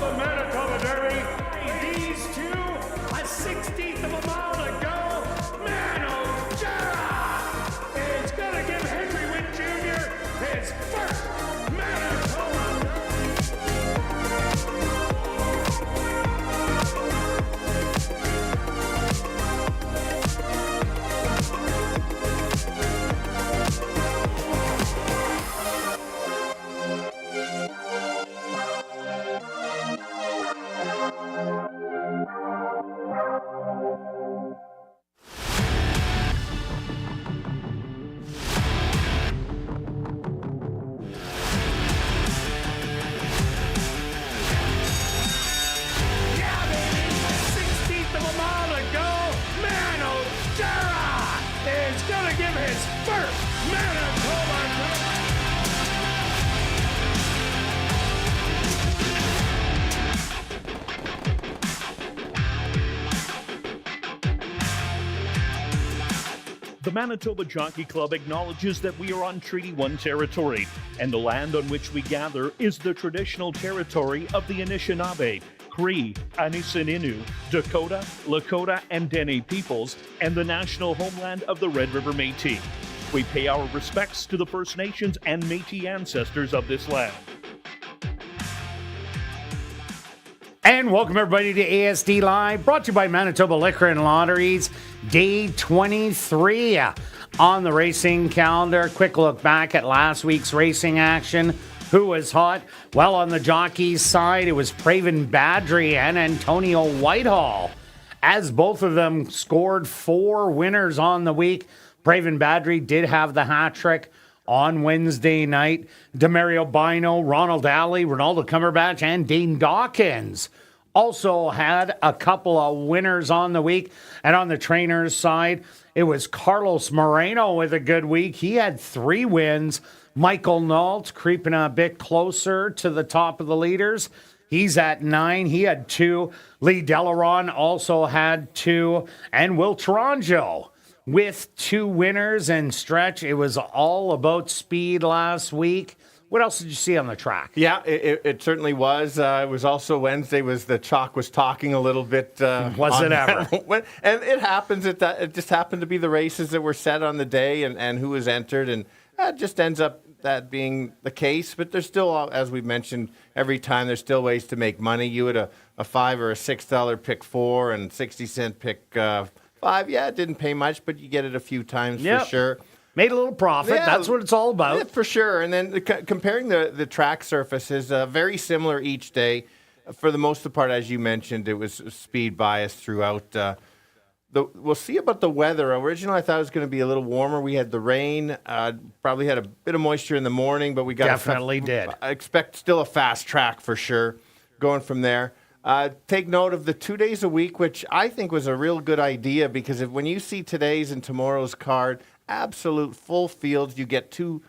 the Manitoba Derby. These two, a 16th of a mile to go. Mano Jara is going to give Henry Witt Jr. his first Manitoba Derby. The Manitoba Jockey Club acknowledges that we are on Treaty 1 territory, and the land on which we gather is the traditional territory of the Anishinaabe, Cree, Anisininew, Dakota, Lakota, and Dene peoples, and the national homeland of the Red River Métis. We pay our respects to the First Nations and Métis ancestors of this land. And welcome everybody to ASD Live, brought to you by Manitoba Liquor and Lotteries. Day 23 on the racing calendar. Quick look back at last week's racing action. Who was hot? Well, on the jockeys' side, it was Praven Badri and Antonio Whitehall, as both of them scored 4 winners on the week. Praven Badri did have the hat trick on Wednesday night. Demario Bino, Ronald Alley, Ronaldo Cumberbatch, and Dane Dawkins also had a couple of winners on the week. And on the trainers' side, it was Carlos Moreno with a good week. He had 3 wins. Michael Nault creeping a bit closer to the top of the leaders. He's at 9. He had 2. Lee Delaron also had 2. And Will Taranjo with 2 winners. And Stretch, it was all about speed last week. What else did you see on the track? Yeah, it certainly was. It was also Wednesday. The chalk was talking a little bit. Was it ever? And it happens. It just happened to be the races that were set on the day and who was entered, and it just ends up that being the case. But there's still, as we mentioned, every time there's still ways to make money. You had a $5 or a $6 pick 4 and 60-cent pick 5. Yeah, it didn't pay much, but you get it a few times for sure. Made a little profit. Yeah, that's what it's all about. Yeah, for sure. And then comparing the track surfaces, very similar each day. For the most part, as you mentioned, it was speed bias throughout. We'll see about the weather. Originally, I thought it was going to be a little warmer. We had the rain. Probably had a bit of moisture in the morning, but we got definitely did. I expect still a fast track for sure. Going from there. Take note of the 2 days a week, which I think was a real good idea, because when you see today's and tomorrow's card, absolute full fields, you get two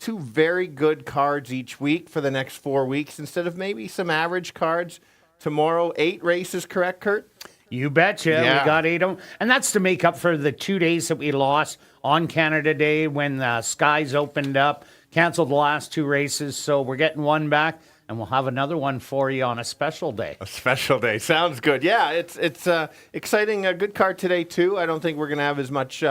very good cards each week for the next 4 weeks instead of maybe some average cards. Tomorrow, 8 races, correct, Kirt? You betcha. Yeah. We got 8 of them. And that's to make up for the 2 days that we lost on Canada Day when the skies opened up, canceled the last 2 races. So we're getting 1 back, and we'll have another one for you on a special day. A special day. Sounds good. Yeah, it's exciting. A good card today, too. I don't think we're going to have as much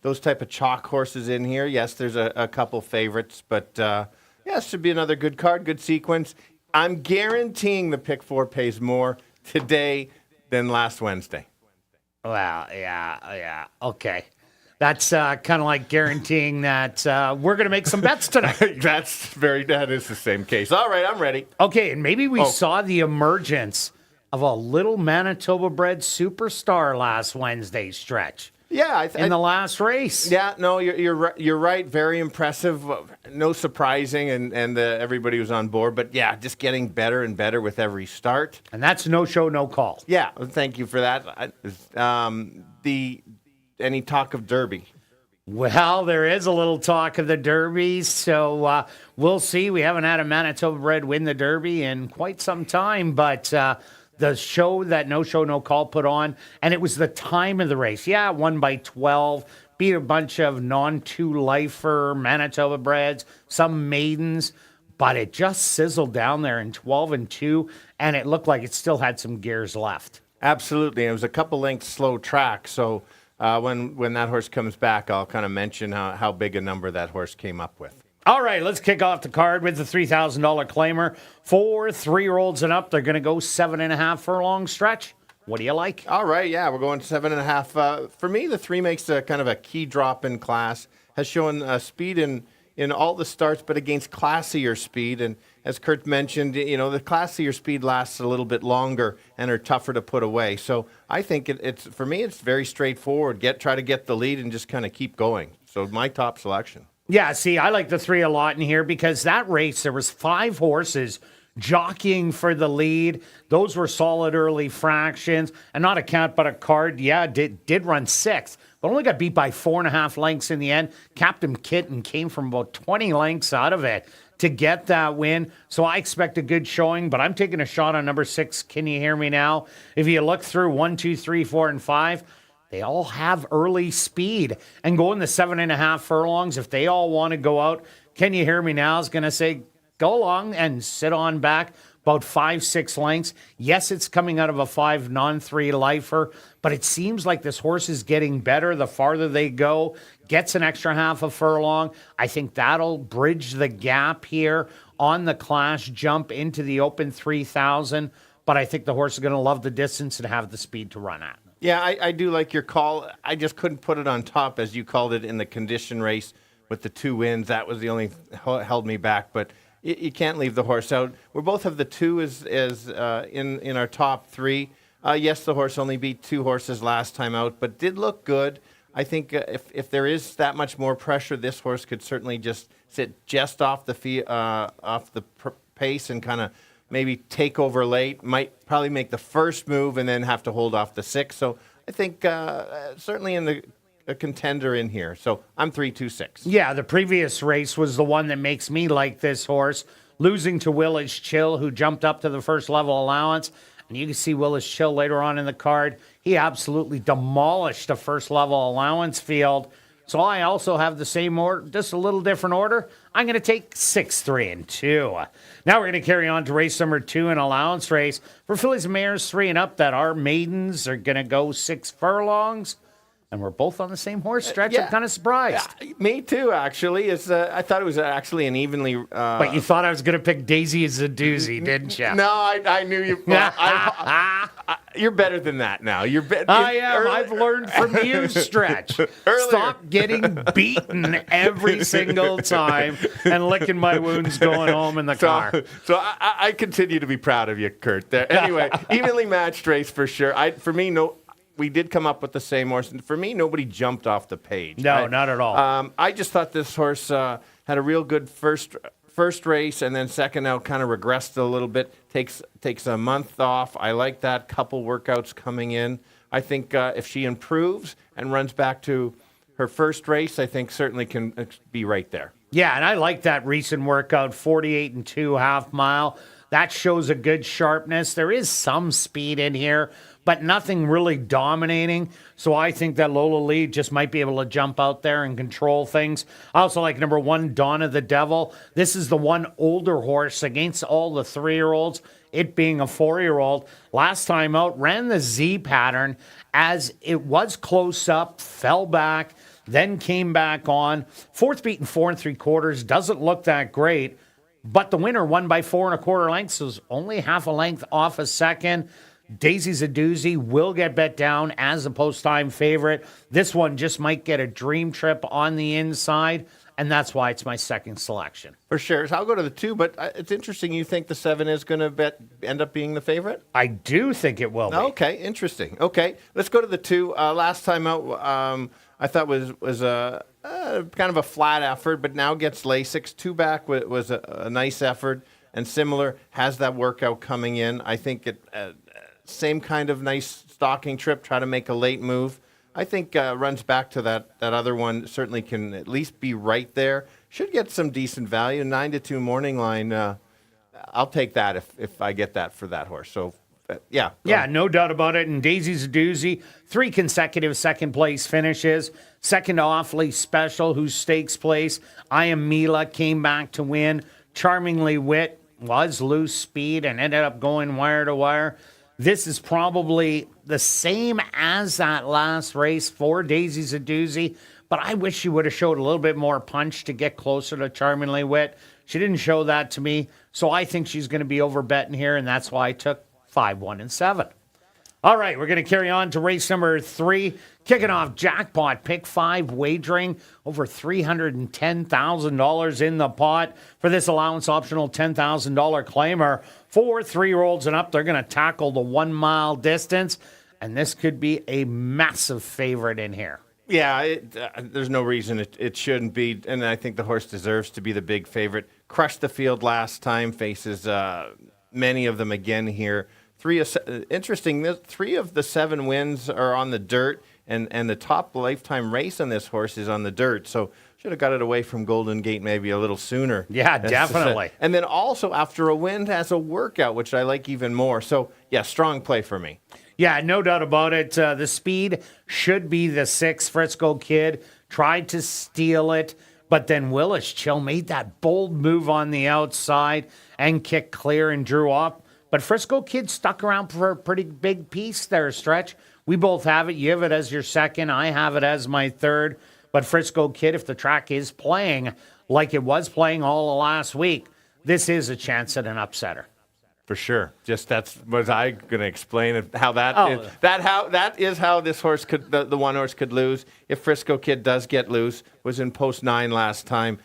those type of chalk horses in here. Yes, there's a couple favorites, but it should be another good card, good sequence. I'm guaranteeing the pick 4 pays more today than last Wednesday. Well, yeah. Okay. That's kind of like guaranteeing that we're going to make some bets tonight. That is the same case. All right, I'm ready. Okay, and maybe we saw the emergence of a little Manitoba-bred superstar last Wednesday, Stretch. Yeah, in the last race. Yeah, no, you're right. Very impressive. No surprising, and everybody was on board. But yeah, just getting better and better with every start. And that's no show, no call. Yeah, thank you for that. Any talk of Derby? Well, there is a little talk of the Derby, so we'll see. We haven't had a Manitoba bred win the Derby in quite some time, but the show that No Show, No Call put on, and it was the time of the race. Yeah, it won by 12, beat a bunch of non-2-lifer Manitoba breds, some maidens, but it just sizzled down there in 12-2, and it looked like it still had some gears left. Absolutely. It was a couple lengths slow track. So when that horse comes back, I'll kind of mention how big a number that horse came up with. All right, let's kick off the card with the $3,000 claimer. For 3-year-olds and up, they're going to go 7.5 furlong stretch. What do you like? All right, yeah, we're going 7.5. For me, the 3 makes a kind of a key drop in class. Has shown speed in all the starts, but against classier speed. And as Kirt mentioned, the classier speed lasts a little bit longer and are tougher to put away. So I think it's for me, it's very straightforward. Try to get the lead and just kind of keep going. So my top selection. Yeah, see, I like the 3 a lot in here because that race, there was 5 horses jockeying for the lead. Those were solid early fractions. And not a count, but a card, did run 6th, but only got beat by 4.5 lengths in the end. Captain Kitten came from about 20 lengths out of it to get that win. So I expect a good showing, but I'm taking a shot on number 6. Can you hear me now? If you look through 1, 2, 3, 4, and 5, they all have early speed. And going the 7.5 furlongs, if they all want to go out, Can You Hear Me Now is going to say, go along and sit on back about 5-6 lengths. Yes, it's coming out of a 5 non-3 lifer, but it seems like this horse is getting better the farther they go. Gets an extra half a furlong. I think that'll bridge the gap here on the class jump into the open 3,000. But I think the horse is going to love the distance and have the speed to run at. Yeah, I do like your call. I just couldn't put it on top, as you called it, in the condition race with the 2 wins. That was the only held me back. But you can't leave the horse out. We both have the 2 as in our top 3. Yes, the horse only beat 2 horses last time out, but did look good. I think if there is that much more pressure, this horse could certainly just sit just off the pace and kind of maybe take over late. Might probably make the first move and then have to hold off the 6. So I think certainly in a contender in here. So I'm 3-2-6. Yeah, the previous race was the one that makes me like this horse. Losing to Willis Chill, who jumped up to the first level allowance. And you can see Willis Chill later on in the card. He absolutely demolished the first level allowance field. So I also have the same order, just a little different order. I'm going to take 6, 3, and 2. Now we're going to carry on to race number 2, an allowance race for fillies and mares 3 and up that our maidens are going to go 6 furlongs. And we're both on the same horse stretch. Yeah. I'm kind of surprised. Yeah, me too, actually. I thought it was actually an evenly... But you thought I was going to pick Daisy as a doozy, didn't you? No, I knew you... You're better than that now. I am. I've learned from you, Stretch. Stop getting beaten every single time and licking my wounds going home in the car. So I continue to be proud of you, Kirt. Anyway, evenly matched race for sure. We did come up with the same horse. And for me, nobody jumped off the page. No, not at all. I just thought this horse had a real good first race, and then second out kind of regressed a little bit. Takes a month off. I like that. Couple workouts coming in. I think if she improves and runs back to her first race, I think certainly can be right there. Yeah, and I like that recent workout, 48-2 half mile. That shows a good sharpness. There is some speed in here, but nothing really dominating. So I think that Lola Lee just might be able to jump out there and control things. I also like number 1, Donna the Devil. This is the one older horse against all the 3-year-olds, it being a 4-year-old. Last time out, ran the Z pattern as it was close up, fell back, then came back on. 4th beaten 4 3/4, doesn't look that great. But the winner won by 4 1/4 lengths, so it's only half a length off a second. Daisy's a doozy, will get bet down as a post-time favorite. This one just might get a dream trip on the inside, and that's why it's my second selection. For sure. So I'll go to the 2, but it's interesting you think the 7 is going to end up being the favorite? I do think it will be. Okay, interesting. Okay, let's go to the 2. Last time out, I thought was a kind of a flat effort, but now gets Lasix. 2-back was a nice effort, and similar, has that workout coming in. I think same kind of nice stalking trip, try to make a late move. I think runs back to that other one, certainly can at least be right there. Should get some decent value. 9-2 morning line. I'll take that if I get that for that horse. So, yeah. Yeah, no doubt about it. And Daisy's a doozy. 3 consecutive second-place finishes. Second Awfully Special, whose stakes place. I Am Mila came back to win. Charmingly Wit was loose speed and ended up going wire to wire. This is probably the same as that last race for Daisy's a Doozy, but I wish she would have showed a little bit more punch to get closer to Charmingly Wit. She didn't show that to me, so I think she's going to be overbetting here, and that's why I took 5, 1, and 7. All right, we're going to carry on to race number 3. Kicking off jackpot, pick 5 wagering, over $310,000 in the pot for this allowance optional $10,000 claimer. For 3-year-olds and up, they're going to tackle the 1 mile distance, and this could be a massive favorite in here. Yeah, there's no reason it shouldn't be, and I think the horse deserves to be the big favorite. Crushed the field last time, faces many of them again here. 3 of the 7 wins are on the dirt, and the top lifetime race on this horse is on the dirt. So should have got it away from Golden Gate maybe a little sooner. Yeah, definitely. And then also after a win has a workout, which I like even more. So yeah, strong play for me. Yeah, no doubt about it. The speed should be the 6. Frisco Kid tried to steal it, but then Willis Chill made that bold move on the outside and kicked clear and drew up. But Frisco Kid stuck around for a pretty big piece there, Stretch. We both have it. You have it as your second. I have it as my third. But Frisco Kid, if the track is playing like it was playing all of last week, this is a chance at an upsetter. For sure. Just that's was I going to explain how that is how this horse could the one horse could lose if Frisco Kid does get loose. Was in post 9 last time.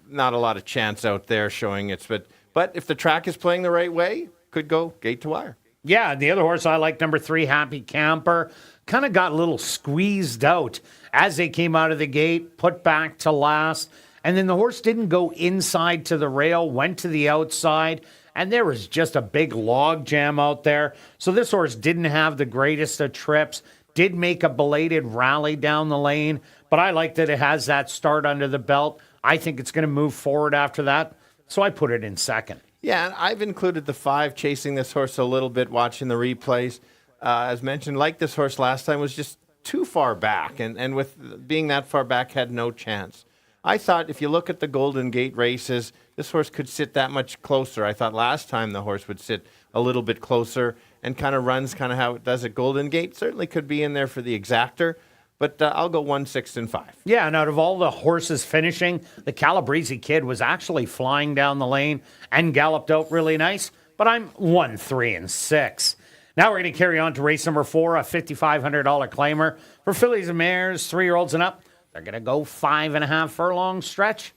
Not a lot of chance out there showing it, but if the track is playing the right way, could go gate to wire. Yeah, the other horse I like, number 3, Happy Camper, kind of got a little squeezed out as they came out of the gate, put back to last, and then the horse didn't go inside to the rail, went to the outside, and there was just a big log jam out there. So this horse didn't have the greatest of trips, did make a belated rally down the lane, but I like that it has that start under the belt. I think it's going to move forward after that, so I put it in second. Yeah, and I've included the 5 chasing this horse a little bit, watching the replays. As mentioned, like this horse last time, was just too far back, and with being that far back, had no chance. I thought if you look at the Golden Gate races, this horse could sit that much closer. I thought last time the horse would sit a little bit closer and kind of runs kind of how it does at Golden Gate. Certainly could be in there for the exactor. But I'll go 1, 6, and 5. Yeah, and out of all the horses finishing, the Calabrese Kid was actually flying down the lane and galloped out really nice. But I'm 1, 3, and 6. Now we're going to carry on to race number 4, a $5,500 claimer for fillies and mares, 3-year-olds and up. They're going to go 5.5 furlong stretch.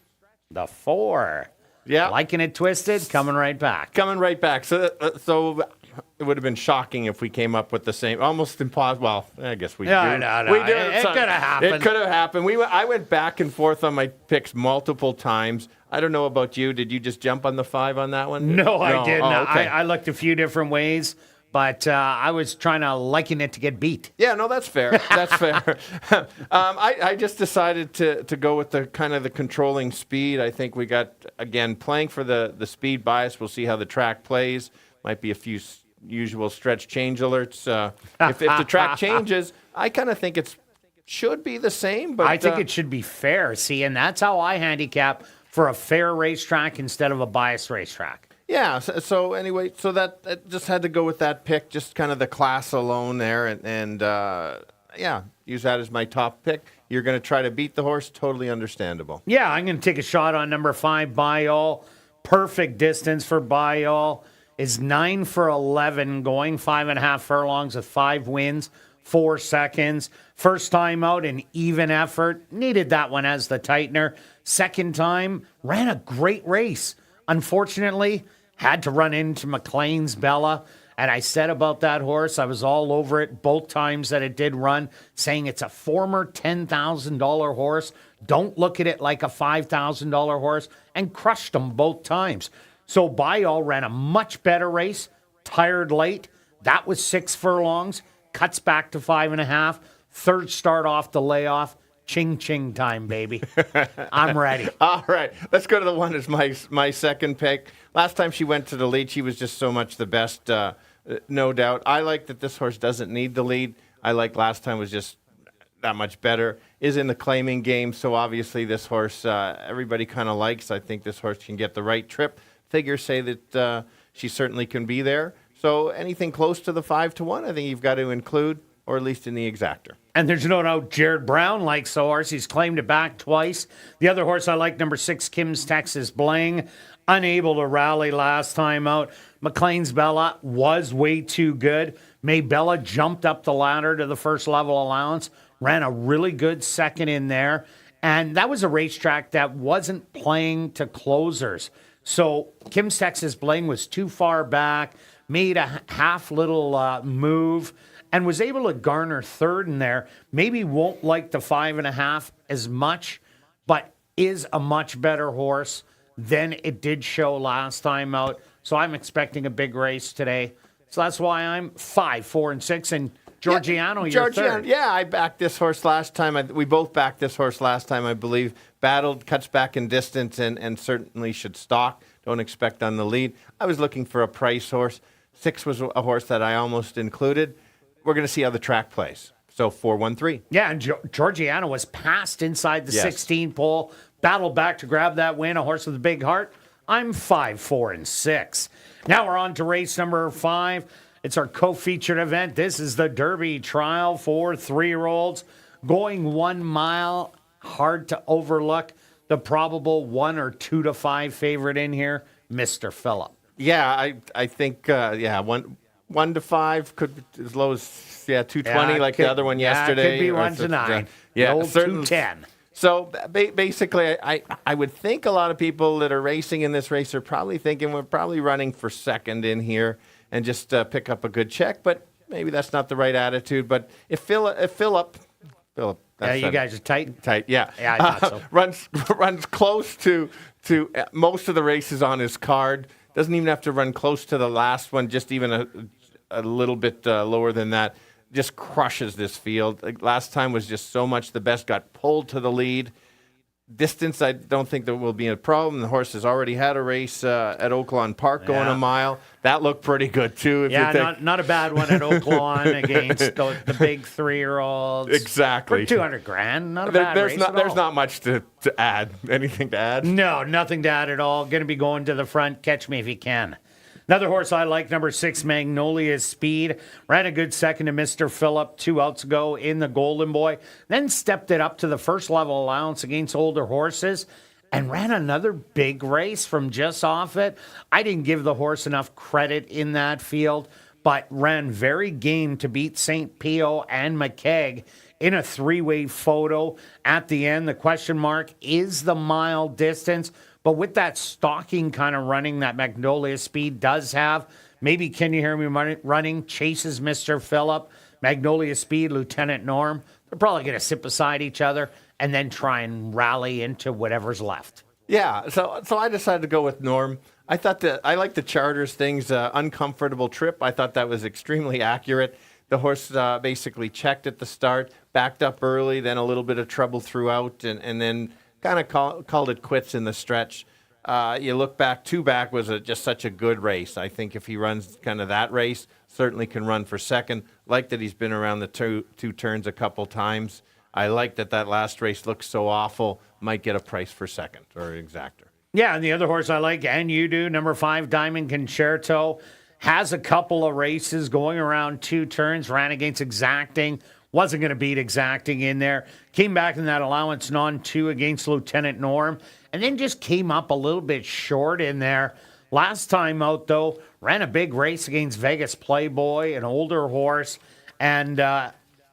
The 4. Yeah. Liking it twisted, coming right back. Coming right back. So it would have been shocking if we came up with the same, almost impossible. Well, I guess we do. No. We do. It could have happened. It could have happened. I went back and forth on my picks multiple times. I don't know about you. Did you just jump on the 5 on that one? No, I didn't. Oh, okay. I looked a few different ways, but I was trying to liken it to get beat. Yeah, no, that's fair. That's fair. I just decided to go with the kind of the controlling speed. I think we got, again, playing for the speed bias. We'll see how the track plays. Might be a few usual stretch change alerts. If the track changes, I kind of think it should be the same. But I think it should be fair. See, and that's how I handicap for a fair racetrack instead of a biased racetrack. Yeah. So anyway, so that just had to go with that pick, just kind of the class alone there, and yeah, use that as my top pick. You're going to try to beat the horse. Totally understandable. Yeah, I'm going to take a shot on number 5, Bayall. Perfect distance for Bayall is 9 for 11, going 5.5 furlongs with 5 wins, 4 seconds. First time out, an even effort. Needed that one as the tightener. Second time, ran a great race. Unfortunately, had to run into McLean's Bella. And I said about that horse, I was all over it both times that it did run, saying it's a former $10,000 horse. Don't look at it like a $5,000 horse, and crushed them both times. So Bayall ran a much better race, tired late. That was 6 furlongs, cuts back to 5.5. Third start off the layoff. Ching ching time, baby. I'm ready. All right, let's go to the one that's my second pick. Last time she went to the lead, she was just so much the best, no doubt. I like that this horse doesn't need the lead. I like last time was just that much better, is in the claiming game. So obviously this horse, everybody kind of likes. I think this horse can get the right trip. Figures say that she certainly can be there. So anything close to the 5-1, I think you've got to include, or at least in the exactor. And there's no doubt Jared Brown likes the horse. He's claimed it back twice. The other horse I like, number 6, Kim's Texas Bling. Unable to rally last time out. McLean's Bella was way too good. Maybella jumped up the ladder to the first level allowance. Ran a really good second in there. And that was a racetrack that wasn't playing to closers. So Kim's Texas Bling was too far back, made a half little move, and was able to garner third in there. Maybe won't like the 5.5 as much, but is a much better horse than it did show last time out. So I'm expecting a big race today. So that's why I'm 5, 4, and 6. And Georgiano, you're third. Yeah, I backed this horse last time. We both backed this horse last time, I believe. Battled, cuts back in distance, and certainly should stalk. Don't expect on the lead. I was looking for a price horse. 6 was a horse that I almost included. We're going to see how the track plays. So 4-1-3. Yeah, and Georgiano was passed inside the 16 pole. Battled back to grab that win. A horse with a big heart. I'm 5, 4, and 6. Now we're on to race number 5. It's our co-featured event. This is the Derby Trial for 3-year-olds. Going 1 mile. Hard to overlook the probable 1 or 2 to 5 favorite in here, Mr. Phillip. Yeah, I think 1 to 5 could be as low as 220 like the other one yesterday. Could be 1 to 9. Yeah, old 210. So basically, I would think a lot of people that are racing in this race are probably thinking we're probably running for second in here and just pick up a good check. But maybe that's not the right attitude. But if Phillip, You guys are tight. Tight, yeah. Yeah, I thought so. runs close to most of the races on his card. Doesn't even have to run close to the last one. Just even a little bit lower than that. Just crushes this field. Like last time was just so much the best. Got pulled to the lead. Distance, I don't think there will be a problem. The horse has already had a race at Oaklawn Park going a mile. That looked pretty good, too. Not a bad one at Oaklawn against the big 3-year-olds. Exactly. For $200,000. Not a bad race at all. There's not much to add. Anything to add? No, nothing to add at all. Going to be going to the front. Catch me if you can. Another horse I like, number 6, Magnolia Speed. Ran a good second to Mr. Phillip 2 outs ago in the Golden Boy. Then stepped it up to the first level allowance against older horses and ran another big race from just off it. I didn't give the horse enough credit in that field, but ran very game to beat St. Pio and McKeag in a 3-way photo. At the end, the question mark is the mile distance. But with that stalking kind of running that Magnolia Speed does have, maybe Can You Hear Me Running chases Mr. Phillip, Magnolia Speed, Lieutenant Norm. They're probably going to sit beside each other and then try and rally into whatever's left. Yeah, so I decided to go with Norm. I thought that I like the Charters things, uncomfortable trip. I thought that was extremely accurate. The horse basically checked at the start, backed up early, then a little bit of trouble throughout, and then kind of called it quits in the stretch. You look back, 2 back was just such a good race. I think if he runs kind of that race, certainly can run for second. Like that he's been around the two turns a couple times. I like that last race looks so awful. Might get a price for second or exactor. Yeah, and the other horse I like, and you do, number 5, Diamond Concerto, has a couple of races going around 2 turns, ran against Exacting. Wasn't going to beat Exacting in there. Came back in that allowance non-2 against Lieutenant Norm. And then just came up a little bit short in there. Last time out, though, ran a big race against Vegas Playboy, an older horse. And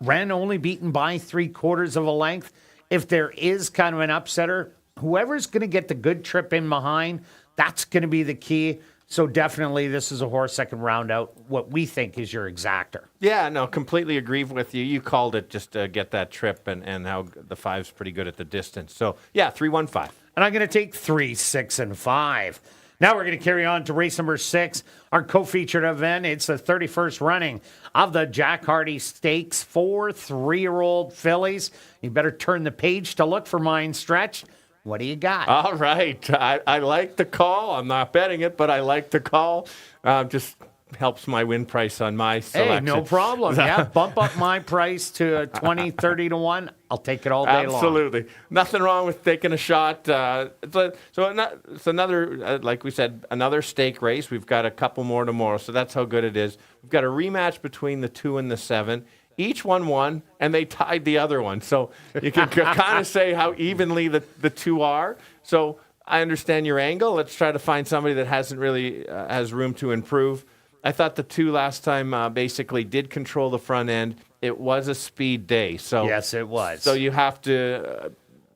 ran only beaten by 3/4 of a length. If there is kind of an upsetter, whoever's going to get the good trip in behind, that's going to be the key. So definitely this is a horse that can round out what we think is your exactor. Yeah, no, completely agree with you. You called it just to get that trip and how the 5's pretty good at the distance. So, yeah, 3-1-5. And I'm going to take 3, 6, and 5. Now we're going to carry on to race number 6, our co-featured event. It's the 31st running of the Jack Hardy Stakes for 3-year-old fillies. You better turn the page to look for mine, Stretch. What do you got? All right. I like the call. I'm not betting it, but I like the call. Just helps my win price on my selection. Hey, no problem. Yeah, bump up my price to 20, 30 to 1. I'll take it all day long. Absolutely. Nothing wrong with taking a shot. It's another, like we said, another stake race. We've got a couple more tomorrow, so that's how good it is. We've got a rematch between the 2 and the 7. Each one won, and they tied the other one. So you can kind of say how evenly the two are. So I understand your angle. Let's try to find somebody that hasn't really has room to improve. I thought the 2 last time basically did control the front end. It was a speed day. So yes, it was. So you have to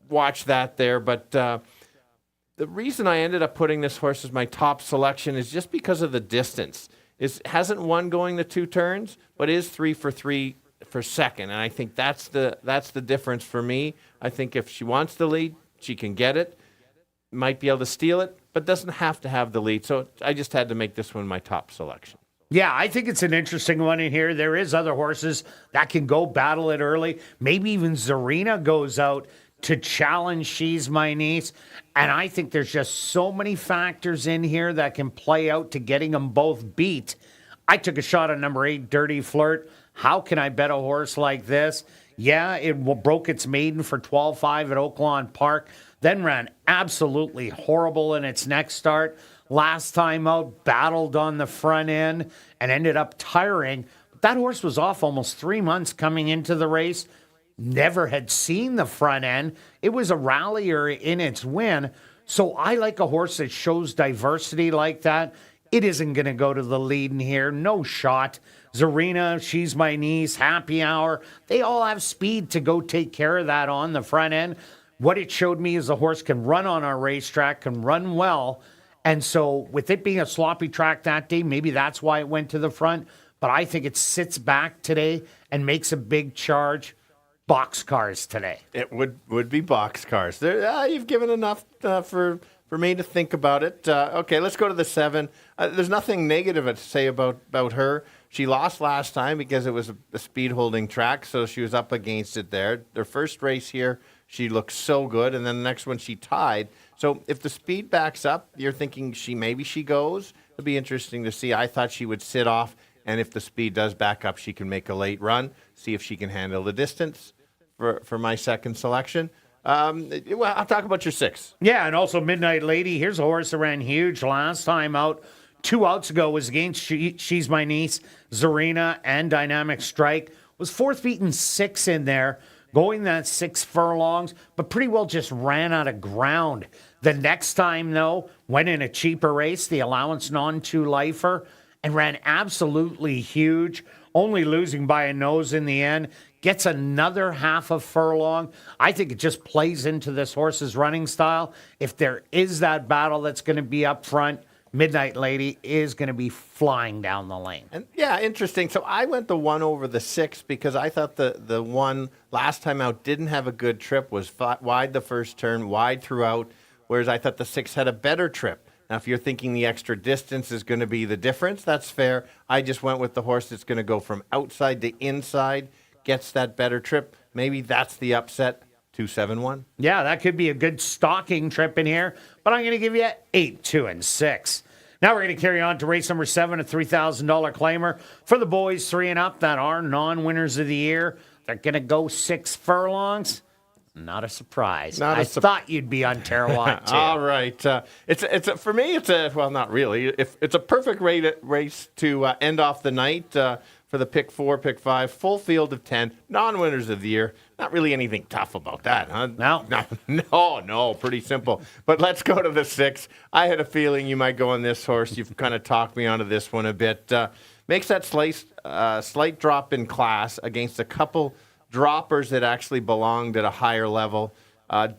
watch that there. But the reason I ended up putting this horse as my top selection is just because of the distance. It hasn't won going the 2 turns, but is 3 for 3 for second. And I think that's the difference for me. I think if she wants the lead, she can get it. Might be able to steal it, but doesn't have to have the lead. So I just had to make this one my top selection. Yeah, I think it's an interesting one in here. There is other horses that can go battle it early. Maybe even Zarina goes out to challenge She's My Niece. And I think there's just so many factors in here that can play out to getting them both beat. I took a shot on number 8, Dirty Flirt. How can I bet a horse like this? Yeah, it broke its maiden for 12-5 at Oaklawn Park, then ran absolutely horrible in its next start. Last time out, battled on the front end and ended up tiring. But that horse was off almost 3 months coming into the race. Never had seen the front end. It was a rallier in its win. So I like a horse that shows diversity like that. It isn't going to go to the lead in here. No shot. Zarina, She's My Niece, Happy Hour. They all have speed to go take care of that on the front end. What it showed me is the horse can run on our racetrack, can run well. And so with it being a sloppy track that day, maybe that's why it went to the front. But I think it sits back today and makes a big charge. Boxcars today. It would be boxcars. There, you've given enough for me to think about it. Okay, let's go to the 7. There's nothing negative to say about her. She lost last time because it was a speed holding track, so she was up against it there. Their first race here, she looked so good, and then the next one she tied. So if the speed backs up, you're thinking maybe she goes. It'll be interesting to see. I thought she would sit off, and if the speed does back up, she can make a late run, see if she can handle the distance for my second selection. Well, I'll talk about your 6. Yeah, and also Midnight Lady. Here's a horse that ran huge last time out. 2 outs ago was against She's My Niece, Zarina, and Dynamic Strike. Was 4th beaten 6 in there, going that 6 furlongs, but pretty well just ran out of ground. The next time, though, went in a cheaper race, the allowance non-2 lifer, and ran absolutely huge, only losing by a nose in the end. Gets another half a furlong. I think it just plays into this horse's running style. If there is that battle that's going to be up front, Midnight Lady is going to be flying down the lane. And yeah, interesting. So I went the 1 over the 6 because I thought the 1 last time out didn't have a good trip, was wide the first turn, wide throughout, whereas I thought the 6 had a better trip. Now, if you're thinking the extra distance is going to be the difference, that's fair. I just went with the horse that's going to go from outside to inside, gets that better trip. Maybe that's the upset. 2-7-1. Yeah, that could be a good stalking trip in here, but I'm going to give you 8, 2, and 6. Now we're going to carry on to race number 7, a $3,000 claimer for the boys 3 and up that are non-winners of the year. They're going to go 6 furlongs. Not a surprise. I thought you'd be on Tarawat too. All right. For me, well, not really. It's a perfect race to end off the night for the pick 4, pick 5, full field of 10, non-winners of the year. Not really anything tough about that, huh? No, pretty simple. But let's go to the 6. I had a feeling you might go on this horse. You've kind of talked me onto this one a bit. Makes that slight drop in class against a couple droppers that actually belonged at a higher level.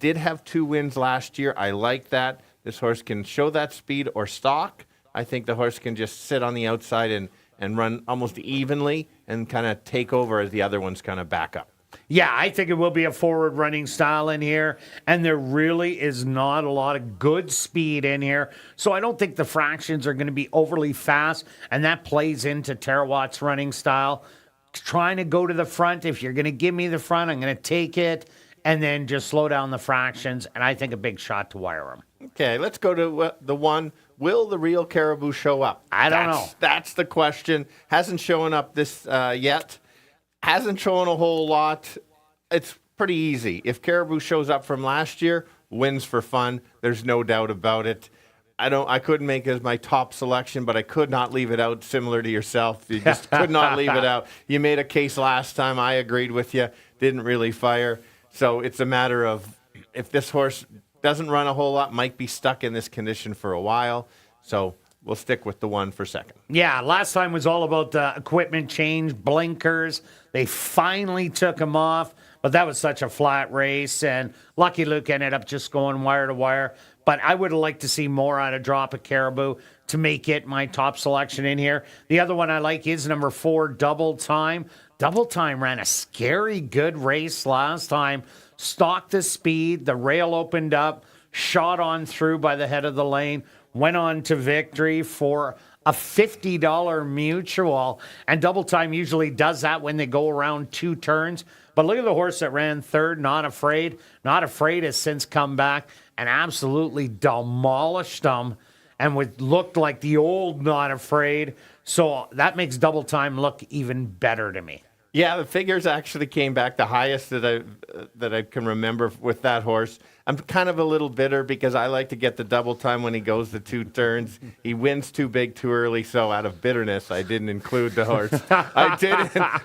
Did have 2 wins last year. I like that. This horse can show that speed or stalk. I think the horse can just sit on the outside and run almost evenly and kind of take over as the other ones kind of back up. Yeah, I think it will be a forward running style in here, and there really is not a lot of good speed in here, so I don't think the fractions are going to be overly fast, and that plays into Tarawat's running style. Trying to go to the front. If you're going to give me the front, I'm going to take it, and then just slow down the fractions, and I think a big shot to wire them. Okay, let's go to the 1, Will the real Caribou show up? I don't know. That's the question. Hasn't shown up this yet. Hasn't shown a whole lot. It's pretty easy. If Caribou shows up from last year, wins for fun. There's no doubt about it. I couldn't make it as my top selection, but I could not leave it out, similar to yourself. You just could not leave it out. You made a case last time. I agreed with you. Didn't really fire. So it's a matter of if this horse doesn't run a whole lot, might be stuck in this condition for a while. So we'll stick with the one for second. Yeah, last time was all about the equipment change, blinkers. They finally took them off, but that was such a flat race, and Lucky Luke ended up just going wire to wire. But I would have liked to see more out of Drop of Caribou to make it my top selection in here. The other one I like is number 4, Double Time. Double Time ran a scary good race last time. Stocked the speed. The rail opened up. Shot on through by the head of the lane. Went on to victory for a $50 mutual. And Double Time usually does that when they go around 2 turns. But look at the horse that ran third, Not Afraid. Not Afraid has since come back and absolutely demolished them and looked like the old Not Afraid. So that makes Double Time look even better to me. Yeah, the figures actually came back the highest that I can remember with that horse. I'm kind of a little bitter because I like to get the Double Time when he goes the 2 turns. He wins too big too early, so out of bitterness, I didn't include the horse. I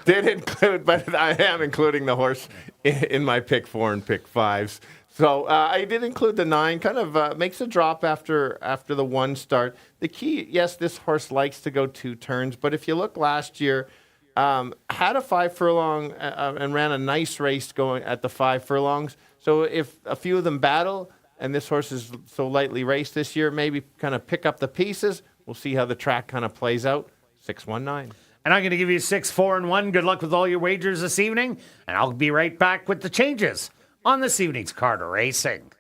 did include, but I am including the horse in my pick 4 and pick 5s. So I did include the 9. Kind of makes a drop after the 1 start. The key, yes, this horse likes to go 2 turns, but if you look last year, had a 5 furlong and ran a nice race going at the 5 furlongs. So if a few of them battle and this horse is so lightly raced this year, maybe kind of pick up the pieces. We'll see how the track kind of plays out. 6-1-9. And I'm going to give you 6, 4, and 1. Good luck with all your wagers this evening. And I'll be right back with the changes on this evening's Carter Racing.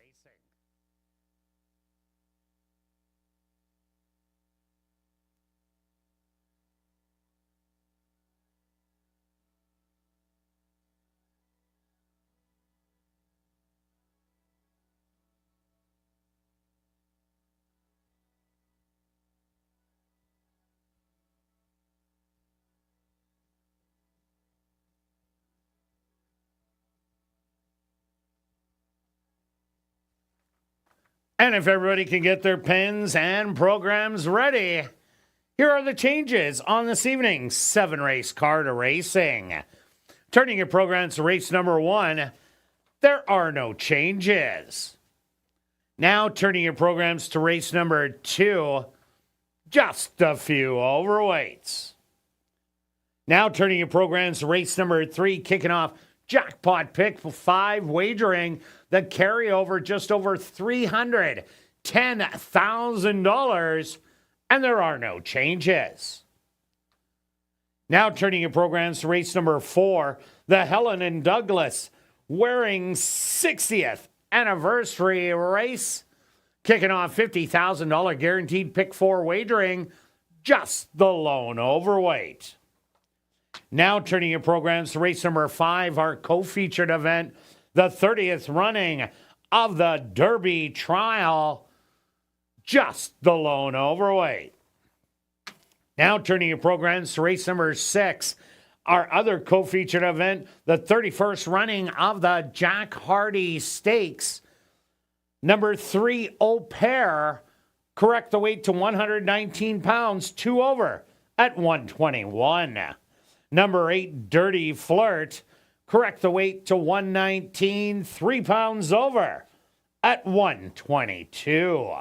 And if everybody can get their pens and programs ready, here are the changes on this evening's 7-race Carter Racing. Turning your programs to race number 1, there are no changes. Now turning your programs to race number 2, just a few overweights. Now turning your programs to race number 3, kicking off Jackpot Pick 5 wagering, the carryover just over $310,000, and there are no changes. Now turning your programs to race number 4, the Helen and Douglas Waring 60th anniversary race, kicking off $50,000 guaranteed pick 4 wagering, just the lone overweight. Now turning your programs to race number 5, our co-featured event, the 30th running of the Derby Trial, just the lone overweight. Now turning your programs to race number 6, our other co-featured event, the 31st running of the Jack Hardy Stakes, number 3, Au Pair, correct the weight to 119 pounds, 2 over at 121. Number 8, Dirty Flirt, correct the weight to 119, 3 pounds over at 122.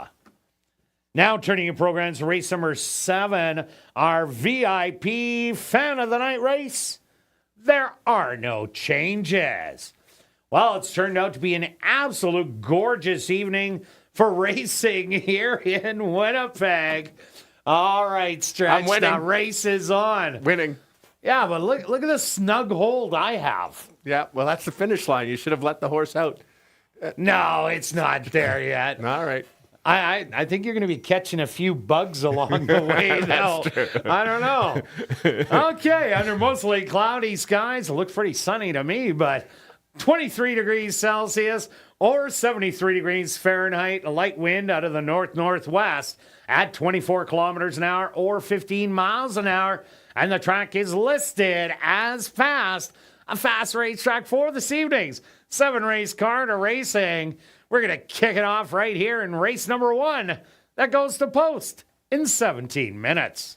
Now turning your programs to race number 7, our VIP Fan of the Night race. There are no changes. Well, it's turned out to be an absolute gorgeous evening for racing here in Winnipeg. All right, Stretch, the race is on. Winning. Yeah, but look at the snug hold I have. Yeah, well, that's the finish line. You should have let the horse out. No, it's not there yet. All right. I think you're going to be catching a few bugs along the way, though. I don't know. Okay, under mostly cloudy skies, it looks pretty sunny to me, but 23 degrees Celsius, or 73 degrees Fahrenheit, a light wind out of the north-northwest at 24 kilometers an hour or 15 miles an hour. And the track is listed as fast, a fast racetrack for this evening's 7-race card of racing. We're going to kick it off right here in race number 1 that goes to post in 17 minutes.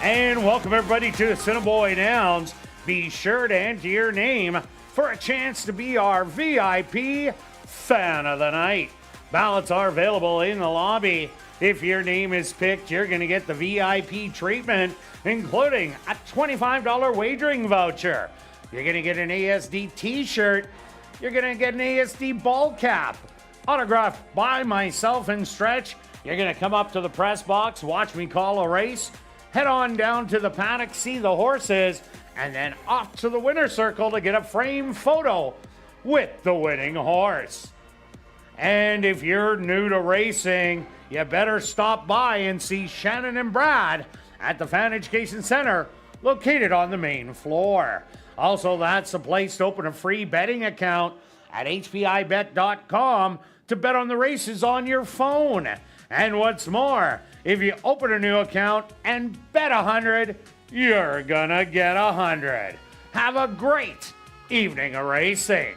And welcome everybody to Assiniboia Downs. Be sure to enter your name for a chance to be our VIP Fan of the Night. Ballots are available in the lobby. If your name is picked, you're going to get the VIP treatment, including a $25 wagering voucher. You're going to get an ASD t-shirt. You're going to get an ASD ball cap, autographed by myself and Stretch. You're going to come up to the press box, watch me call a race, head on down to the paddock, see the horses, and then off to the winner's circle to get a framed photo with the winning horse. And if you're new to racing, you better stop by and see Shannon and Brad at the Fan Education Center, located on the main floor. Also, that's the place to open a free betting account at hpibet.com to bet on the races on your phone. And what's more, if you open a new account and bet 100, you're gonna get 100. Have a great evening of racing.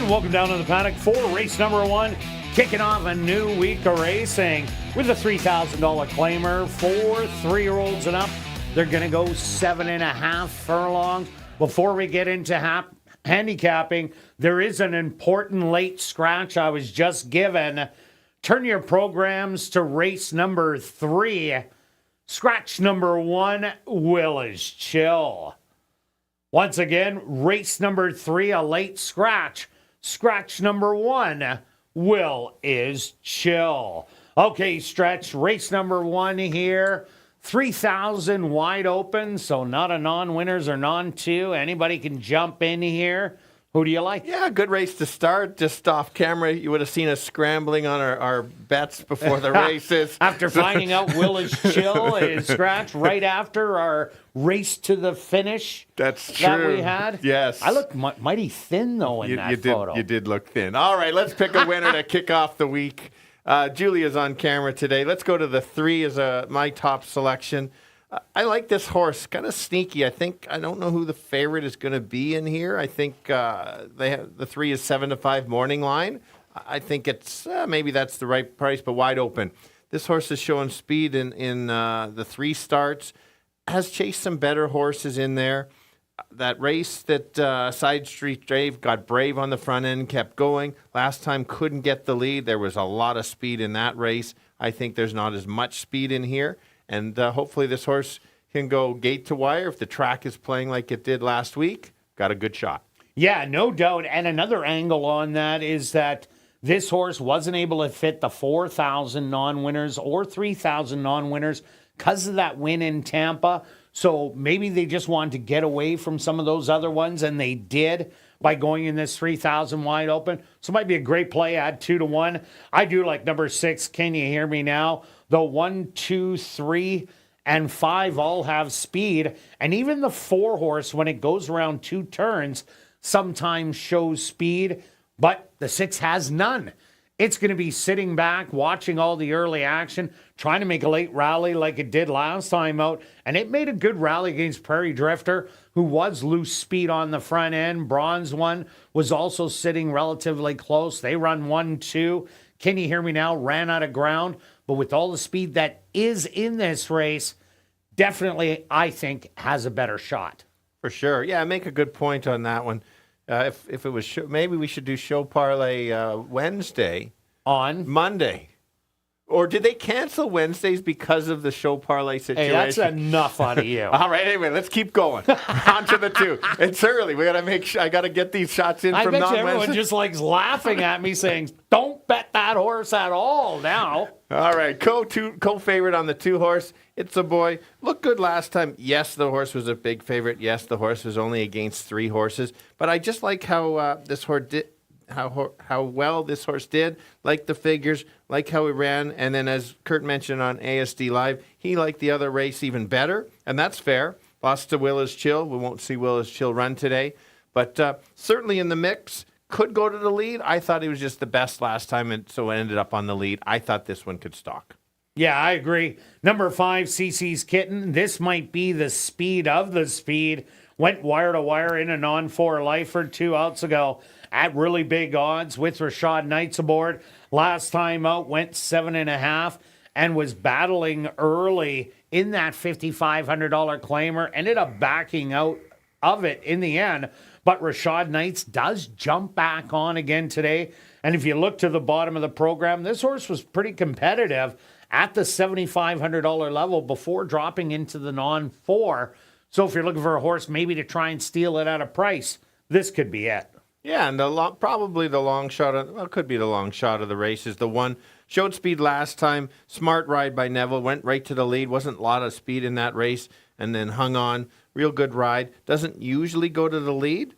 welcome down to the paddock for race number 1, kicking off a new week of racing with a $3,000 claimer for 3-year-olds and up. They're going to go 7.5 furlongs. Before we get into handicapping, there is an important late scratch I was just given. Turn your programs to race number 3. Scratch number 1, Will is Chill. Once again, race number 3, a late scratch. Scratch number 1, Will is Chill. Okay, stretch, race number 1 here. 3,000 wide open, so not a non-winners or non-2. Anybody can jump in here. Who do you like? Yeah, good race to start. Just off camera, you would have seen us scrambling on our bets before the races. After finding out Will is Chill is scratch right after our race to the finish. That's true. That we had. Yes. I look mighty thin, though, in that photo. You did look thin. All right, let's pick a winner to kick off the week. Julia's on camera today. Let's go to the 3 as my top selection. I like this horse, kind of sneaky. I don't know who the favorite is going to be in here. I think the 3 is 7-5 morning line. I think it's maybe that's the right price, but wide open. This horse is showing speed in the 3 starts. Has chased some better horses in there. That race that Side Street Dave got brave on the front end, kept going. Last time couldn't get the lead. There was a lot of speed in that race. I think there's not as much speed in here. And hopefully this horse can go gate to wire. If the track is playing like it did last week, got a good shot. Yeah, no doubt. And another angle on that is that this horse wasn't able to fit the 4,000 non-winners or 3,000 non-winners because of that win in Tampa. So maybe they just wanted to get away from some of those other ones, and they did by going in this 3,000 wide open. So it might be a great play, add 2-1. I do like number 6, Can You Hear Me Now? The 1, 2, 3, and 5 all have speed. And even the 4 horse, when it goes around 2 turns, sometimes shows speed, but the 6 has none. It's going to be sitting back, watching all the early action, trying to make a late rally like it did last time out. And it made a good rally against Prairie Drifter, who was loose speed on the front end. Bronze One was also sitting relatively close. They run 1-2. Can You Hear Me Now? Ran out of ground. But with all the speed that is in this race, definitely, I think, has a better shot. For sure. Yeah, make a good point on that one. If it was maybe we should do show parlay Wednesday. On Monday. Or did they cancel Wednesdays because of the show parlay situation? Hey, that's enough out of you. All right, anyway, let's keep going. On to the 2. It's early. We got to make sure. I got to get these shots in from I bet you non-Wednesday. everyone just likes laughing at me saying, don't bet that horse at all now. All right, co-favorite on the 2 horse. It's a boy. Looked good last time. Yes, the horse was a big favorite. Yes, the horse was only against 3 horses. But I just like how this horse did. How well this horse did, like the figures, like how he ran, and then as Kirt mentioned on ASD Live, he liked the other race even better, and that's fair. Lost to Will is Chill. We won't see Will is Chill run today, but certainly in the mix, could go to the lead. I thought he was just the best last time, and so ended up on the lead. I thought this one could stalk. Yeah, I agree. Number 5, CC's Kitten. This might be the speed of the speed. Went wire to wire in a non-4 lifer 2 outs ago at really big odds with Rashad Knights aboard. Last time out went 7.5 and was battling early in that $5,500 claimer. Ended up backing out of it in the end. But Rashad Knights does jump back on again today. And if you look to the bottom of the program, this horse was pretty competitive at the $7,500 level before dropping into the non-4. So if you're looking for a horse maybe to try and steal it at a price, this could be it. Yeah, and probably the long shot could be the long shot of the race is the 1. Showed speed last time. Smart ride by Neville. Went right to the lead. Wasn't a lot of speed in that race. And then hung on. Real good ride. Doesn't usually go to the lead.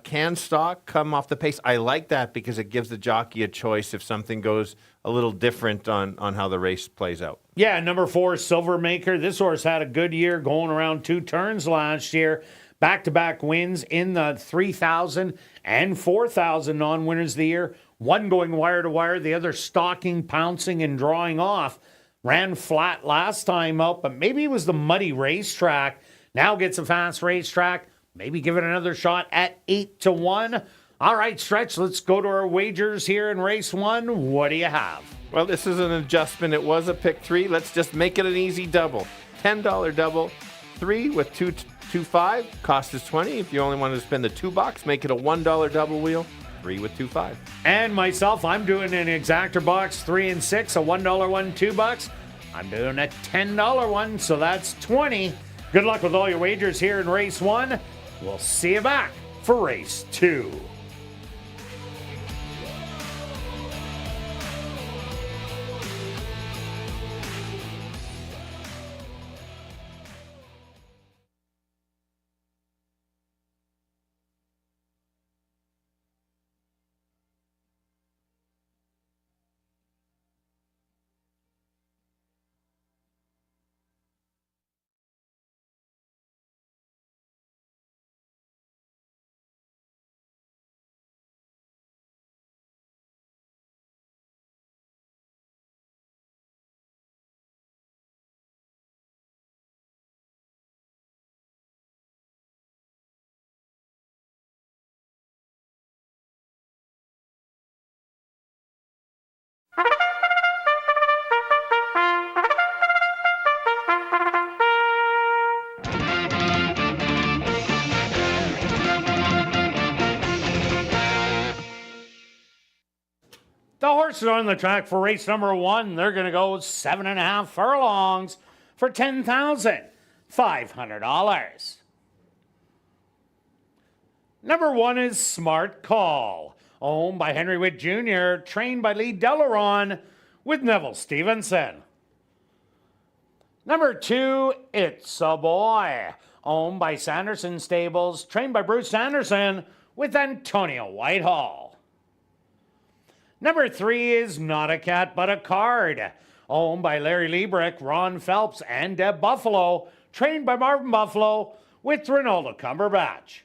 Can stalk, come off the pace. I like that because it gives the jockey a choice if something goes a little different on how the race plays out. Yeah, number 4, Silvermaker. This horse had a good year going around 2 turns last year. Back-to-back wins in the 3,000 and 4,000 non-winners of the year. One going wire to wire, the other stalking, pouncing, and drawing off. Ran flat last time out, but maybe it was the muddy racetrack. Now gets a fast racetrack. Maybe give it another shot at 8-1. All right, Stretch, let's go to our wagers here in race 1. What do you have? Well, this is an adjustment. It was a pick 3. Let's just make it an easy double. $10 double. 3 with 2.25. Cost is 20. If you only want to spend the $2, make it a $1 double wheel. 3 with 2.5. And myself, I'm doing an exactor box, 3 and 6, a $1 one, $2. I'm doing a $10 one, so that's 20. Good luck with all your wagers here in race 1. We'll see you back for race 2. The horses on the track for race number 1. They're going to go 7.5 furlongs for $10,500. Number 1 is Smart Call, owned by Henry Witt Jr., trained by Lee Delaron with Neville Stevenson. Number 2, It's a Boy, owned by Sanderson Stables, trained by Bruce Sanderson with Antonio Whitehall. Number 3 is Not a Cat But a Card, owned by Larry Liebrick, Ron Phelps, and Deb Buffalo, trained by Marvin Buffalo with Ronaldo Cumberbatch.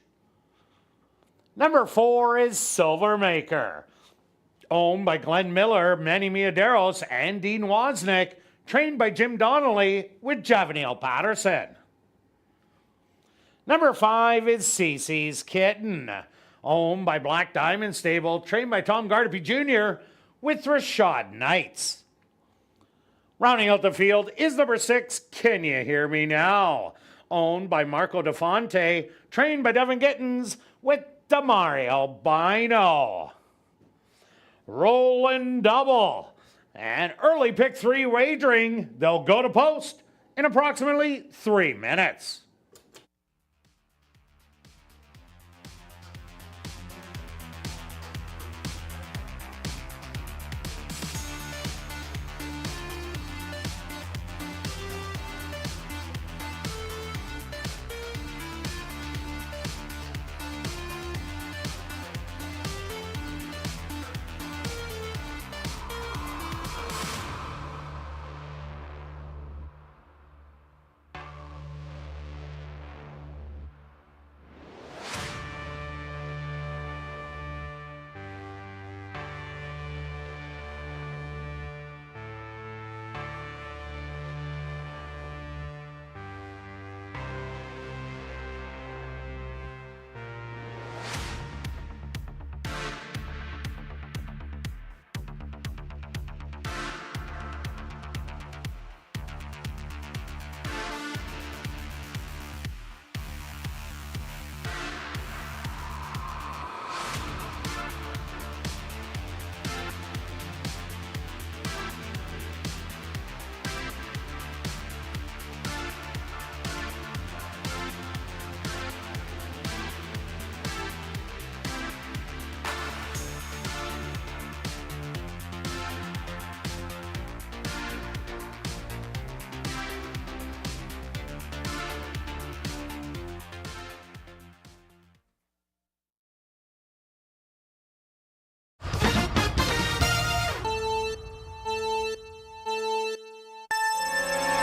Number 4 is Silver Maker, owned by Glenn Miller, Manny Miaderos, and Dean Wozniak, trained by Jim Donnelly with Javaniel Patterson. Number 5 is Cece's Kitten, owned by Black Diamond Stable, trained by Tom Gardapi Jr. with Rashad Knights. Rounding out the field is number 6, Can You Hear Me Now, owned by Marco DeFonte, trained by Devin Gittins with Demario Bino. Rolling double and early pick 3 wagering. They'll go to post in approximately 3 minutes.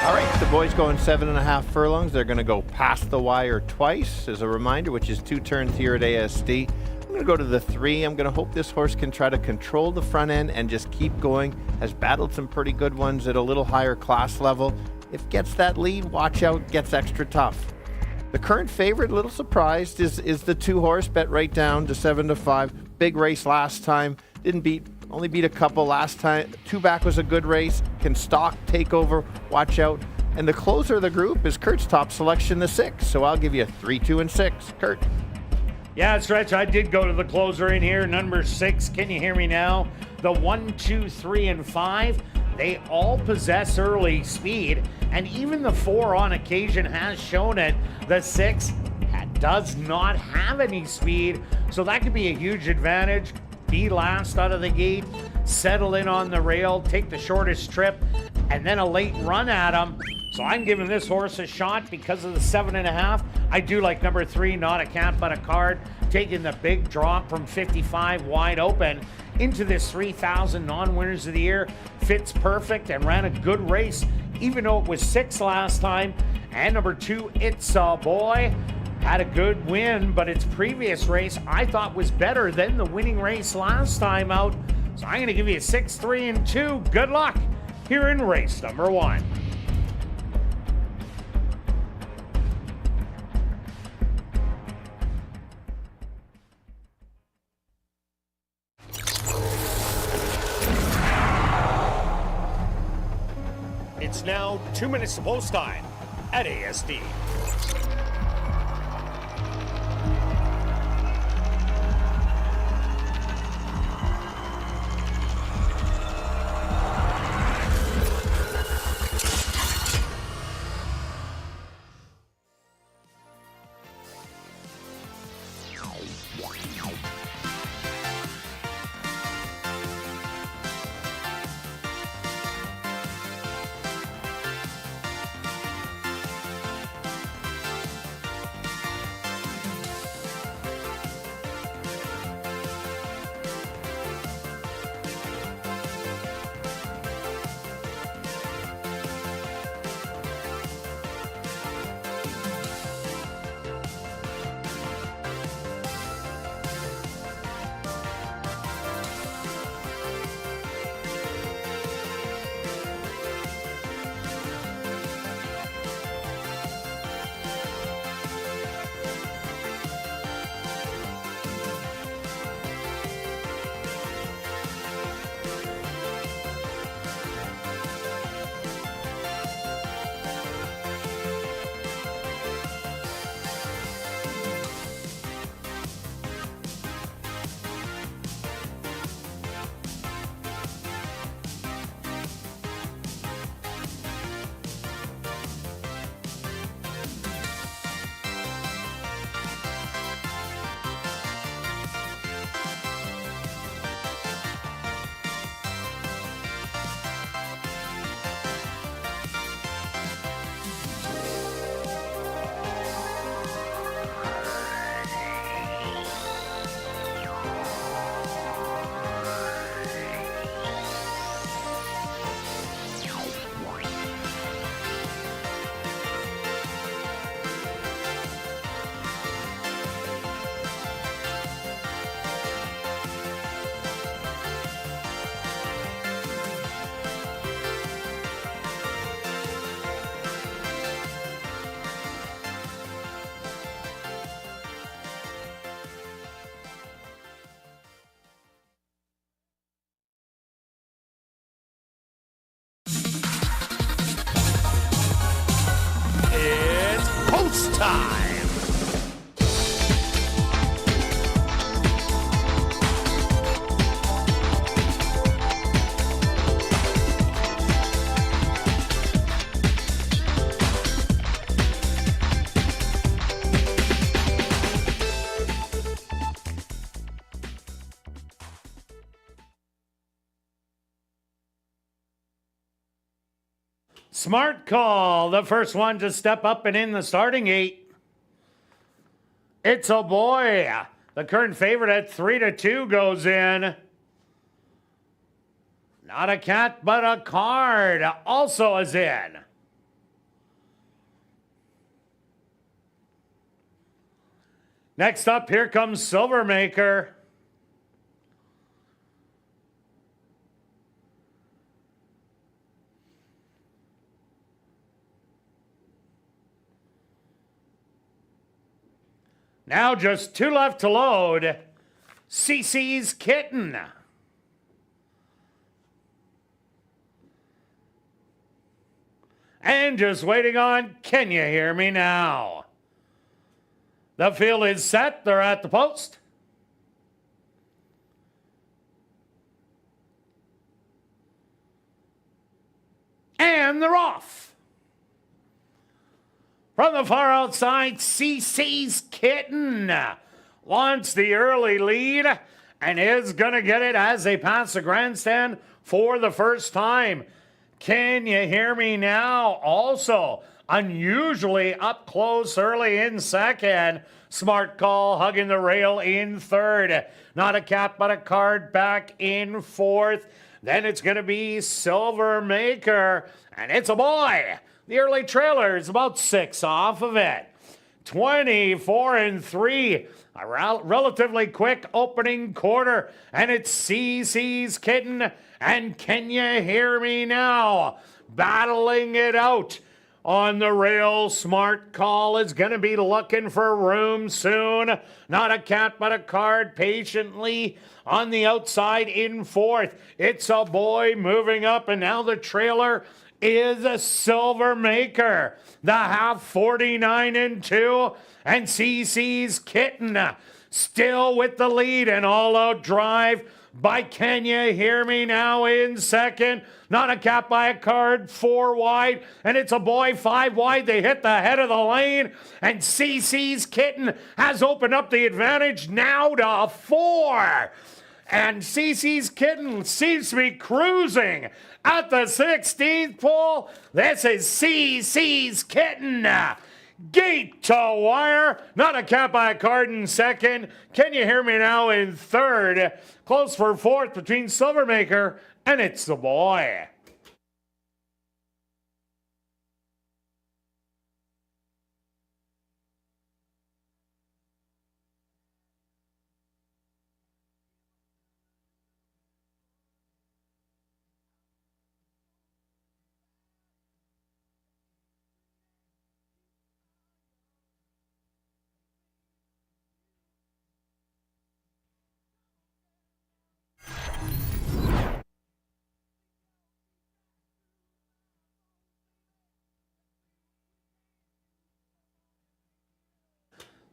All right, the boys going 7.5 furlongs. They're going to go past the wire twice as a reminder, which is 2 turns here at ASD. I'm going to go to the 3. I'm going to hope this horse can try to control the front end and just keep going. Has battled some pretty good ones at a little higher class level. If gets that lead, watch out, gets extra tough. The current favorite, a little surprised, is the 2 horse, bet right down to 7 to 5. big race last time. Only beat a couple last time. 2 back was a good race. Can stalk, take over, watch out. And the closer of the group is Kirt's top selection, the 6. So I'll give you 3, 2, and 6. Kirt. Yeah, Stretch, I did go to the closer in here, number 6. Can you hear me now? The 1, 2, 3, and 5, they all possess early speed, and even the 4 on occasion has shown it. The 6 does not have any speed, so that could be a huge advantage. Be last out of the gate, settle in on the rail, take the shortest trip, and then a late run at him. So I'm giving this horse a shot because of the 7.5. I do like number 3, Not a Cat But a Card, taking the big drop from 55 wide open into this 3,000 non-winners of the year. Fits perfect and ran a good race, even though it was 6 last time. And number 2, It's a Boy, had a good win, but its previous race I thought was better than the winning race last time out. So I'm going to give you a 6, 3, and 2. Good luck here in race number 1. It's now 2 minutes to post time at ASD. time. Smart call, the first one to step up and in the starting gate. It's a boy. The current favorite at 3-2 goes in. Not a cat, but a card also is in. Next up, here comes Silvermaker. Now just 2 left to load. CC's Kitten. And just waiting on Can You Hear Me Now? The field is set. They're at the post. And they're off. From the far outside, CC's Kitten launched the early lead and is going to get it as they pass the grandstand for the first time. Can You Hear Me Now? Also, unusually up close early in second. Smart Call hugging the rail in third. Not a cat but a card back in fourth. Then it's going to be Silver Maker, and it's a boy. The early trailer is about 6 off of it. 24-3. A relatively quick opening quarter, and it's CC's Kitten and Can You Hear Me Now? Battling it out on the rail. Smart Call is going to be looking for room soon. Not a cat but a card patiently on the outside in fourth. It's a boy moving up, and now the trailer is a Silver Maker. The half 49-2, and CC's Kitten still with the lead. An all-out drive by Can You Hear Me Now in second. Not a cat by a card, 4 wide, and it's a boy 5 wide. They hit the head of the lane, and CC's Kitten has opened up the advantage now to 4. And CC's Kitten seems to be cruising at the 16th pole. This is CC's Kitten. Gate to wire. Not a cat by a card in second. Can You Hear Me Now in third. Close for fourth between Silver Maker and It's the Boy.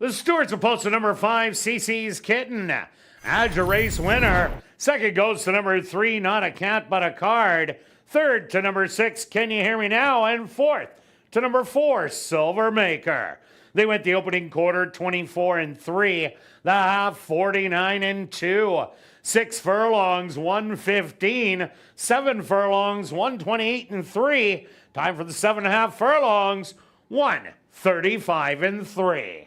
The Stewards are posted number 5, CC's Kitten. As your race winner. Second goes to number 3, Not a Cat But a Card. Third to number 6, Can You Hear Me Now? And fourth to number 4, Silver Maker. They went the opening quarter 24-3, the half 49-2. 6 furlongs, 115. 7 furlongs, 128-3. Time for the 7.5 furlongs, 135-3.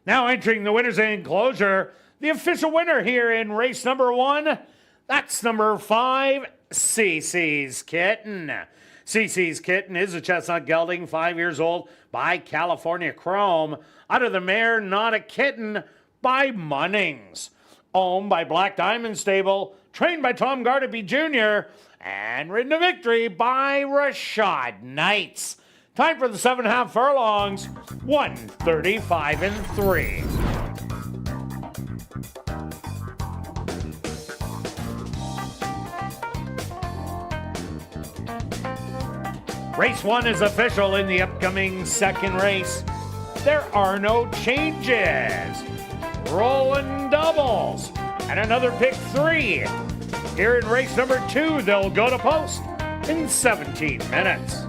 Now entering the winner's enclosure, the official winner here in race number 1, that's number 5, CC's Kitten. CC's Kitten is a chestnut gelding, 5 years old, by California Chrome, out of the mare Not a Kitten by Munnings. Owned by Black Diamond Stable, trained by Tom Gardaby Jr., and ridden to victory by Rashad Knights. Time for the 7.5 furlongs, 1:35 and 3. Race 1 is official in the upcoming second race. There are no changes. Rolling doubles. And another pick 3. Here in race number 2, they'll go to post in 17 minutes.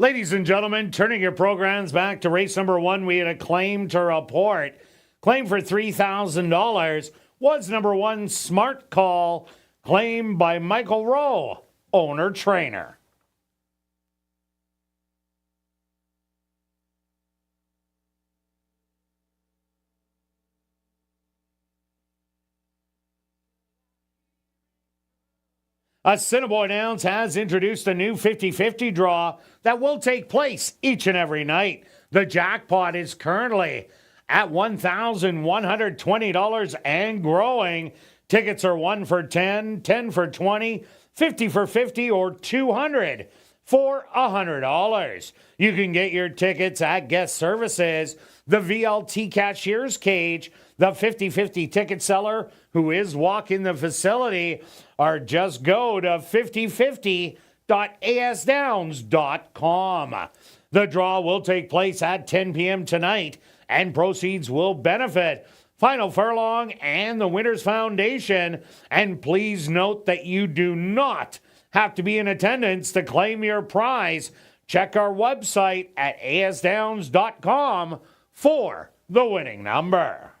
Ladies and gentlemen, turning your programs back to race number 1, we had a claim to report. Claim for $3,000 was number 1, Smart Call, claimed by Michael Rowe, owner-trainer. Assiniboia Downs has introduced a new 50-50 draw that will take place each and every night. The jackpot is currently at $1,120 and growing. Tickets are 1 for 10, 10 for 20, 50 for 50, or 200 for $100. You can get your tickets at guest services, the VLT cashier's cage, the 50-50 ticket seller who is walking the facility, or just go to 5050.asdowns.com. The draw will take place at 10 p.m. tonight, and proceeds will benefit Final Furlong and the Winners Foundation. And please note that you do not have to be in attendance to claim your prize. Check our website at asdowns.com for the winning number.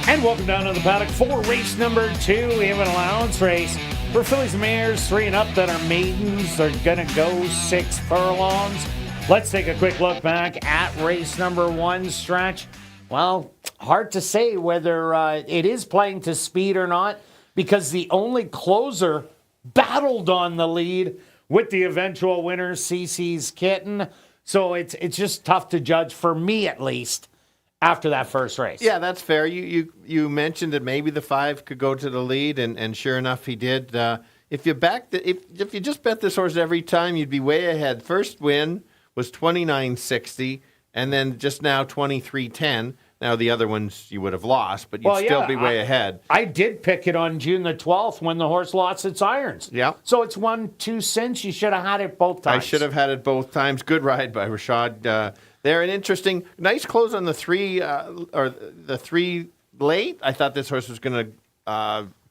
And welcome down to the paddock for race number 2. We have an allowance race for fillies and mares 3 and up that are maidens. They're going to go 6 furlongs. Let's take a quick look back at race number 1, Stretch. Well, hard to say whether it is playing to speed or not, because the only closer battled on the lead with the eventual winner, CC's Kitten. So it's just tough to judge, for me at least, after that first race. Yeah, that's fair. You mentioned that maybe the 5 could go to the lead, and sure enough, he did. If you just bet this horse every time, you'd be way ahead. First win was 29.60, and then just now 23.10. Now the other ones you would have lost, but you'd still be way ahead. I did pick it on June the 12th when the horse lost its irons. Yeah. So it's 1-2 cents. You should have had it both times. I should have had it both times. Good ride by Rashad. They're an interesting, nice close on the 3 or the 3 late. I thought this horse was going to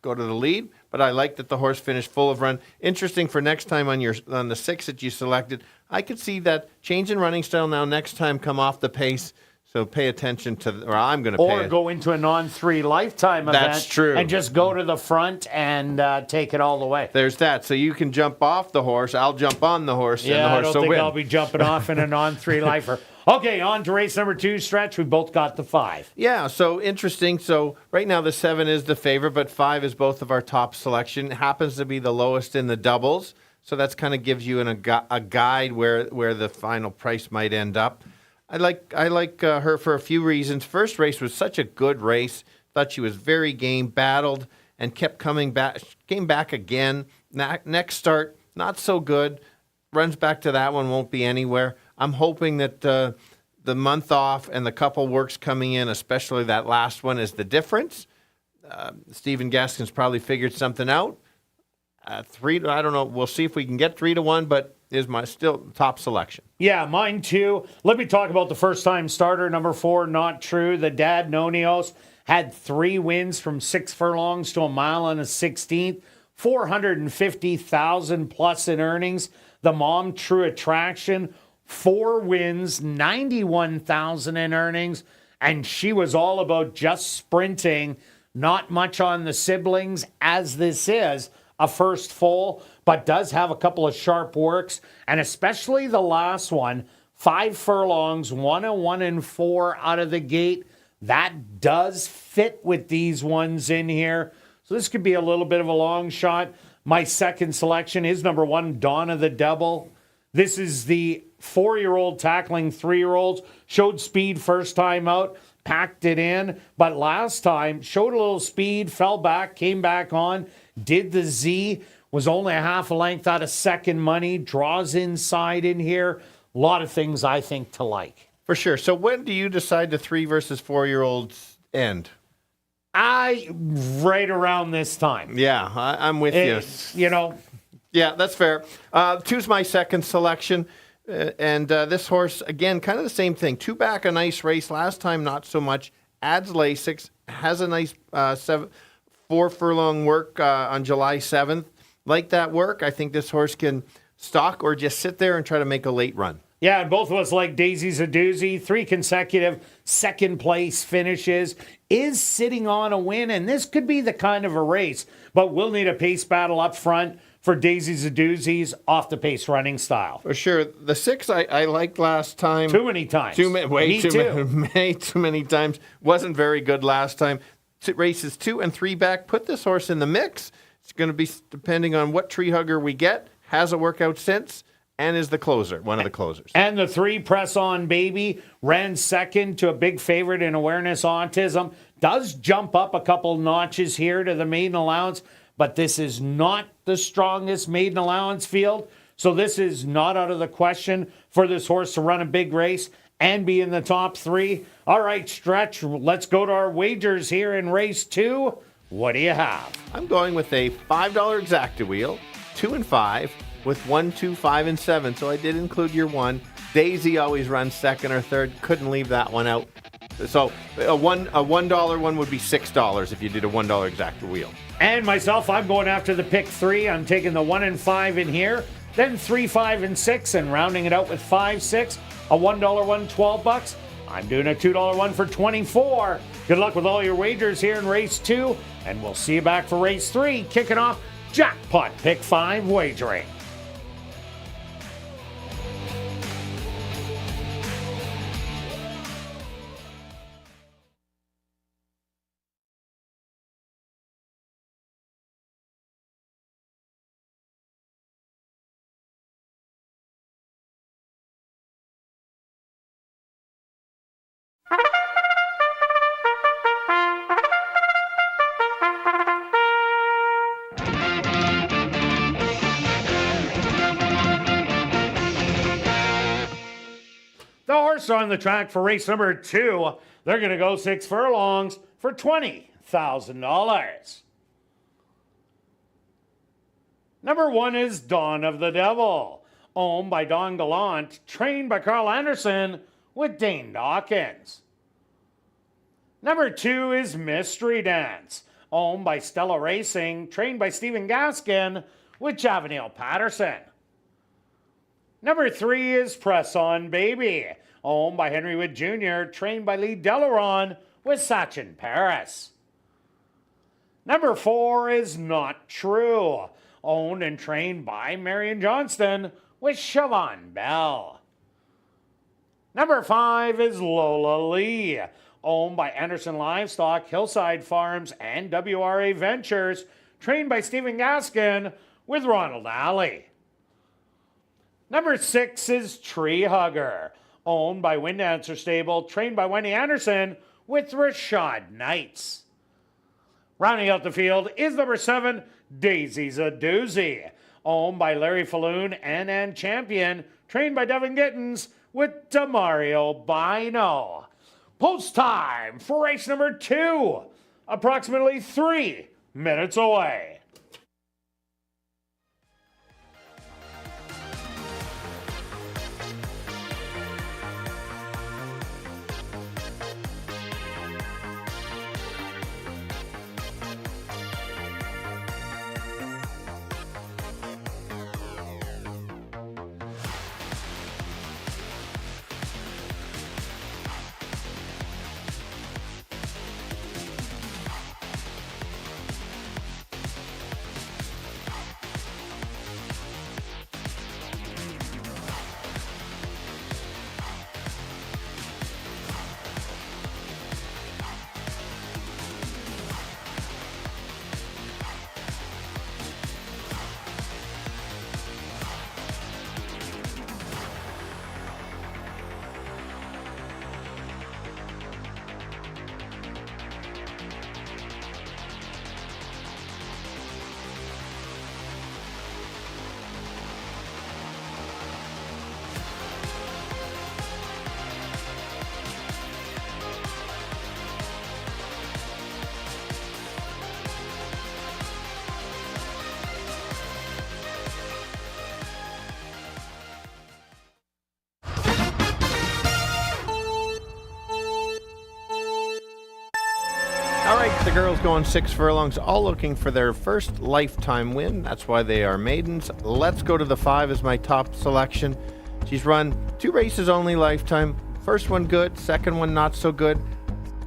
go to the lead, but I like that the horse finished full of run. Interesting for next time on the 6 that you selected. I could see that change in running style now next time come off the pace. So pay attention to, or I'm going to pay Or go into a non-3 lifetime event. That's true. And just go to the front and take it all the way. There's that. So you can jump off the horse. I'll jump on the horse, and the horse I don't will think win. I'll be jumping off in a non-3 lifer. Okay, on to race number 2, Stretch. We both got the 5. Yeah, so interesting. So right now the 7 is the favorite, but 5 is both of our top selection. It happens to be the lowest in the doubles. So that's kind of gives you a guide where the final price might end up. I like her for a few reasons. First race was such a good race. Thought she was very game, battled, and kept coming back. Came back again. Next start, not so good. Runs back to that one, won't be anywhere. I'm hoping that the month off and the couple works coming in, especially that last one, is the difference. Stephen Gaskin's probably figured something out. 3, I don't know. We'll see if we can get 3-1, but is my still top selection. Yeah, mine too. Let me talk about the first-time starter, number 4, Not True. The dad, Nonios, had 3 wins from 6 furlongs to a mile and a 16th, 450,000 plus in earnings. The mom, True Attraction, 4 wins, 91,000 in earnings. and she was all about just sprinting, not much on the siblings, as this is a first foal, but does have a couple of sharp works, and especially the last one, 5 furlongs, 1-1-4 out of the gate. That does fit with these ones in here. So this could be a little bit of a long shot. My second selection is number 1, Dawn of the Devil. This is the 4-year-old tackling 3-year-olds. Showed speed first time out, packed it in, but last time showed a little speed, fell back, came back on, did the Z, was only a half a length out of second money, draws inside in here. A lot of things I think to like. For sure. So when do you decide the 3 versus 4-year-olds end? Right around this time. Yeah, I'm with you. You know. Yeah, that's fair. 2's my second selection. And this horse, again, kind of the same thing. 2 back, a nice race. Last time, not so much. Adds Lasix. Has a nice 4 furlong work on July 7th. Like that work, I think this horse can stalk or just sit there and try to make a late run. Yeah, and both of us like Daisy's a doozy. 3 consecutive second place finishes. Is sitting on a win, and this could be the kind of a race, but we'll need a pace battle up front for Daisy's a doozy's off the pace running style. For sure. The 6 I liked last time. Too many times. Way too many times. Wasn't very good last time. Races 2 and 3 back. Put this horse in the mix. It's going to be depending on what tree hugger we get. Has a workout since. And is the closer, one of the closers. And the 3, Press On Baby, ran second to a big favorite in Awareness Autism. Does jump up a couple notches here to the maiden allowance, but this is not the strongest maiden allowance field. So this is not out of the question for this horse to run a big race and be in the top 3. All right, Stretch, let's go to our wagers here in race 2. What do you have? I'm going with a $5 exacta wheel, 2 and 5. With 1, 2, 5, and 7. So I did include your 1. Daisy always runs second or third. Couldn't leave that one out. So a $1 one would be $6 if you did a $1 exacta wheel. And myself, I'm going after the pick 3. I'm taking the 1 and 5 in here. Then 3, 5, and 6, and rounding it out with 5, 6. A $1 one, $12. I'm doing a $2 one for $24. Good luck with all your wagers here in race 2. And we'll see you back for race 3. Kicking off Jackpot Pick 5 wagering. The horse on the track for race number 2. They're going to go 6 furlongs for $20,000. Number 1 is Dawn of the Devil, owned by Don Gallant, trained by Carl Anderson with Dane Dawkins. Number 2 is Mystery Dance, owned by Stella Racing, trained by Stephen Gaskin with Javanil Patterson. Number 3 is Press On Baby, owned by Henry Wood Jr., trained by Lee Delaron with Sachin Paris. Number 4 is Not True, owned and trained by Marion Johnston with Siobhan Bell. Number 5 is Lola Lee, owned by Anderson Livestock, Hillside Farms, and WRA Ventures, trained by Stephen Gaskin with Ronald Alley. Number 6 is Tree Hugger, owned by Wind Dancer Stable, trained by Wendy Anderson with Rashad Knights. Rounding out the field is number 7, Daisy's a Doozy, owned by Larry Falloon and Champion, trained by Devin Gittins with Demario Bino. Post time for race number 2, approximately 3 minutes away. right, the girls going 6 furlongs, all looking for their first lifetime win. That's why they are maidens. Let's Go to the 5 is my top selection. She's run 2 races only lifetime. First one good, second one not so good.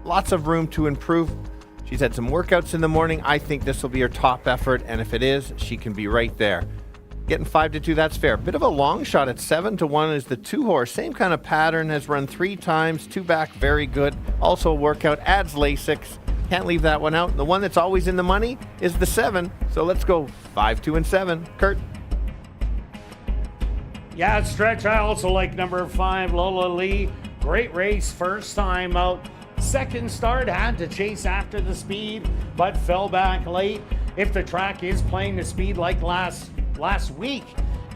Lots of room to improve. She's had some workouts in the morning. I think this will be her top effort, and if it is, she can be right there. Getting 5-2, that's fair. Bit of a long shot at 7-1 is the 2 horse. Same kind of pattern, has run 3 times, 2 back, very good. Also a workout, adds Lasix. Can't leave that one out. The one that's always in the money is the 7. So let's go 5, 2, and 7. Kirt. Yeah, stretch. I also like number 5, Lola Lee. Great race, first time out. Second start, had to chase after the speed, but fell back late. If the track is playing the speed like last week,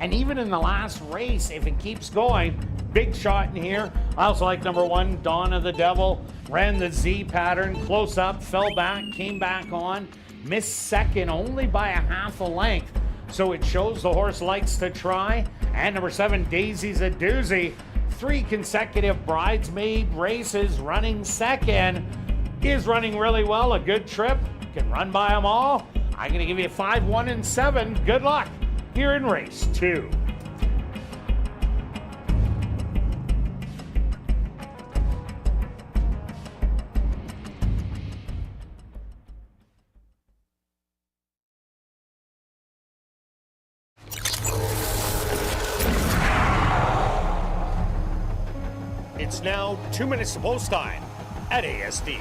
and even in the last race, if it keeps going, big shot in here. I also like number 1, Dawn of the Devil. Ran the Z pattern, close up, fell back, came back on, missed second only by a half a length. So it shows the horse likes to try. And number 7, Daisy's a doozy. 3 consecutive bridesmaid races, running second. Is running really well, a good trip. Can run by them all. I'm going to give you 5, 1, and 7. Good luck here in race 2. It's now 2 minutes to post time at ASD.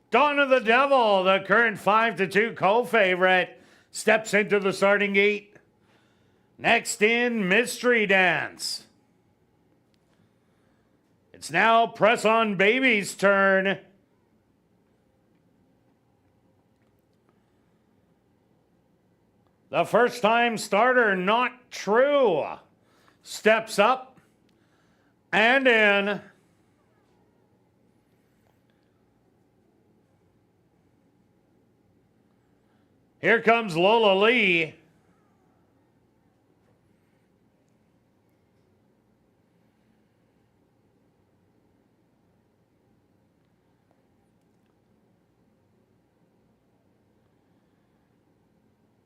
Dawn of the Devil, the current 5-2 co-favorite, steps into the starting gate. Next in, Mystery Dance. It's now Press On Baby's turn. The first time starter, Not True, steps up and in. Here comes Lola Lee.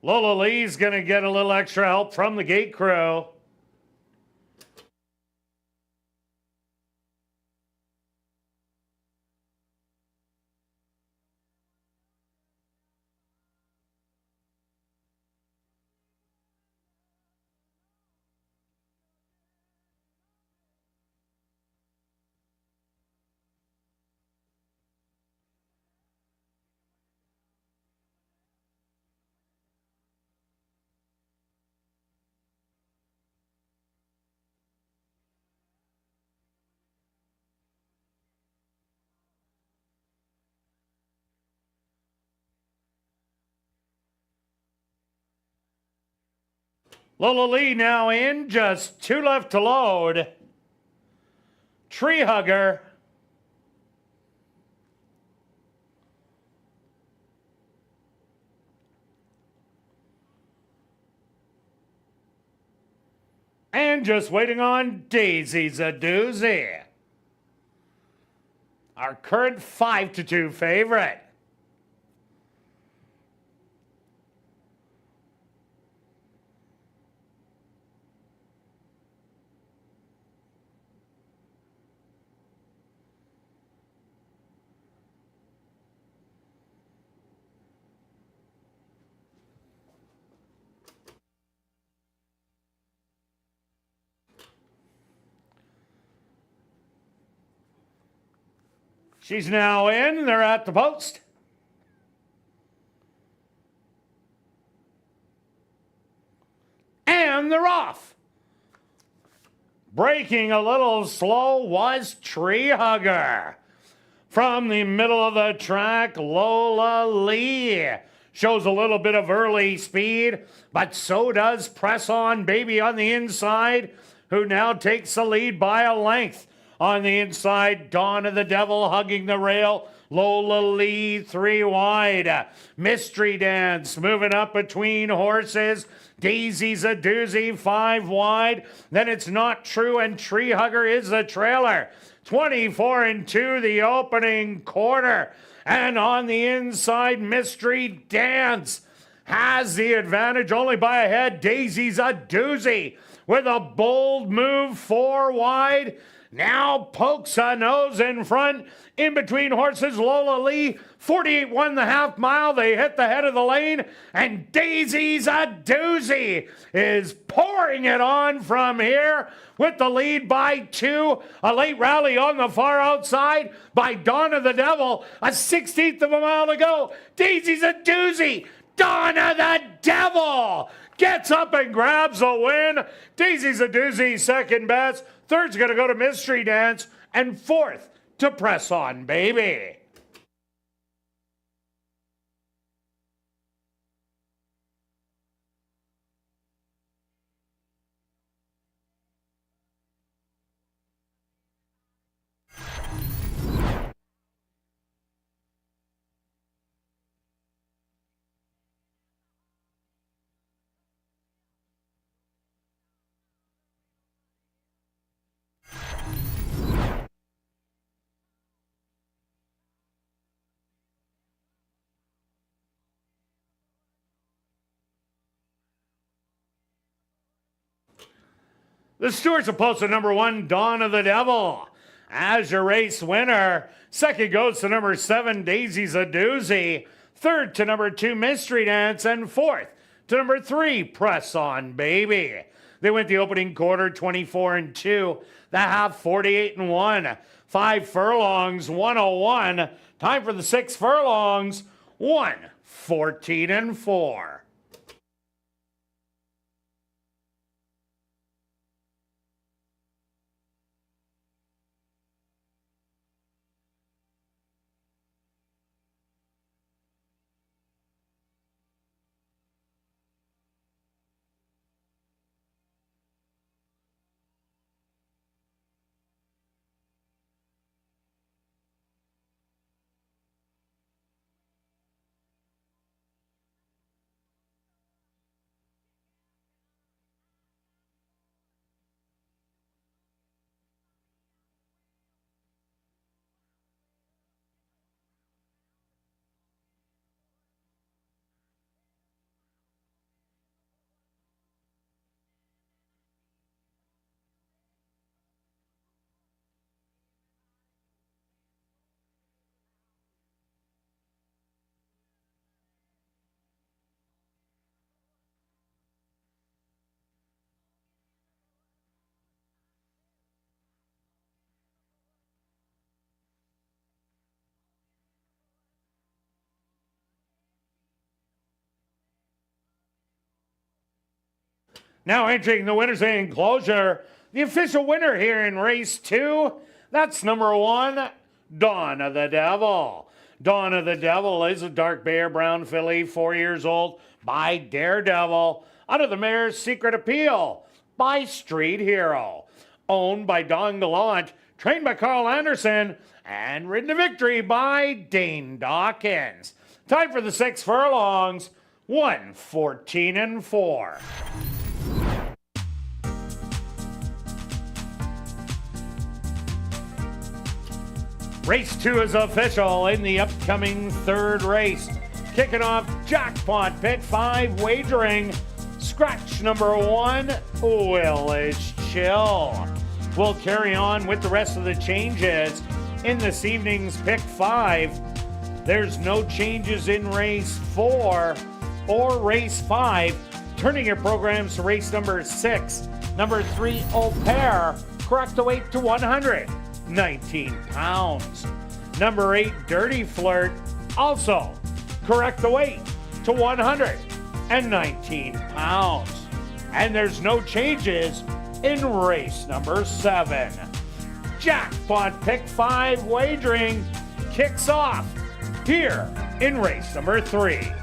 Lola Lee's going to get a little extra help from the gate crew. Lola Lee now in, just 2 left to load. Tree Hugger. And just waiting on Daisy's a doozy. Our current 5-2 favorite. She's now in. They're at the post. And they're off. Breaking a little slow was Tree Hugger. From the middle of the track, Lola Lee shows a little bit of early speed, but so does Press On Baby on the inside, who now takes the lead by a length. On the inside, Dawn of the Devil hugging the rail. Lola Lee 3 wide. Mystery Dance moving up between horses. Daisy's a doozy 5 wide. Then it's Not True and Tree Hugger is the trailer. 24-2 the opening quarter. And on the inside, Mystery Dance has the advantage only by a head. Daisy's a doozy with a bold move 4 wide. Now pokes a nose in front. In between horses, Lola Lee, 48-1 the half mile. They hit the head of the lane. And Daisy's a doozy is pouring it on from here with the lead by 2. A late rally on the far outside by Dawn of the Devil. A 16th of a mile to go. Daisy's a doozy. Dawn of the Devil gets up and grabs a win. Daisy's a doozy, second best. Third's going to go to Mystery Dance. And fourth to Press On Baby. The stewards are posted number 1, Dawn of the Devil, as your race winner. Second goes to number 7, Daisy's a doozy. Third to number 2, Mystery Dance. And fourth to number 3, Press On Baby. They went the opening quarter 24-2, the half 48-1. 5 furlongs, 101. Time for the 6 furlongs, 1:14-4. Now entering the winner's enclosure, the official winner here in race 2, that's number 1, Dawn of the Devil. Dawn of the Devil is a dark bear brown filly, 4 years old, by Daredevil, out of the mare's Secret Appeal, by Street Hero. Owned by Don Gallant, trained by Carl Anderson, and ridden to victory by Dane Dawkins. Time for the 6 furlongs, 1:14-4. Race 2 is official in the upcoming 3rd race. Kicking off Jackpot Pick 5 wagering. Scratch number 1, Willis Chill. We'll carry on with the rest of the changes in this evening's Pick 5. There's no changes in race 4 or race 5. Turning your programs to race number 6. Number 3, Au Pair. Correct the weight to 119 pounds. Number 8, Dirty Flirt. Also correct the weight to 119 pounds. And there's no changes in race number 7. Jackpot Pick 5 wagering kicks off here in race number 3.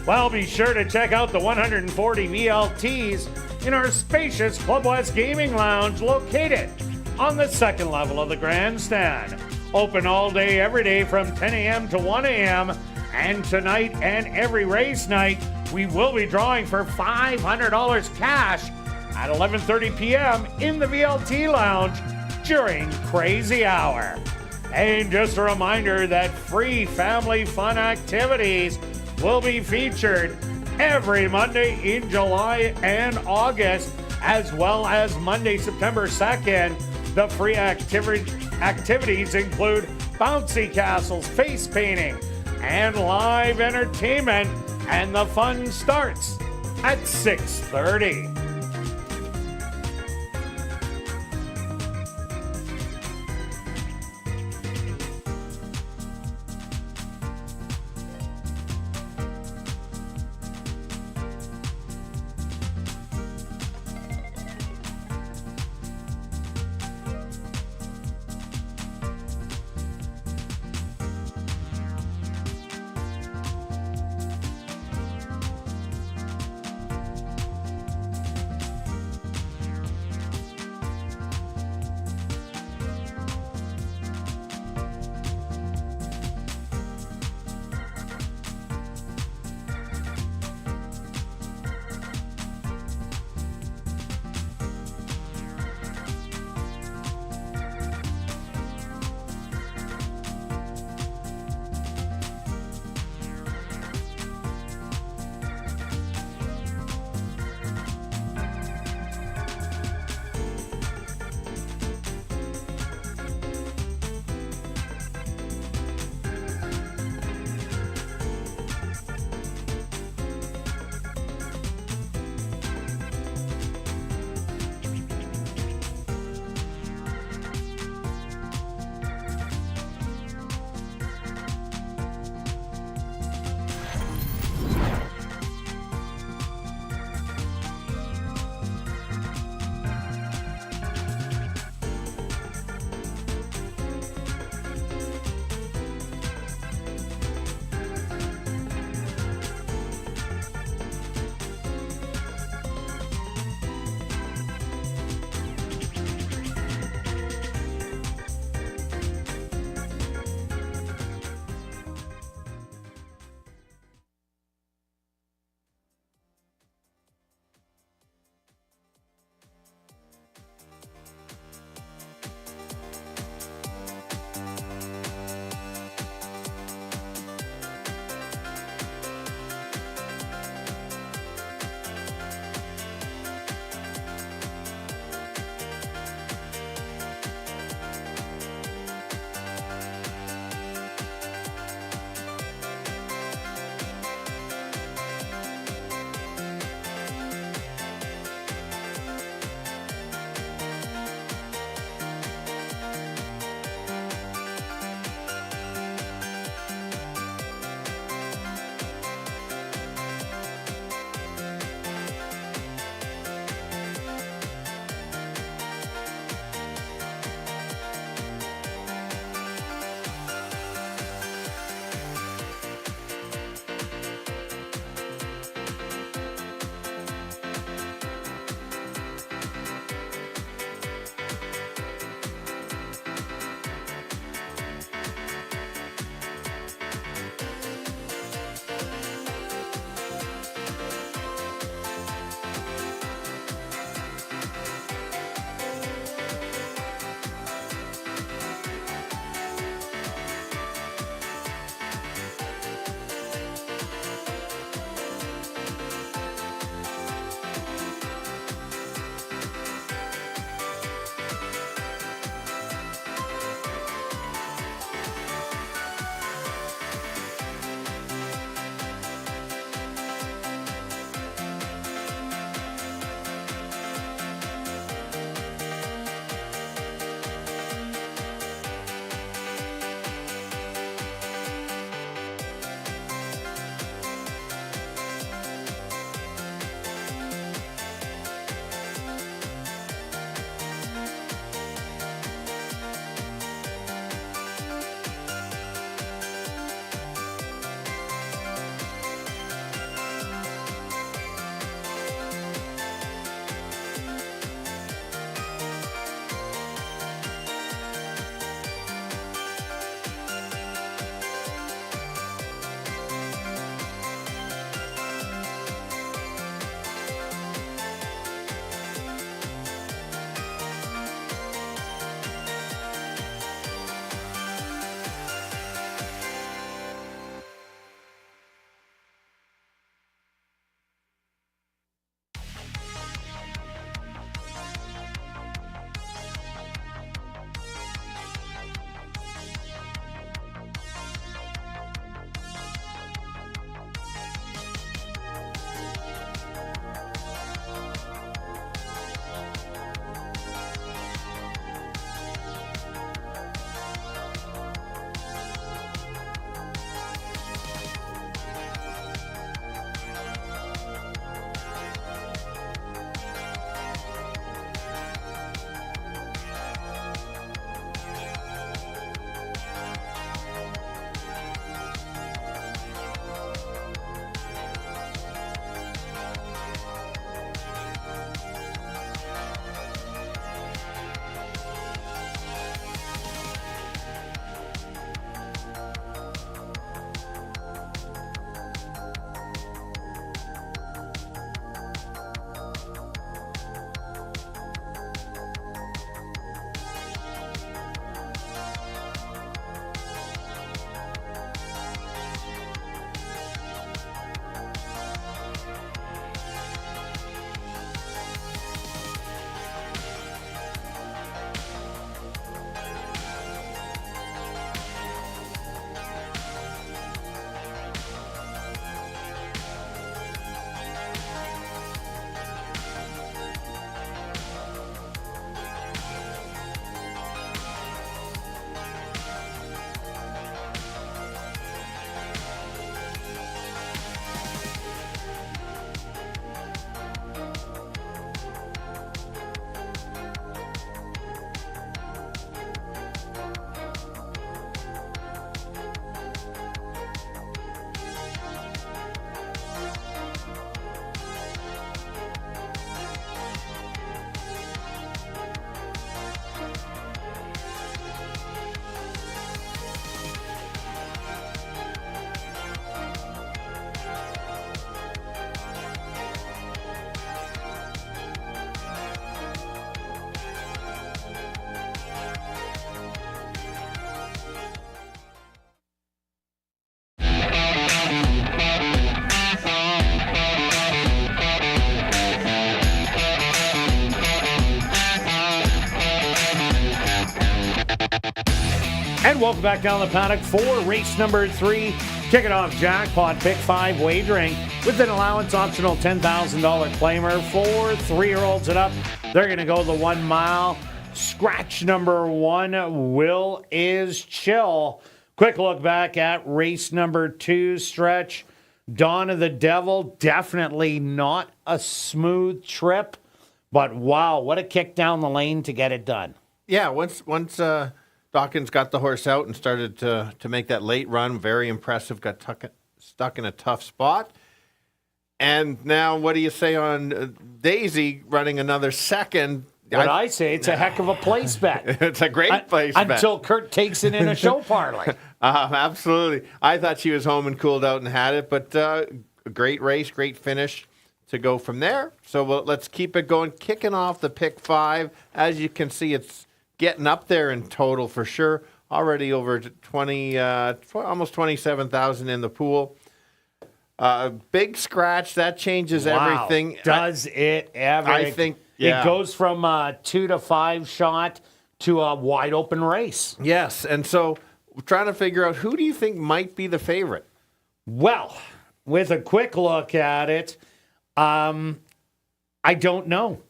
Well, be sure to check out the 140 VLTs in our spacious Club West Gaming Lounge located on the 2nd level of the grandstand. Open all day, every day from 10 a.m. to 1 a.m. And tonight and every race night, we will be drawing for $500 cash at 11:30 p.m. in the VLT Lounge during Crazy Hour. And just a reminder that free family fun activities will be featured every Monday in July and August, as well as Monday, September 2nd. The free activities include bouncy castles, face painting, and live entertainment, and the fun starts at 6:30. And welcome back down the paddock for race number 3. Kicking off jackpot pick 5 wagering with an allowance optional $10,000 claimer for 3-year-olds and up. They're going to go the 1 mile. Scratch number 1, Will is Chill. Quick look back at race number 2 stretch. Dawn of the Devil, definitely not a smooth trip, but wow, what a kick down the lane to get it done. Yeah, once Dawkins got the horse out and started to make that late run, very impressive, got stuck in a tough spot. And now what do you say on Daisy running another second? What I say, it's a heck of a place bet. It's a great place bet. Until Kirt takes it in a show parlay. Absolutely. I thought she was home and cooled out and had it, but a great race, great finish to go from there. So let's keep it going. Kicking off the pick 5. As you can see, it's getting up there in total for sure. Already over 20, almost 27,000 in the pool. Big scratch, that changes everything. Does it ever? I think, yeah. It goes from a 2 to 5 shot to a wide open race. Yes, and so we're trying to figure out who do you think might be the favorite? Well, with a quick look at it, I don't know.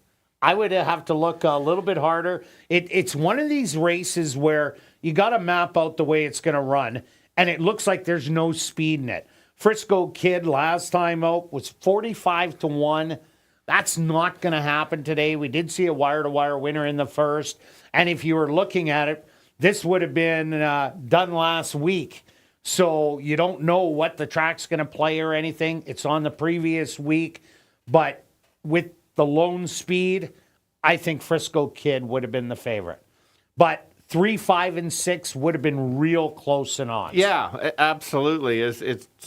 I would have to look a little bit harder. It's one of these races where you got to map out the way it's going to run, and it looks like there's no speed in it. Frisco Kid last time out was 45-1. That's not going to happen today. We did see a wire-to-wire winner in the first, and if you were looking at it, this would have been done last week. So you don't know what the track's going to play or anything. It's on the previous week, but with the lone speed, I think Frisco Kid would have been the favorite. But 3, 5, and 6 would have been real close in odds. Yeah, absolutely.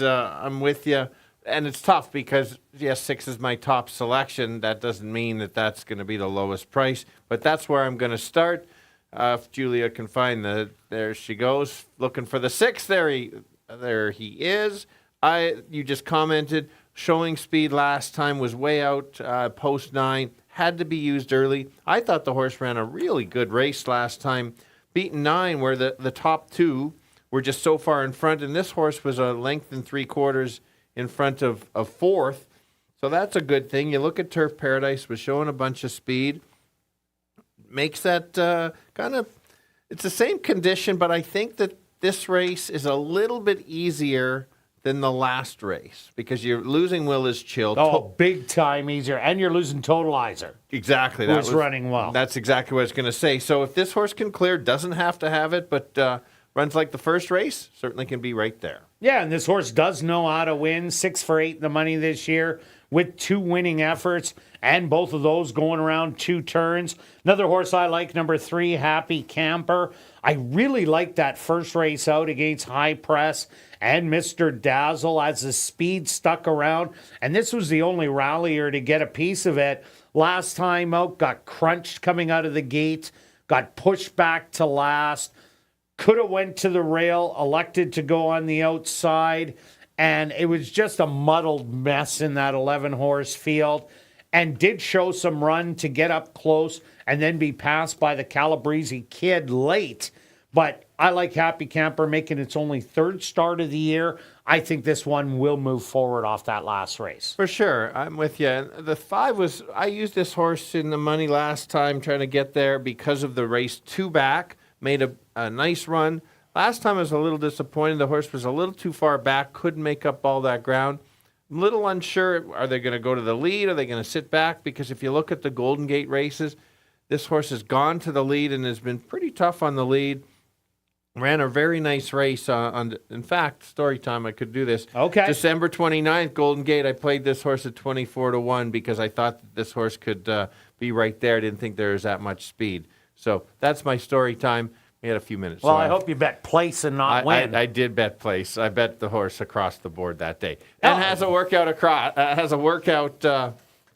I'm with you. And it's tough because, yes, 6 is my top selection. That doesn't mean that that's going to be the lowest price. But that's where I'm going to start. If Julia can find there she goes, looking for the 6. There he is. You just commented, showing speed last time was way out, post 9, had to be used early. I thought the horse ran a really good race last time, beaten 9 where the top 2 were just so far in front, and this horse was a length and 3/4 in front of 4th. So that's a good thing. You look at Turf Paradise, was showing a bunch of speed. Makes that it's the same condition, but I think that this race is a little bit easier than the last race because you're losing Will is Chill. Oh, big time easier. And you're losing Totalizer. Exactly. Who was running well. That's exactly what I was going to say. So if this horse can clear, doesn't have to have it, but runs like the first race, certainly can be right there. Yeah, and this horse does know how to win. 6 for 8 in the money this year with 2 winning efforts, and both of those going around 2 turns. Another horse I like, number 3, Happy Camper. I really like that first race out against High Press and Mr. Dazzle as the speed stuck around. And this was the only rallier to get a piece of it. Last time out, got crunched coming out of the gate, got pushed back to last. Could have went to the rail, elected to go on the outside, and it was just a muddled mess in that 11-horse field, and did show some run to get up close and then be passed by the Calabrese Kid late. But I like Happy Camper making its only 3rd start of the year. I think this one will move forward off that last race. For sure. I'm with you. The 5 was, I used this horse in the money last time trying to get there because of the race 2 back. Made a nice run. Last time I was a little disappointed. The horse was a little too far back, couldn't make up all that ground. I'm a little unsure. Are they going to go to the lead? Are they going to sit back? Because if you look at the Golden Gate races, this horse has gone to the lead and has been pretty tough on the lead. Ran a very nice race in fact, story time, I could do this. Okay. December 29th, Golden Gate, I played this horse at 24-1 because I thought that this horse could be right there. I didn't think there was that much speed. So that's my story time. We had a few minutes. Well, I hope you bet place and not win. I did bet place. I bet the horse across the board that day. And has a workout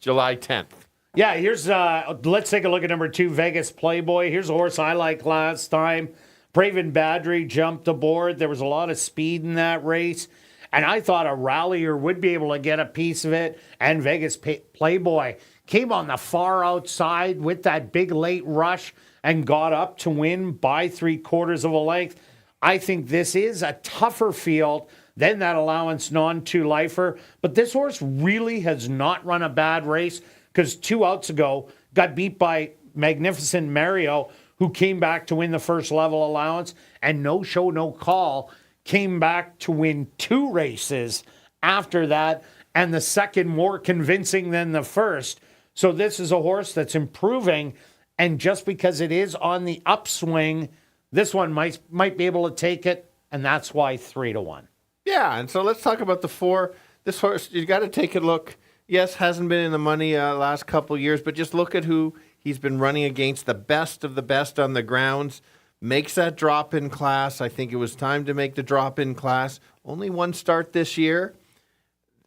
July 10th. Yeah, here's let's take a look at number 2, Vegas Playboy. Here's a horse I liked last time. Braven Badry jumped aboard. There was a lot of speed in that race, and I thought a rallier would be able to get a piece of it. And Vegas Playboy came on the far outside with that big late rush and got up to win by 3/4 of a length. I think this is a tougher field than that allowance non-2 lifer. But this horse really has not run a bad race because 2 outs ago got beat by Magnificent Mario, who came back to win the first level allowance, and No Show, No Call came back to win 2 races after that, and the second more convincing than the first. So this is a horse that's improving, and just because it is on the upswing, this one might be able to take it, and that's why 3-1. Yeah, and so let's talk about the 4. This horse, you got to take a look. Yes, hasn't been in the money last couple years, but just look at who he's been running against, the best of the best on the grounds. Makes that drop-in class. I think it was time to make the drop-in class. Only 1 start this year.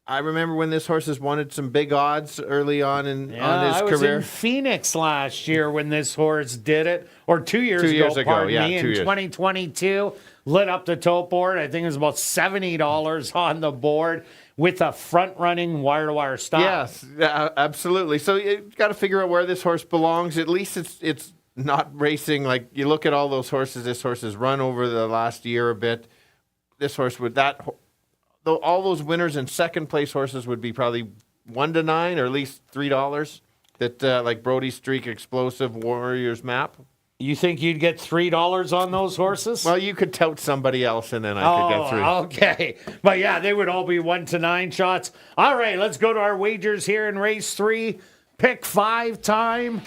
I remember when this horse has wanted some big odds early on on his I was career. in Phoenix last year when this horse did it, or 2 years ago. 2 years ago, pardon yeah, me, 2 in years. 2022. Lit up the tote board. I think it was about $70 on the board with a front-running wire-to-wire stop. Yes, absolutely. So you got to figure out where this horse belongs. At least it's not racing like you look at all those horses. This horse has run over the last year a bit. This horse would though all those winners and second place horses would be probably 1-9 or at least $3. That like Brody's Streak, Explosive, Warriors Map. You think you'd get $3 on those horses? Well, you could tout somebody else, and then I could get 3. Okay. But yeah, they would all be 1-9 shots. All right, let's go to our wagers here in race 3. Pick 5 time.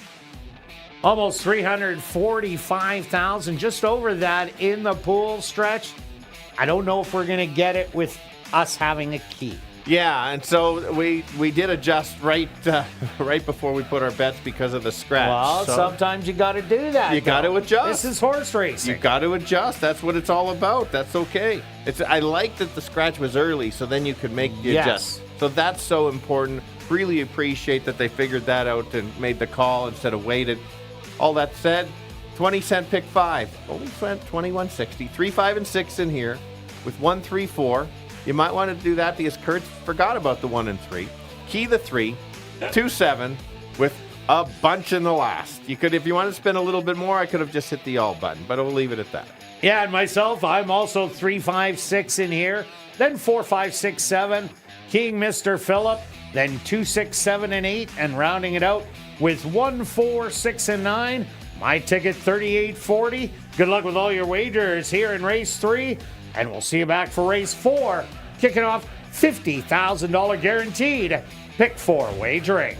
Almost 345,000, just over that in the pool stretch. I don't know if we're going to get it with us having a key. Yeah, and so we did adjust right before we put our bets because of the scratch. Well, so sometimes you got to do that. you got to adjust. This is horse racing. You got to adjust. That's what it's all about. That's okay. I like that the scratch was early, so then you could make the adjust. So that's so important. Really appreciate that they figured that out and made the call instead of waited. All that said, 20-cent pick 5. Only spent $21.60. 3, 5, and 6 in here with 1, 3, 4. You might want to do that because Kirt forgot about the 1 and 3. Key the 3, 2, 7 with a bunch in the last. You could, if you want to spend a little bit more, I could have just hit the all button, but we'll leave it at that. Yeah, and myself, I'm also 3, 5, 6 in here. Then 4, 5, 6, 7. King Mr. Phillip. Then 2, 6, 7, and 8. And rounding it out with 1, 4, 6, and 9. My ticket, $38.40. Good luck with all your wagers here in race 3. And we'll see you back for race 4. Kicking off $50,000 guaranteed. Pick 4 wagering.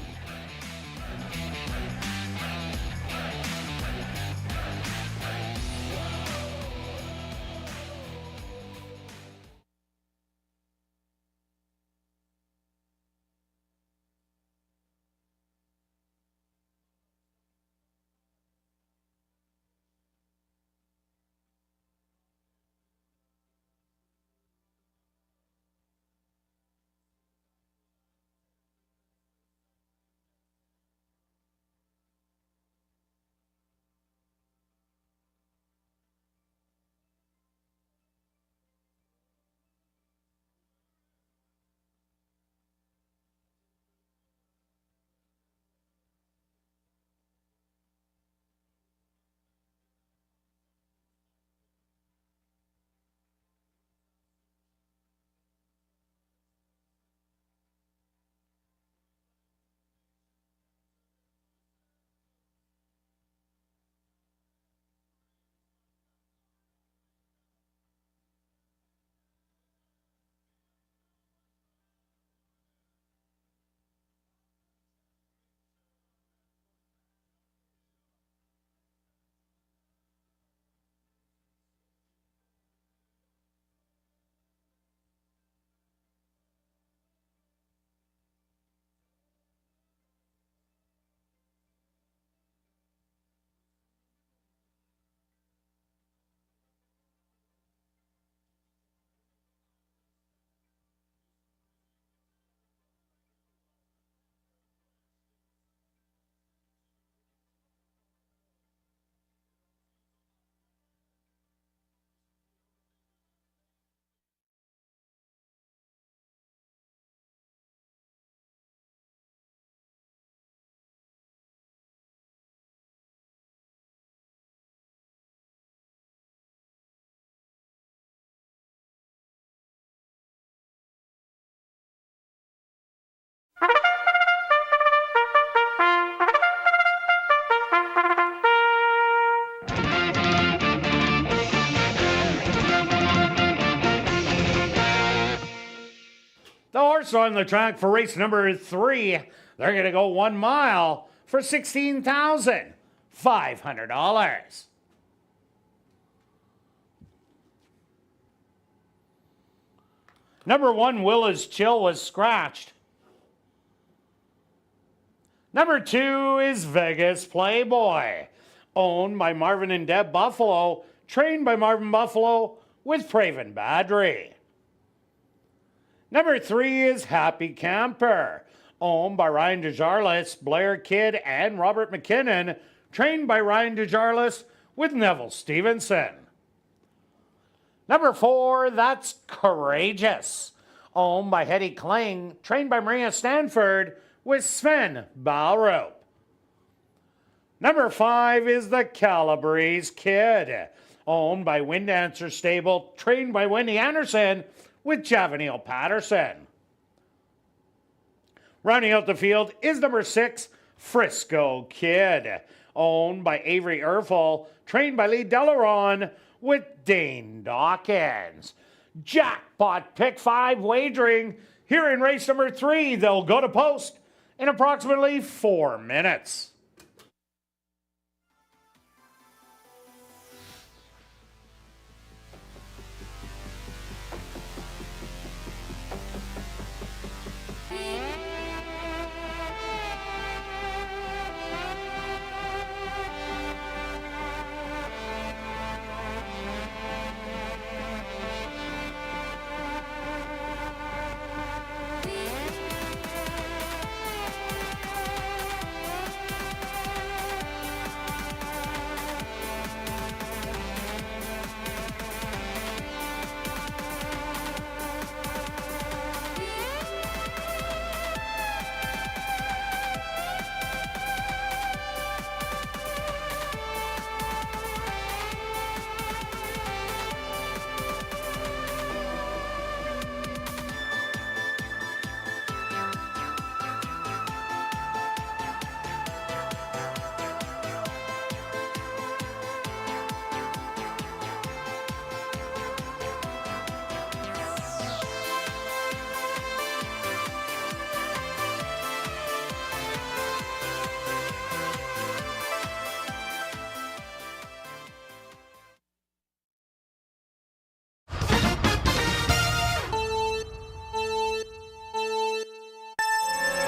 The horse on the track for race number 3. They're going to go 1 mile for $16,500. Number 1, Willa's Chill, was scratched. Number 2 is Vegas Playboy, owned by Marvin and Deb Buffalo, trained by Marvin Buffalo with Praven Badri. Number 3 is Happy Camper, owned by Ryan DeJarlis, Blair Kidd, and Robert McKinnon, trained by Ryan DeJarlis with Neville Stevenson. Number 4, that's Courageous, owned by Hetty Kling, trained by Maria Stanford with Sven Balrup. Number 5 is the Calabrese Kid, owned by Wind Dancer Stable, trained by Wendy Anderson with Javanil Patterson. Rounding out the field is number 6, Frisco Kid, owned by Avery Erfel, trained by Lee Delaron with Dane Dawkins. Jackpot Pick 5 wagering here in race number 3. They'll go to post in approximately 4 minutes.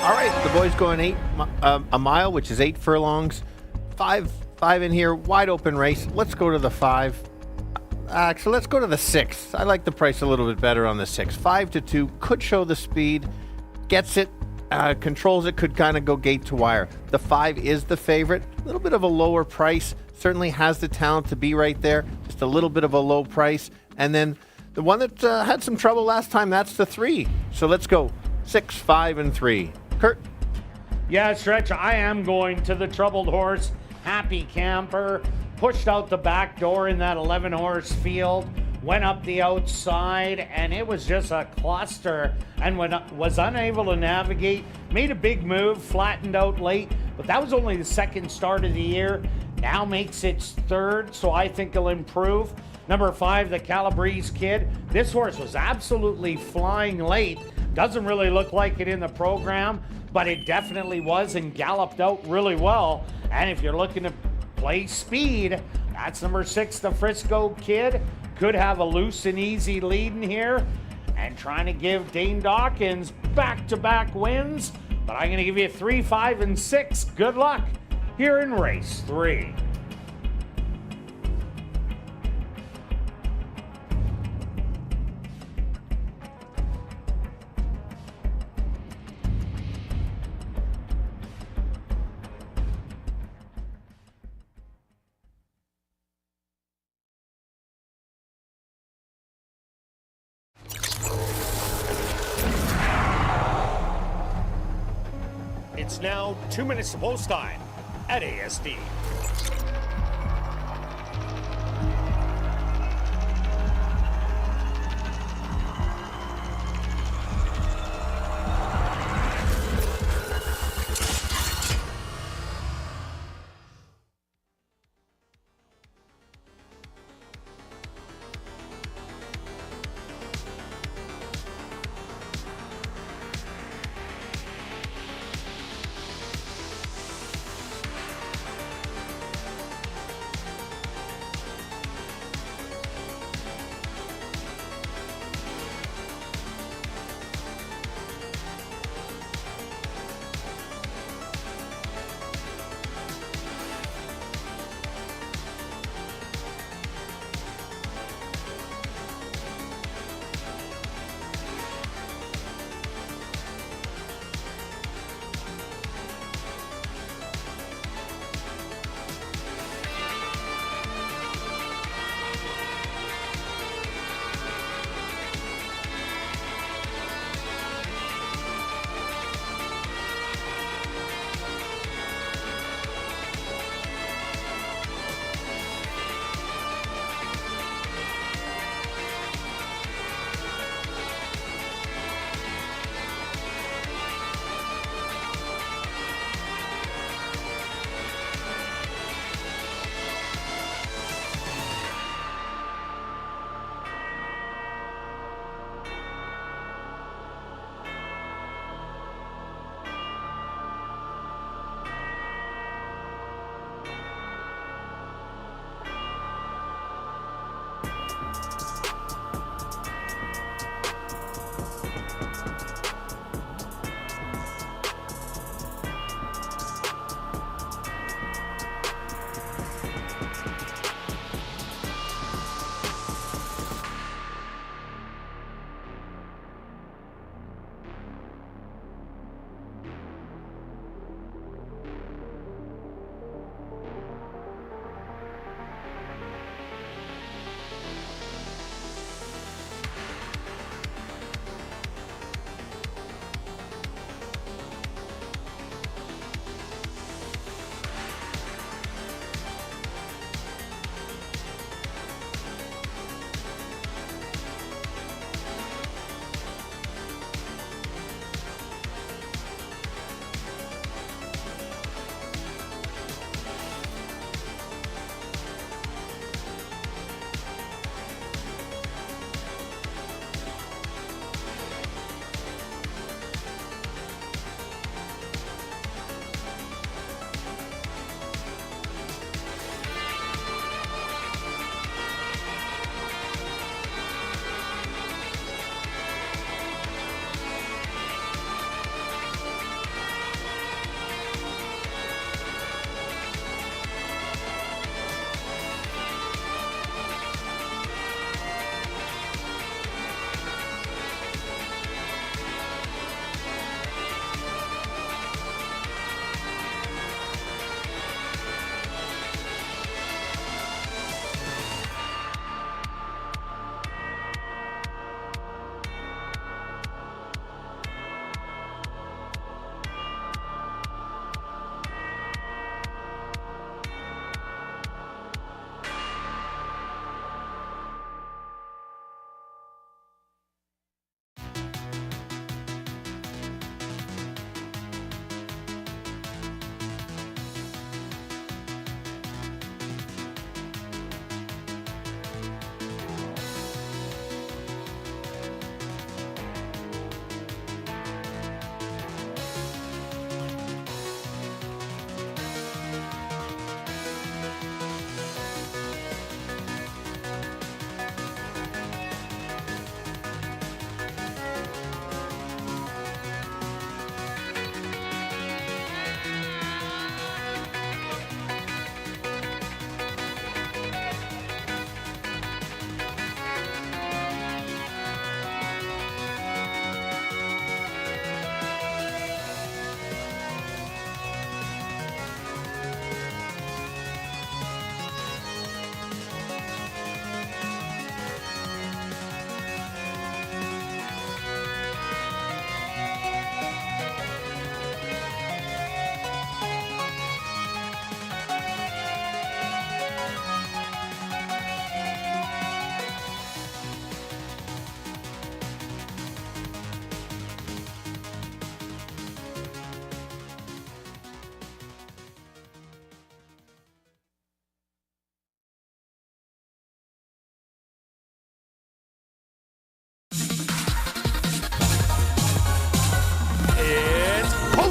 All right, the boys going a mile, which is 8 furlongs. Five in here, wide open race. Let's go to the 5. Actually, let's go to the 6. I like the price a little bit better on the 6. 5-2, could show the speed, gets it, controls it, could kind of go gate to wire. The 5 is the favorite. A little bit of a lower price. Certainly has the talent to be right there. Just a little bit of a low price. And then the one that had some trouble last time, that's the 3. So let's go 6, 5, and 3. Kirt? Yeah, Stretch, I am going to the troubled horse, Happy Camper. Pushed out the back door in that 11-horse field, went up the outside, and it was just a cluster, and was unable to navigate. Made a big move, flattened out late, but that was only the second start of the year. Now makes its 3rd, so I think it'll improve. Number 5, the Calabrese Kid. This horse was absolutely flying late. Doesn't really look like it in the program, but it definitely was and galloped out really well. And if you're looking to play speed, that's number 6, the Frisco Kid. Could have a loose and easy lead in here and trying to give Dane Dawkins back-to-back wins. But I'm going to give you 3, 5, and 6. Good luck here in race 3. It's now 2 minutes to post time at ASD.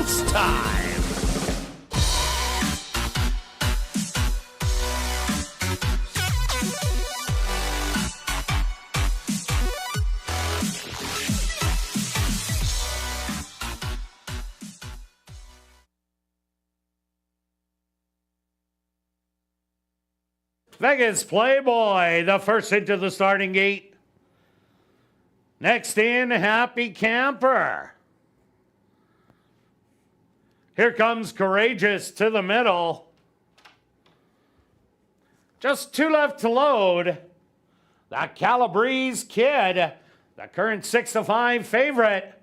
post time. Vegas Playboy, the first into the starting gate. Next in, Happy Camper. Here comes Courageous to the middle. Just 2 left to load. The Calabrese Kid, the current 6-5 favorite.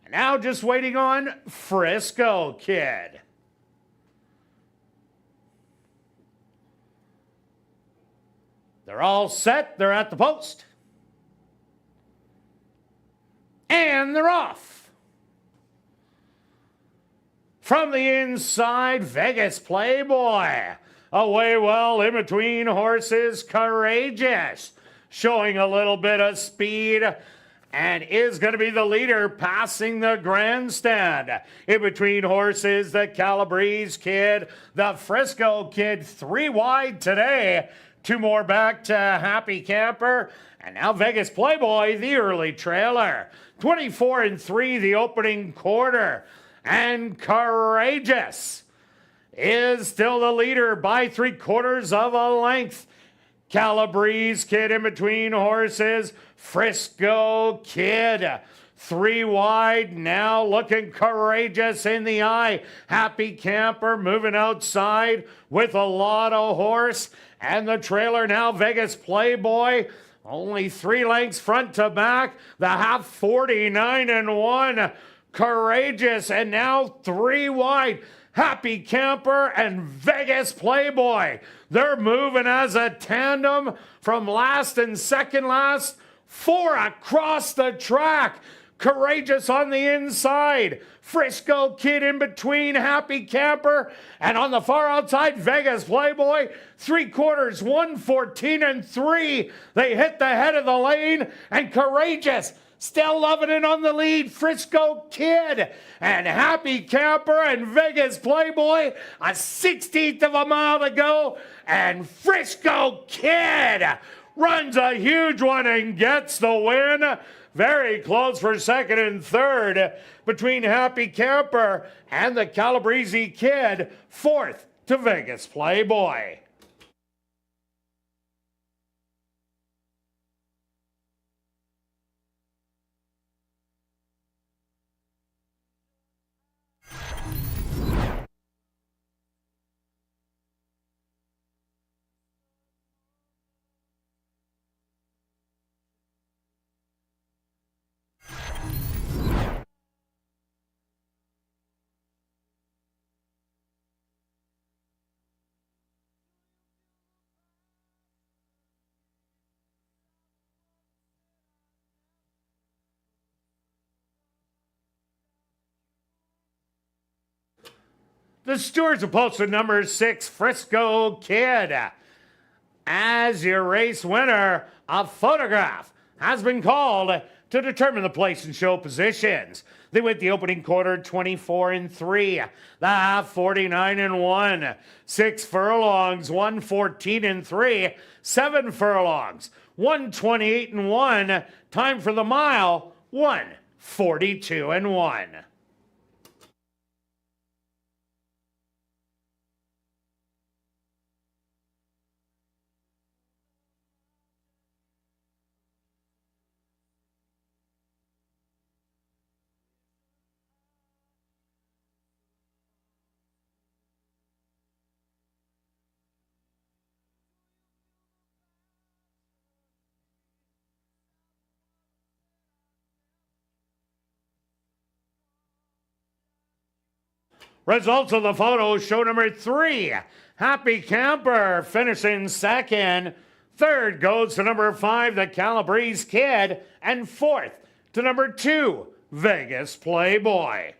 And now just waiting on Frisco Kid. They're all set. They're at the post. And they're off. From the inside, Vegas Playboy. Away well in between horses, Courageous. Showing a little bit of speed and is going to be the leader passing the grandstand. In between horses, the Calabrese Kid, the Frisco Kid, 3 wide today. 2 more back to Happy Camper. And now Vegas Playboy, the early trailer. 24-3, the opening quarter. And Courageous is still the leader by 3/4 of a length. Calabrese Kid in between horses. Frisco Kid. 3 wide, now looking Courageous in the eye. Happy Camper moving outside with a lot of horse. And the trailer now, Vegas Playboy, only 3 lengths front to back. The half 49-1. Courageous, and now 3 wide. Happy Camper and Vegas Playboy. They're moving as a tandem from last and second last. 4 across the track. Courageous on the inside. Frisco Kid in between, Happy Camper. And on the far outside, Vegas Playboy. 3/4, 114-3. They hit the head of the lane. And Courageous still loving it on the lead. Frisco Kid and Happy Camper and Vegas Playboy. A 16th of a mile to go. And Frisco Kid runs a huge one and gets the win. Very close for second and third between Happy Camper and the Calabrese Kid. 4th to Vegas Playboy. The stewards have posted number 6, Frisco Kid. As your race winner, a photograph has been called to determine the place and show positions. They went the opening quarter 24-3, the half 49-1, 6 furlongs, 114-3, 7 furlongs, 128-1. Time for the mile, 142-1. Results of the photo show number 3, Happy Camper finishing second. 3rd goes to number 5, the Calabrese Kid. And 4th to number 2, Vegas Playboy.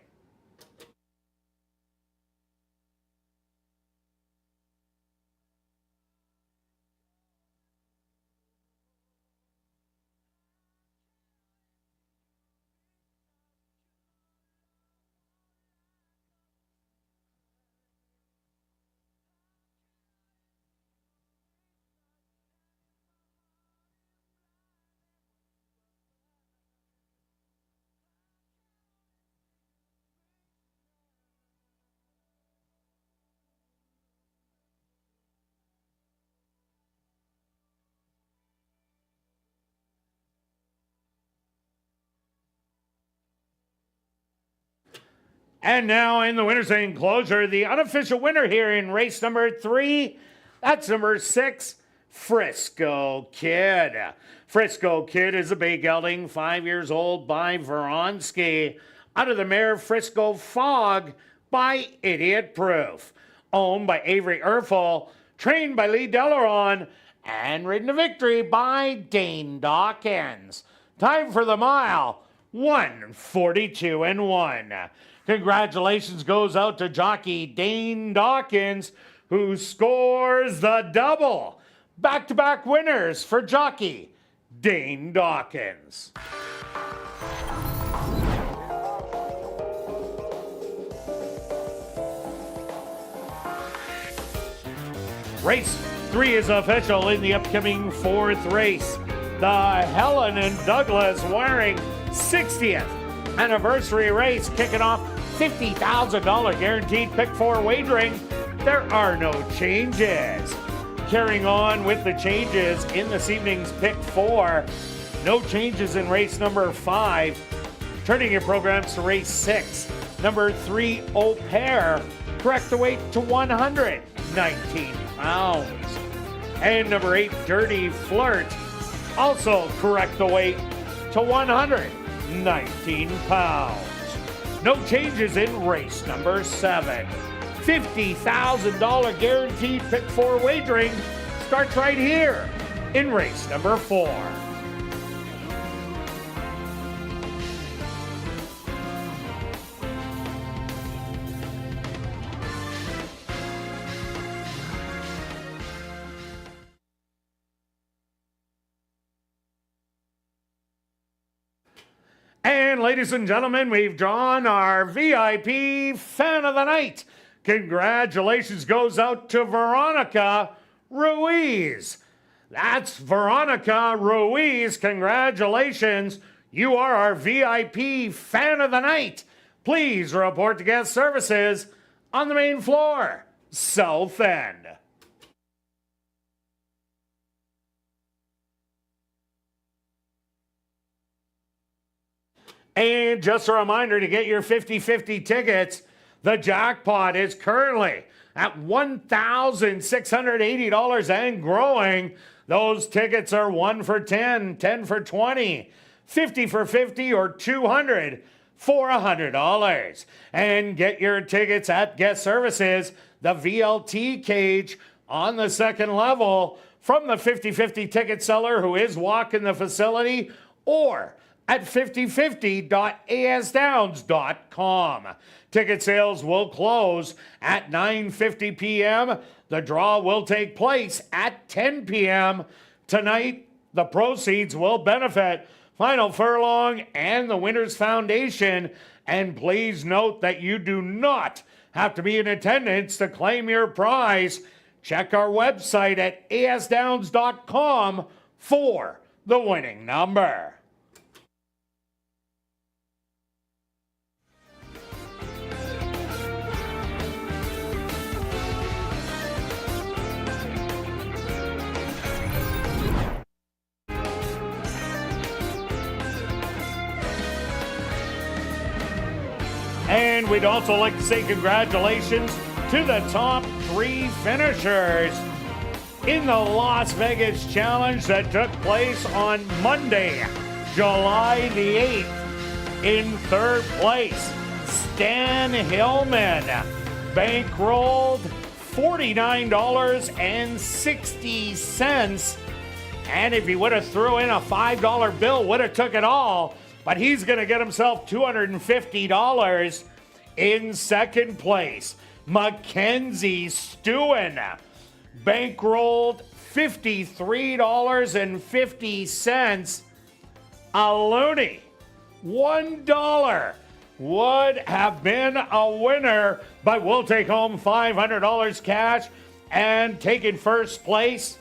And now in the winner's enclosure, the unofficial winner here in race number 3, that's number 6, Frisco Kid. Frisco Kid is a bay gelding, 5 years old, by Vronsky, out of the mare Frisco Fog by Idiot Proof. Owned by Avery Erfel, trained by Lee Delaron, and ridden to victory by Dane Dawkins. Time for the mile, 1:42.1. Congratulations goes out to jockey Dane Dawkins, who scores the double. Back-to-back winners for jockey Dane Dawkins. Race 3 is official in the upcoming 4th race. The Helen and Douglas Waring 60th anniversary race, kicking off $50,000 guaranteed pick 4 wagering. There are no changes. Carrying on with the changes in this evening's pick 4. No changes in race number 5. Turning your programs to race 6. Number 3, Au Pair. Correct the weight to 119 pounds. And number 8, Dirty Flirt. Also correct the weight to 119 pounds. No changes in race number 7. $50,000 guaranteed pick 4 wagering starts right here in race number 4. And ladies and gentlemen, we've drawn our VIP Fan of the Night. Congratulations goes out to Veronica Ruiz. That's Veronica Ruiz. Congratulations. You are our VIP Fan of the Night. Please report to guest services on the main floor, South End. And just a reminder to get your 50-50 tickets, the jackpot is currently at $1,680 and growing. Those tickets are 1 for 10, 10 for 20, 50 for 50, or 200 for $100. And get your tickets at guest services, the VLT cage on the second level, from the 50-50 ticket seller who is walking the facility, or at 5050.asdowns.com. Ticket sales will close at 9:50 p.m. The draw will take place at 10 p.m. Tonight, the proceeds will benefit Final Furlong and the Winners Foundation. And please note that you do not have to be in attendance to claim your prize. Check our website at asdowns.com for the winning number. And we'd also like to say congratulations to the top 3 finishers in the Las Vegas Challenge that took place on Monday, July the 8th. In 3rd place, Stan Hillman, bankrolled $49.60. And if he would have threw in a $5 bill, would have took it all. But he's going to get himself $250 in 2nd place. Mackenzie Stewin, bankrolled $53.50. A loony, $1 would have been a winner, but we'll take home $500 cash. And taking 1st place,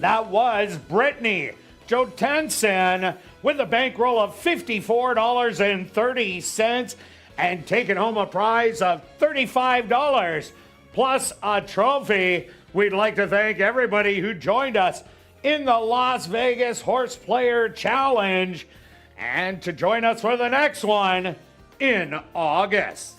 that was Brittany Jotensen with a bankroll of $54.30 and taking home a prize of $35 plus a trophy. We'd like to thank everybody who joined us in the Las Vegas Horse Player Challenge and to join us for the next one in August.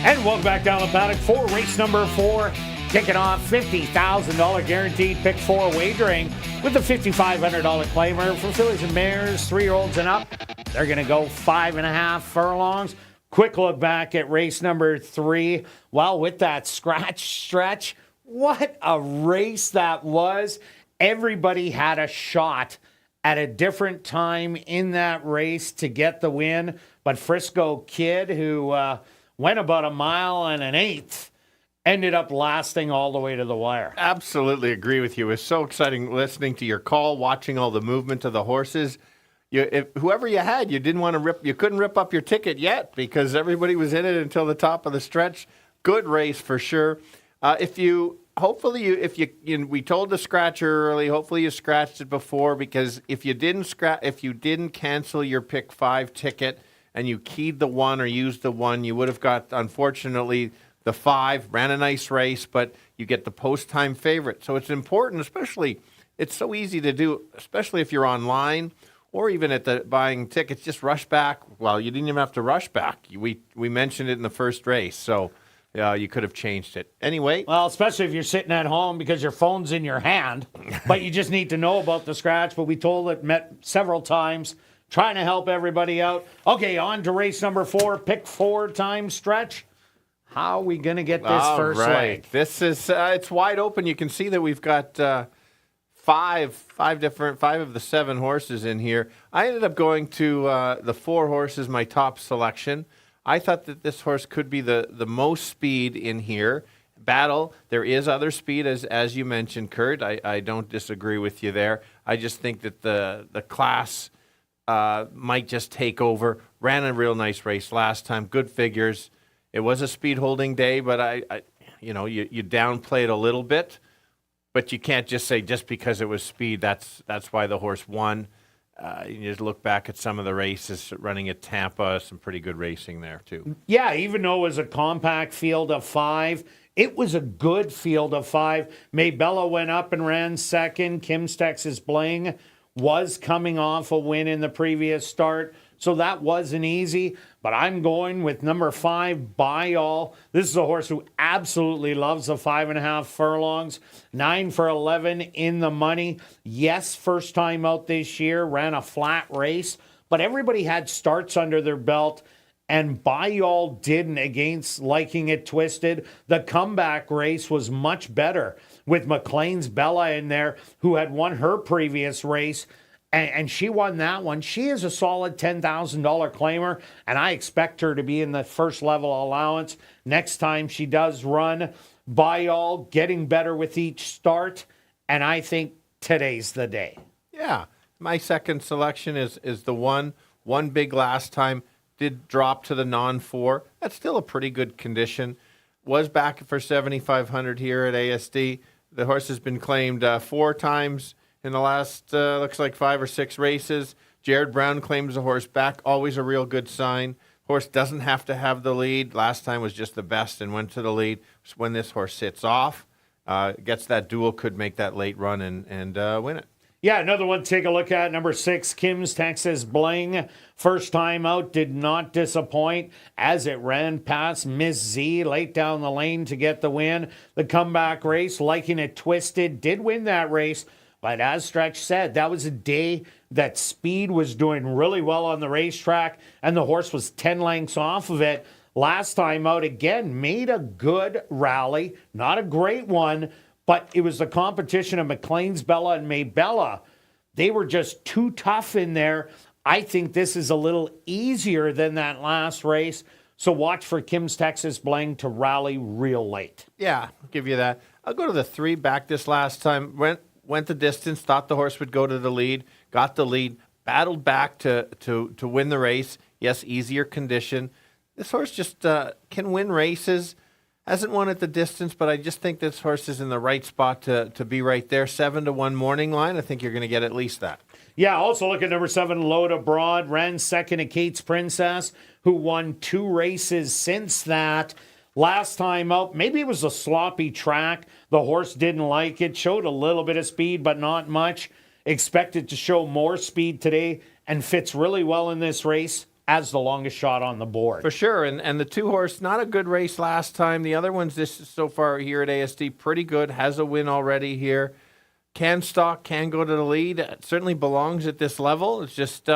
And welcome back down the paddock for race number 4. Kicking off $50,000 guaranteed pick 4 wagering with the $5,500 claimer for fillies and mares, 3-year-olds and up. They're going to go 5.5 furlongs. Quick look back at race number 3. Well, with that scratch stretch, what a race that was. Everybody had a shot at a different time in that race to get the win. But Frisco Kid, who went about 1.1 miles, ended up lasting all the way to the wire. Absolutely agree with you. It was so exciting listening to your call, watching all the movement of the horses. Whoever you had, you didn't want to rip. You couldn't rip up your ticket yet because everybody was in it until the top of the stretch. Good race for sure. We told the scratcher early. Hopefully you scratched it before, because if you didn't cancel your pick 5 ticket and you keyed the 1 or used the 1, you would have got, unfortunately, the 5. Ran a nice race, but you get the post-time favorite. So it's important, especially, it's so easy to do, especially if you're online or even at the buying tickets. Just rush back. Well, you didn't even have to rush back. We mentioned it in the first race, so you could have changed it. Anyway. Well, especially if you're sitting at home because your phone's in your hand, but you just need to know about the scratch. But we told it, met several times, trying to help everybody out. Okay, on to race number 4, pick 4 time stretch. How are we going to get this first leg? This is, it's wide open. You can see that we've got five of the 7 horses in here. I ended up going to the 4 horses, my top selection. I thought that this horse could be the most speed in here. Battle, there is other speed, as you mentioned, Kirt. I don't disagree with you there. I just think that the class might just take over. Ran a real nice race last time. Good figures. It was a speed holding day, but you downplay it a little bit. But you can't just say just because it was speed, that's why the horse won. You just look back at some of the races running at Tampa, some pretty good racing there too. Yeah, even though it was a compact field of 5, it was a good field of 5. Maybella went up and ran second. Kim's Texas Bling was coming off a win in the previous start, so that wasn't easy. But I'm going with number 5, By All. This is a horse who absolutely loves the 5.5 furlongs. 9 for 11 in the money. Yes, first time out this year, ran a flat race, but everybody had starts under their belt, and By All didn't against Liking It Twisted. The comeback race was much better with McLean's Bella in there, who had won her previous race. And she won that one. She is a solid $10,000 claimer, and I expect her to be in the first level allowance next time she does run. By All, getting better with each start, and I think today's the day. Yeah, my second selection is the one big last time, did drop to the non-4. That's still a pretty good condition. Was back for 7,500 here at ASD. The horse has been claimed 4 times in the last, looks like 5 or 6 races. Jared Brown claims the horse back. Always a real good sign. Horse doesn't have to have the lead. Last time was just the best and went to the lead. When this horse sits off, gets that duel, could make that late run and win it. Yeah, another one to take a look at. Number 6, Kim's Texas Bling. First time out, did not disappoint as it ran past Miss Z late down the lane to get the win. The comeback race, Liking It Twisted, did win that race. But as Stretch said, that was a day that Speed was doing really well on the racetrack, and the horse was 10 lengths off of it. Last time out, again, made a good rally. Not a great one, but it was the competition of McLean's Bella and Maybella. They were just too tough in there. I think this is a little easier than that last race. So watch for Kim's Texas Bling to rally real late. Yeah, I'll give you that. I'll go to the 3 back this last time. Went the distance, thought the horse would go to the lead, got the lead, battled back to win the race. Yes, easier condition. This horse just can win races. Hasn't won at the distance, but I just think this horse is in the right spot to be right there. 7-1 morning line. I think you're going to get at least that. Yeah, also look at number 7, Load Abroad. Ran second at Kate's Princess, who won 2 races since that. Last time out, maybe it was a sloppy track. The horse didn't like it. Showed a little bit of speed, but not much. Expected to show more speed today and fits really well in this race. as the longest shot on the board. For sure, and the 2-horse, not a good race last time. The other ones this so far here at ASD, pretty good, has a win already here. Can stalk, can go to the lead. It certainly belongs at this level. It's just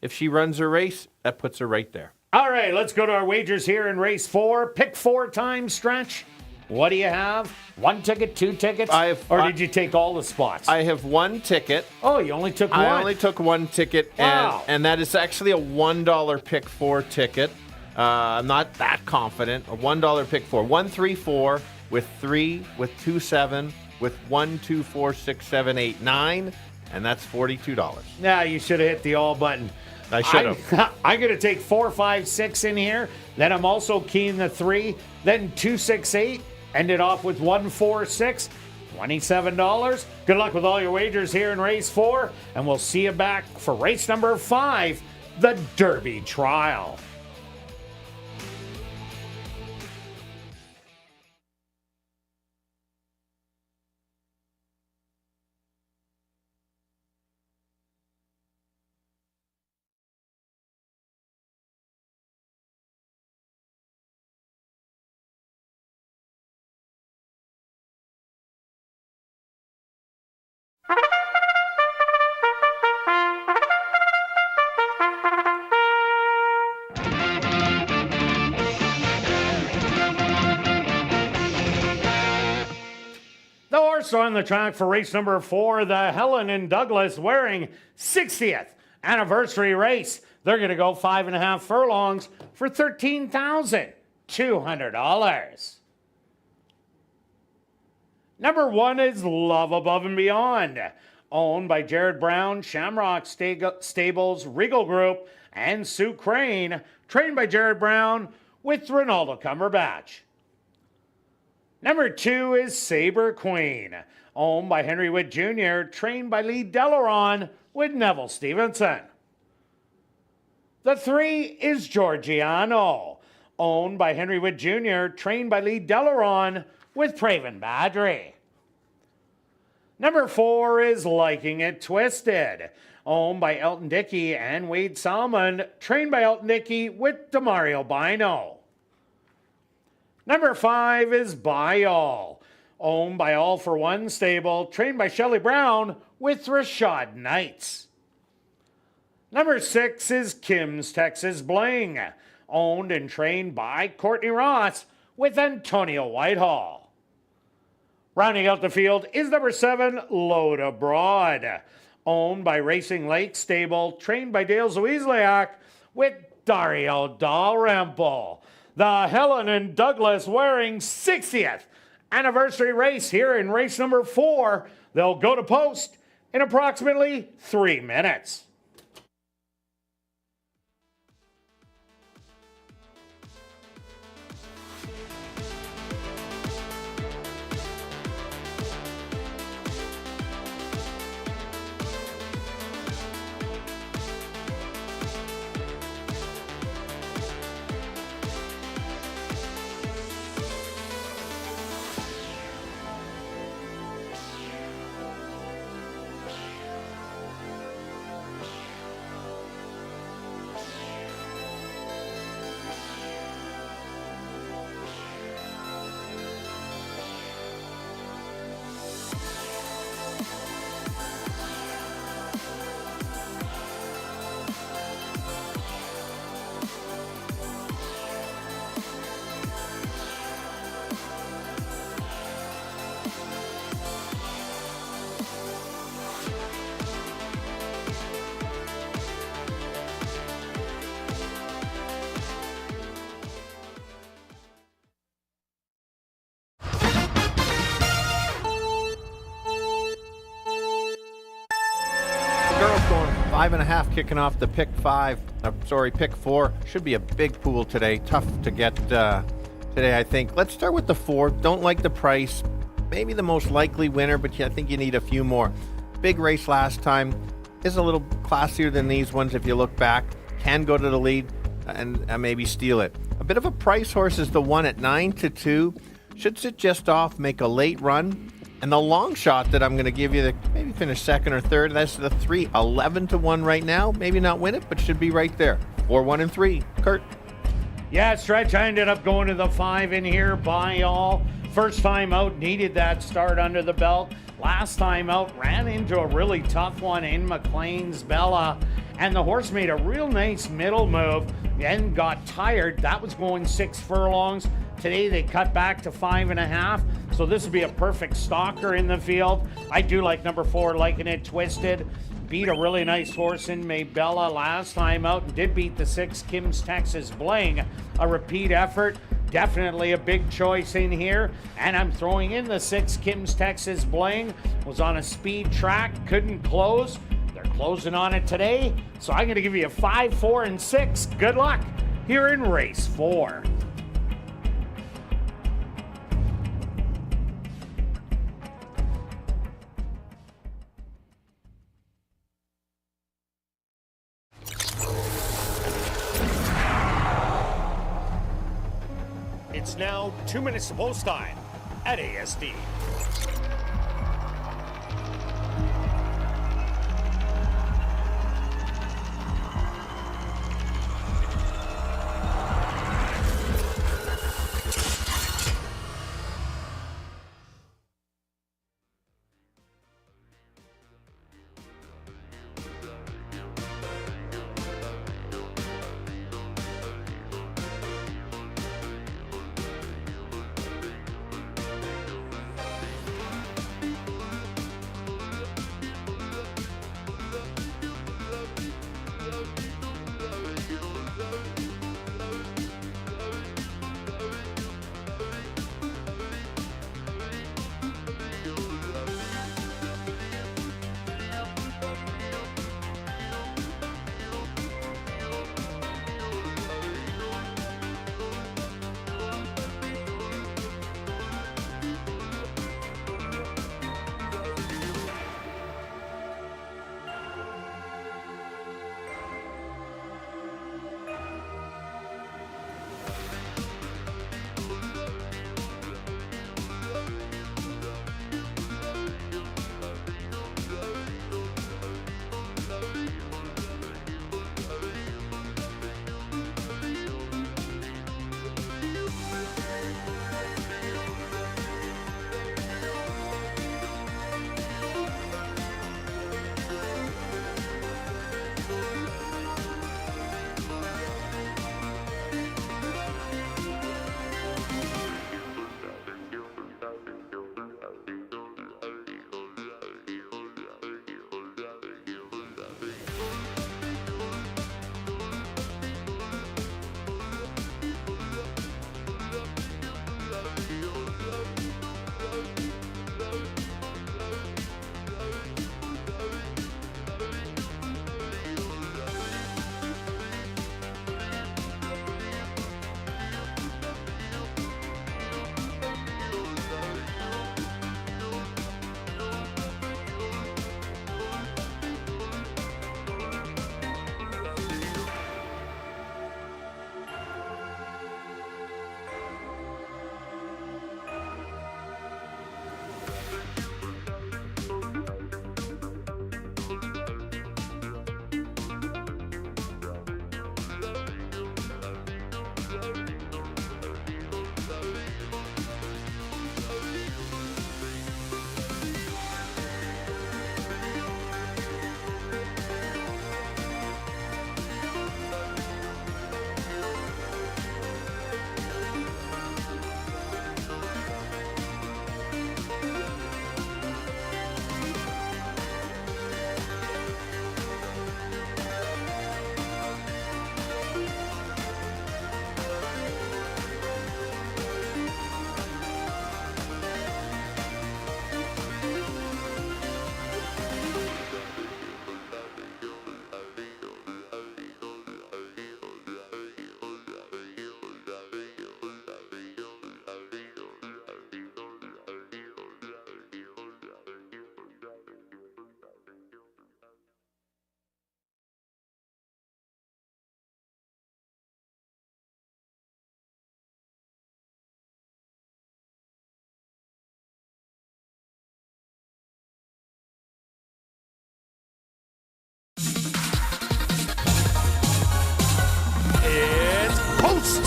if she runs her race, that puts her right there. All right, let's go to our wagers here in race 4. Pick 4 time stretch. What do you have? 1 ticket, 2 tickets? Or did you take all the spots? I have 1 ticket. Oh, you only took one? I only took 1 ticket. Wow. And that is actually a $1 pick 4 ticket. I'm not that confident. A $1 pick 4. 1, 3, 4 with 3, with 2, 7, with 1, 2, 4, 6, 7, 8, 9. And that's $42. Nah, you should have hit the all button. I should have. I'm going to take 4, 5, 6 in here. Then I'm also keying the 3. Then 2, 6, 8. Ended off with 1, 4, 6. $27. Good luck with all your wagers here in race 4. And we'll see you back for race number 5, the Derby Trial. On the track for race number 4, the Helen and Douglas Waring 60th anniversary race. They're going to go 5.5 furlongs for $13,200. Number 1 is Love Above and Beyond, owned by Jared Brown, Shamrock Stables, Regal Group, and Sue Crane, trained by Jared Brown with Ronaldo Cumberbatch. Number 2 is Saber Queen, owned by Henry Witt Jr., trained by Lee Delaron with Neville Stevenson. The 3 is Georgiano, owned by Henry Witt Jr., trained by Lee Delaron with Praven Badri. Number 4 is Liking It Twisted, owned by Elton Dickey and Wade Salmon, trained by Elton Dickey with Demario Bino. Number 5 is Buy All, owned by All for One Stable, trained by Shelley Brown with Rashad Knights. Number 6 is Kim's Texas Bling, owned and trained by Courtney Ross with Antonio Whitehall. Rounding out the field is number 7, Load Abroad, owned by Racing Lake Stable, trained by Dale Zuizliak with Dario Dalrymple. The Helen and Douglas Waring 60th anniversary race here in race number 4. They'll go to post in approximately 3 minutes. Girls going 5.5, kicking off the pick 4. Should be a big pool today. Tough to get today, I think. Let's start with the 4. Don't like the price. Maybe the most likely winner, but I think you need a few more. Big race last time. Is a little classier than these ones if you look back. Can go to the lead and maybe steal it. A bit of a price horse is the 1 at 9-2. Should sit just off, make a late run. And the long shot that I'm going to give you, maybe finish second or third, that's the 3, 11-1 right now. Maybe not win it, but should be right there. or 1 and 3. Kirt. Yeah, Stretch, I ended up going to the 5 in here, by all. First time out, needed that start under the belt. Last time out, ran into a really tough one in McLean's Bella. And the horse made a real nice middle move, then got tired. That was going 6 furlongs. Today they cut back to 5.5. So this would be a perfect stalker in the field. I do like number 4, Liking It Twisted. Beat a really nice horse in Maybella last time out and did beat the 6, Kim's Texas Bling. A repeat effort. Definitely a big choice in here. And I'm throwing in the 6, Kim's Texas Bling. Was on a speed track, couldn't close. They're closing on it today. So I'm going to give you a 5, 4, and 6. Good luck here in race 4. It's now 2 minutes to post time at ASD.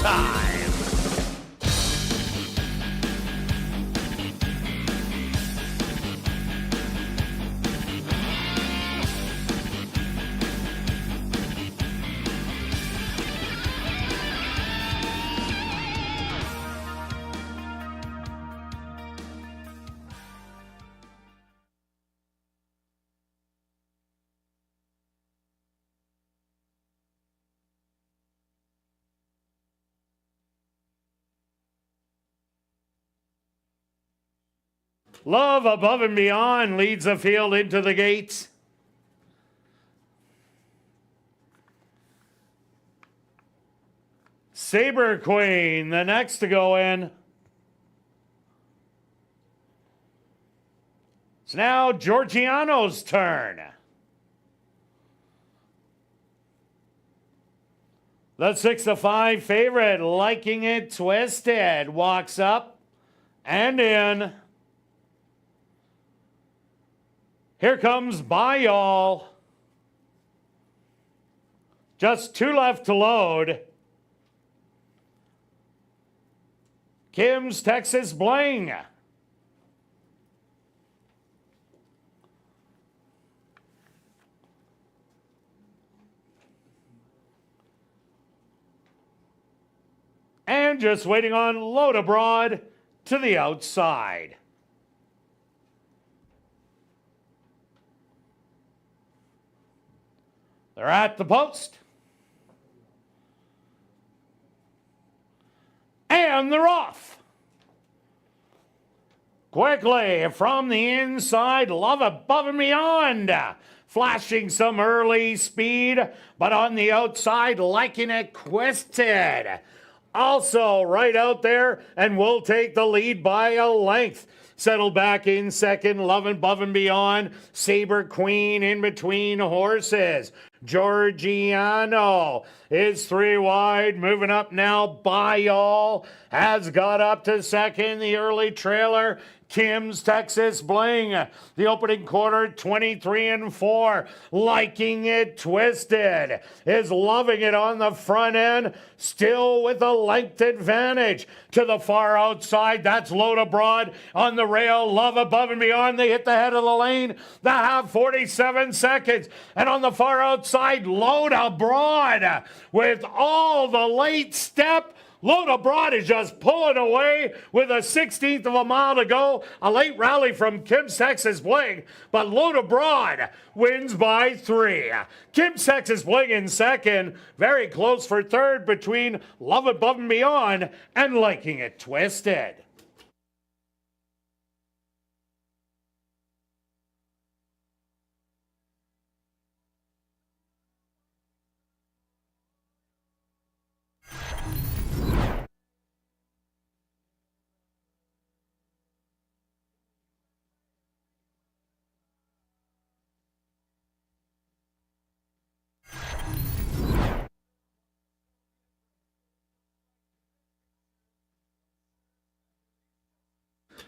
time. Love Above and Beyond leads the field into the gates. Saber Queen, the next to go in. It's now Georgiano's turn. The 6-5 favorite, Liking It Twisted, walks up and in. Here comes By Y'all. Just 2 left to load. Kim's Texas Bling. And just waiting on Load Abroad to the outside. They're at the post. And they're off. Quickly from the inside, Love Above and Beyond. Flashing some early speed, but on the outside, Liking It Twisted. Also right out there, and will take the lead by a length. Settled back in second, Love Above and Beyond. Saber Queen in between horses. Georgiano is 3 wide, moving up now. By Y'all has got up to second. The early trailer, Kim's Texas Bling. The opening quarter, 23-4. Liking It Twisted is loving it on the front end, still with a length advantage. To the far outside, that's Load Abroad on the rail. Love Above and Beyond, they hit the head of the lane. They have 47 seconds. And on the far outside, Load Abroad with all the late step. Load Abroad is just pulling away with a 16th of a mile to go. A late rally from Kim's Texas Bling, but Load Abroad wins by 3. Kim's Texas Bling in second, very close for third between Love Above and Beyond and Liking It Twisted.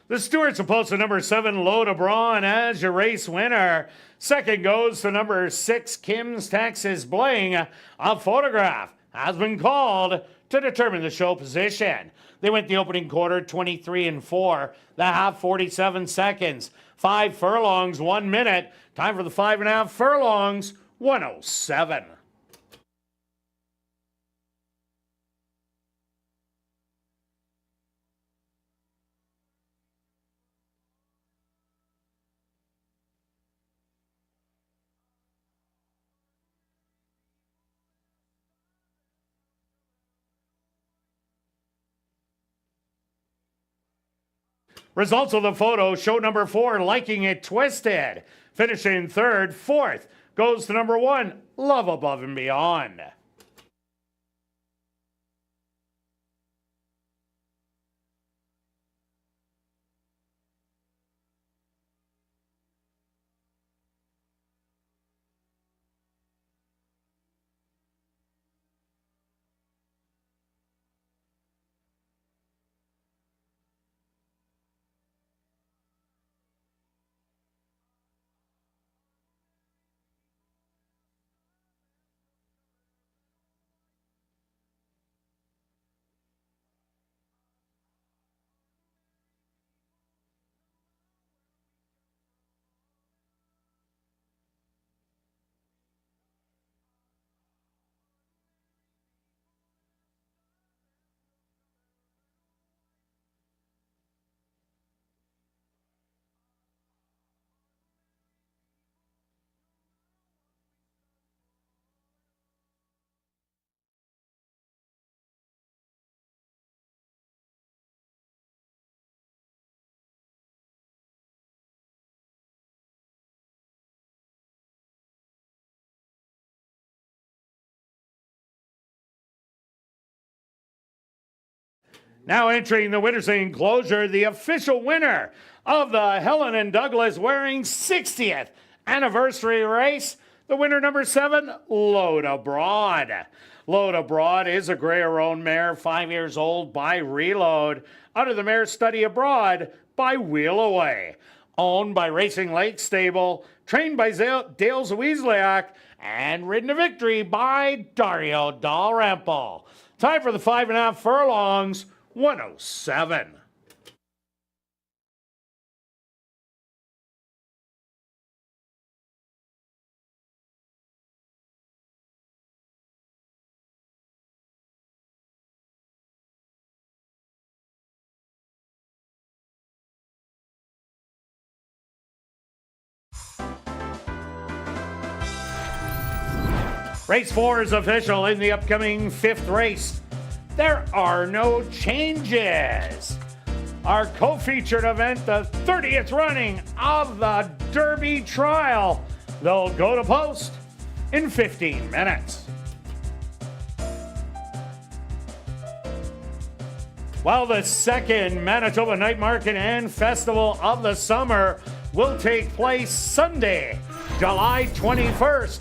The Stewards opposed to number 7, Load Abroad, as your race winner. Second goes to number 6, Kim's Texas Bling. A photograph has been called to determine the show position. They went the opening quarter 23-4. The half 47 seconds. 5 furlongs, 1 minute. Time for the 5.5 furlongs, 1:07. Results of the photo show number 4, Liking It Twisted. Finishing third. Fourth goes to number 1, Love Above and Beyond. Now entering the winner's enclosure, the official winner of the Helen and Douglas Waring 60th anniversary race, the winner number 7, Load Abroad. Load Abroad is a Gray-Roan mare, 5 years old by Reload, under the mare Study Abroad by Wheel Away. Owned by Racing Lake Stable, trained by Dale Zawiesliak, and ridden to victory by Dario Dalrymple. Time for the 5.5 furlongs, 107. Race 4 is official in the upcoming 5th race. There are no changes. Our co-featured event, the 30th running of the Derby Trial. They'll go to post in 15 minutes. While the second Manitoba Night Market and Festival of the Summer will take place Sunday, July 21st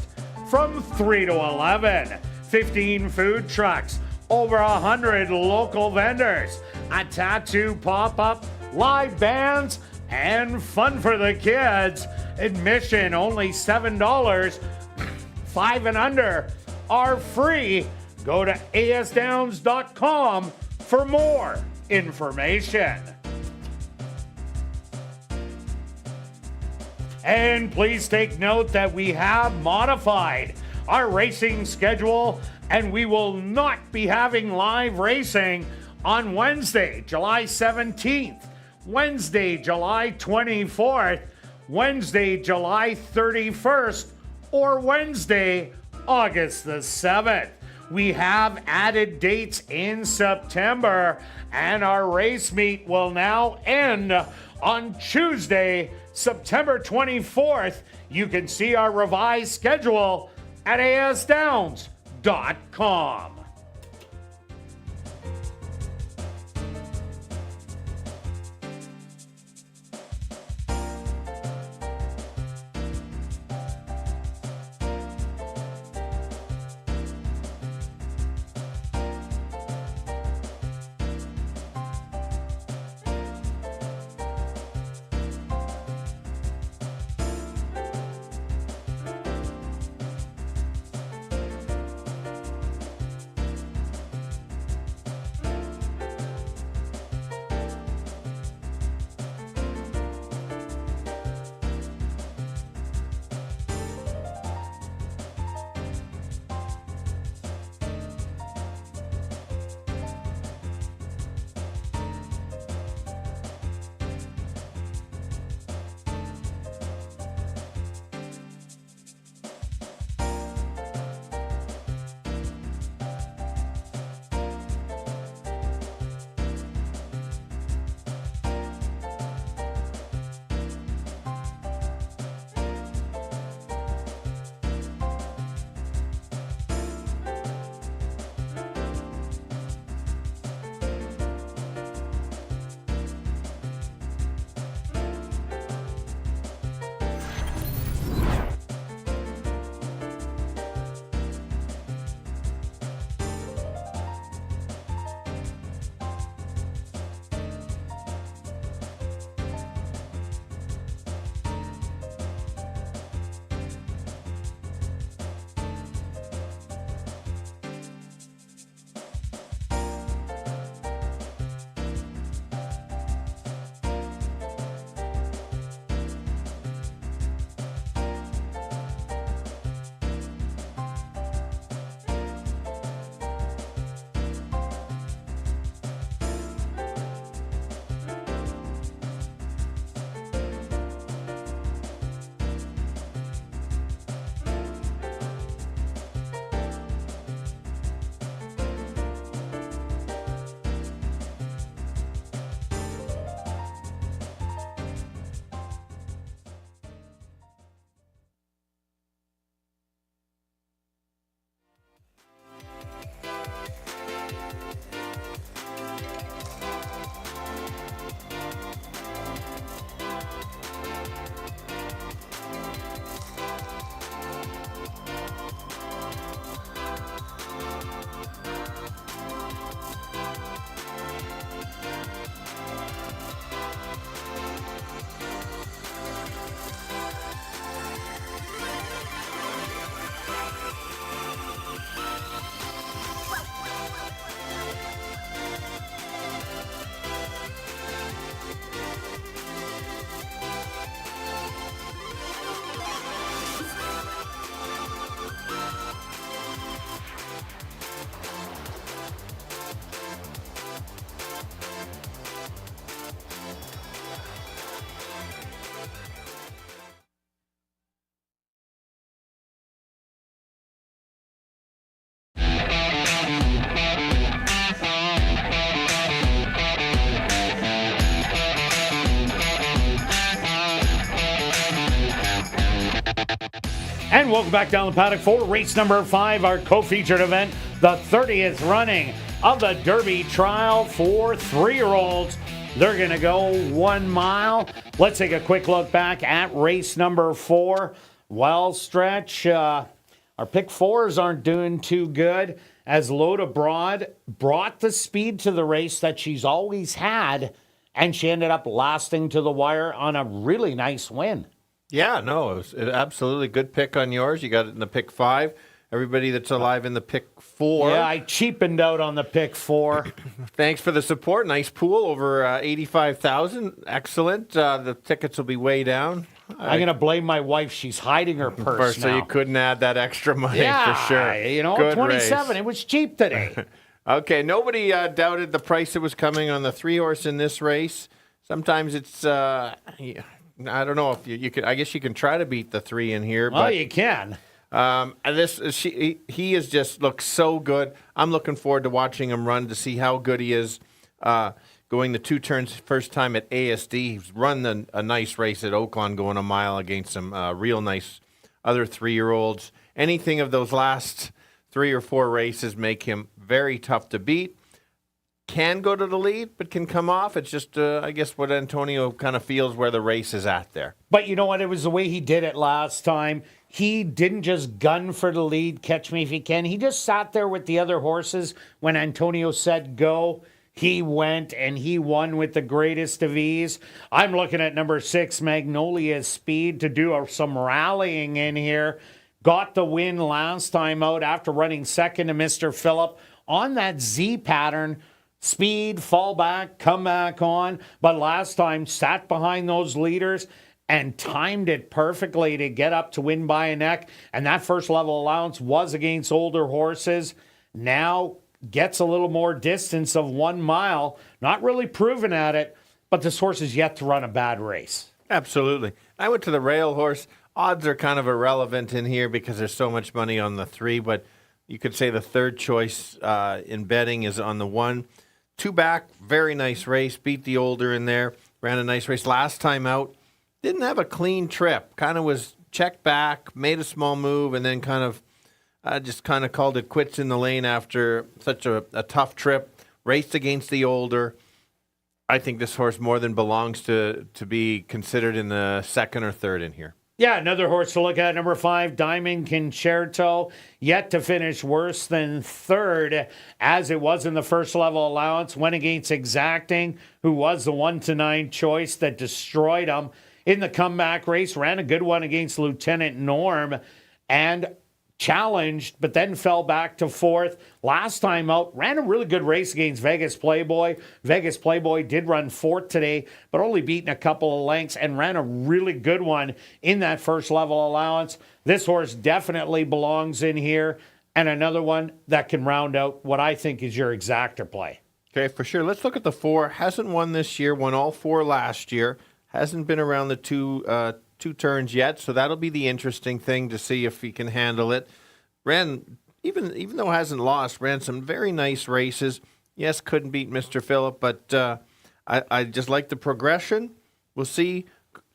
from 3 to 11. 15 food trucks, over 100 local vendors, a tattoo pop-up, live bands, and fun for the kids. Admission only $7. 5 and under are free. Go to asdowns.com for more information. And please take note that we have modified our racing schedule, and we will not be having live racing on Wednesday, July 17th, Wednesday, July 24th, Wednesday, July 31st, or Wednesday, August the 7th. We have added dates in September, and our race meet will now end on Tuesday, September 24th. You can see our revised schedule at asdowns.com. And welcome back down the paddock for race number 5, our co-featured event, the 30th running of the Derby Trial for 3-year-olds. They're going to go 1 mile. Let's take a quick look back at race number 4. Well, Stretch, our pick 4s aren't doing too good, as Loda Broad brought the speed to the race that she's always had, and she ended up lasting to the wire on a really nice win. Yeah, no, it was an absolutely good pick on yours. You got it in the pick 5. Everybody that's alive in the pick 4. Yeah, I cheapened out on the pick 4. Thanks for the support. Nice pool, over 85,000. Excellent. The tickets will be way down. I'm going to blame my wife. She's hiding her purse now. So you couldn't add that extra money Yeah, for sure. You know, Good 27. race. It was cheap today. Okay, nobody doubted the price that was coming on the 3-horse in this race. Sometimes it's, I don't know if you could. I guess you can try to beat the 3 in here. Well, but, you can. And he has just looked so good. I'm looking forward to watching him run to see how good he is. Going the 2 turns first time at ASD. He's run a nice race at Oaklawn, going a mile against some real nice other 3-year-olds. Anything of those last 3 or 4 races make him very tough to beat. Can go to the lead, but can come off. It's just, I guess, what Antonio kind of feels where the race is at there. But you know what? It was the way he did it last time. He didn't just gun for the lead, catch me if you can. He just sat there with the other horses. When Antonio said go, he went and he won with the greatest of ease. I'm looking at number 6, Magnolia's Speed, to do some rallying in here. Got the win last time out after running second to Mr. Phillip on that Z pattern. Speed, fall back, come back on. But last time, sat behind those leaders and timed it perfectly to get up to win by a neck. And that first level allowance was against older horses. Now gets a little more distance of 1 mile. Not really proven at it, but this horse is yet to run a bad race. Absolutely. I went to the rail horse. Odds are kind of irrelevant in here because there's so much money on the 3, but you could say the third choice in betting is on the 1. 2 back, very nice race. Beat the older in there. Ran a nice race last time out. Didn't have a clean trip. Kind of was checked back, made a small move, and then kind of just kind of called it quits in the lane after such a tough trip. Raced against the older. I think this horse more than belongs to be considered in the 2nd or 3rd in here. Yeah, another horse to look at, number 5, Diamond Concerto, yet to finish worse than 3rd, as it was in the first level allowance. Went against Exacting, who was the 1-9 choice that destroyed him in the comeback race. Ran a good one against Lieutenant Norm and challenged, but then fell back to 4th. Last time out, ran a really good race against Vegas Playboy. Vegas Playboy did run 4th today, but only beaten a couple of lengths, and ran a really good one in that first level allowance. This horse definitely belongs in here, and another one that can round out what I think is your exactor play. Okay, for sure. Let's look at the 4. Hasn't won this year, won all 4 last year. Hasn't been around the 2 turns yet, so that'll be the interesting thing to see if he can handle it. Ran, even though hasn't lost, ran some very nice races. Yes, couldn't beat Mr. Phillip, but I just like the progression. We'll see.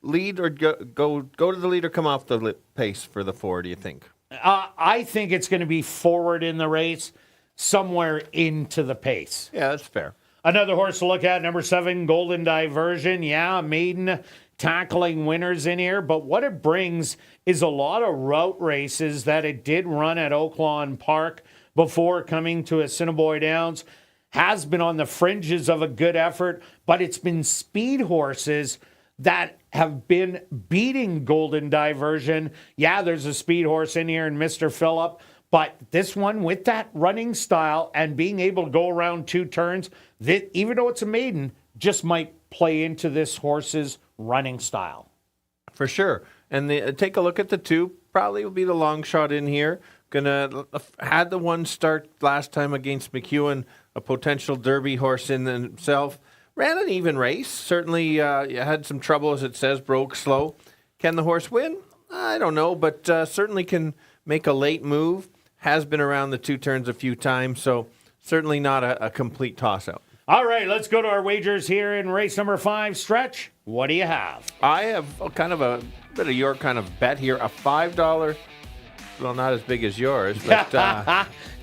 Lead or go to the lead or come off the pace for the 4, do you think? I think it's going to be forward in the race, somewhere into the pace. Yeah, that's fair. Another horse to look at, number 7, Golden Diversion. Yeah, maiden tackling winners in here, but what it brings is a lot of route races that it did run at Oaklawn Park before coming to Assiniboia Downs. Has been on the fringes of a good effort, but it's been speed horses that have been beating Golden Diversion. Yeah, there's a speed horse in here in Mr. Phillip, but this one with that running style and being able to go around 2 turns, that even though it's a maiden, just might play into this horse's running style. For sure. And take a look at the 2. Probably will be the long shot in here. Had the 1 start last time against McEwen, a potential Derby horse in himself. Ran an even race. Certainly had some trouble, as it says, broke slow. Can the horse win? I don't know, but certainly can make a late move. Has been around the 2 turns a few times, so certainly not a complete toss-out. All right, let's go to our wagers here in race number 5. Stretch, what do you have? I have kind of a bit of your kind of bet here. A $5 Well, not as big as yours, but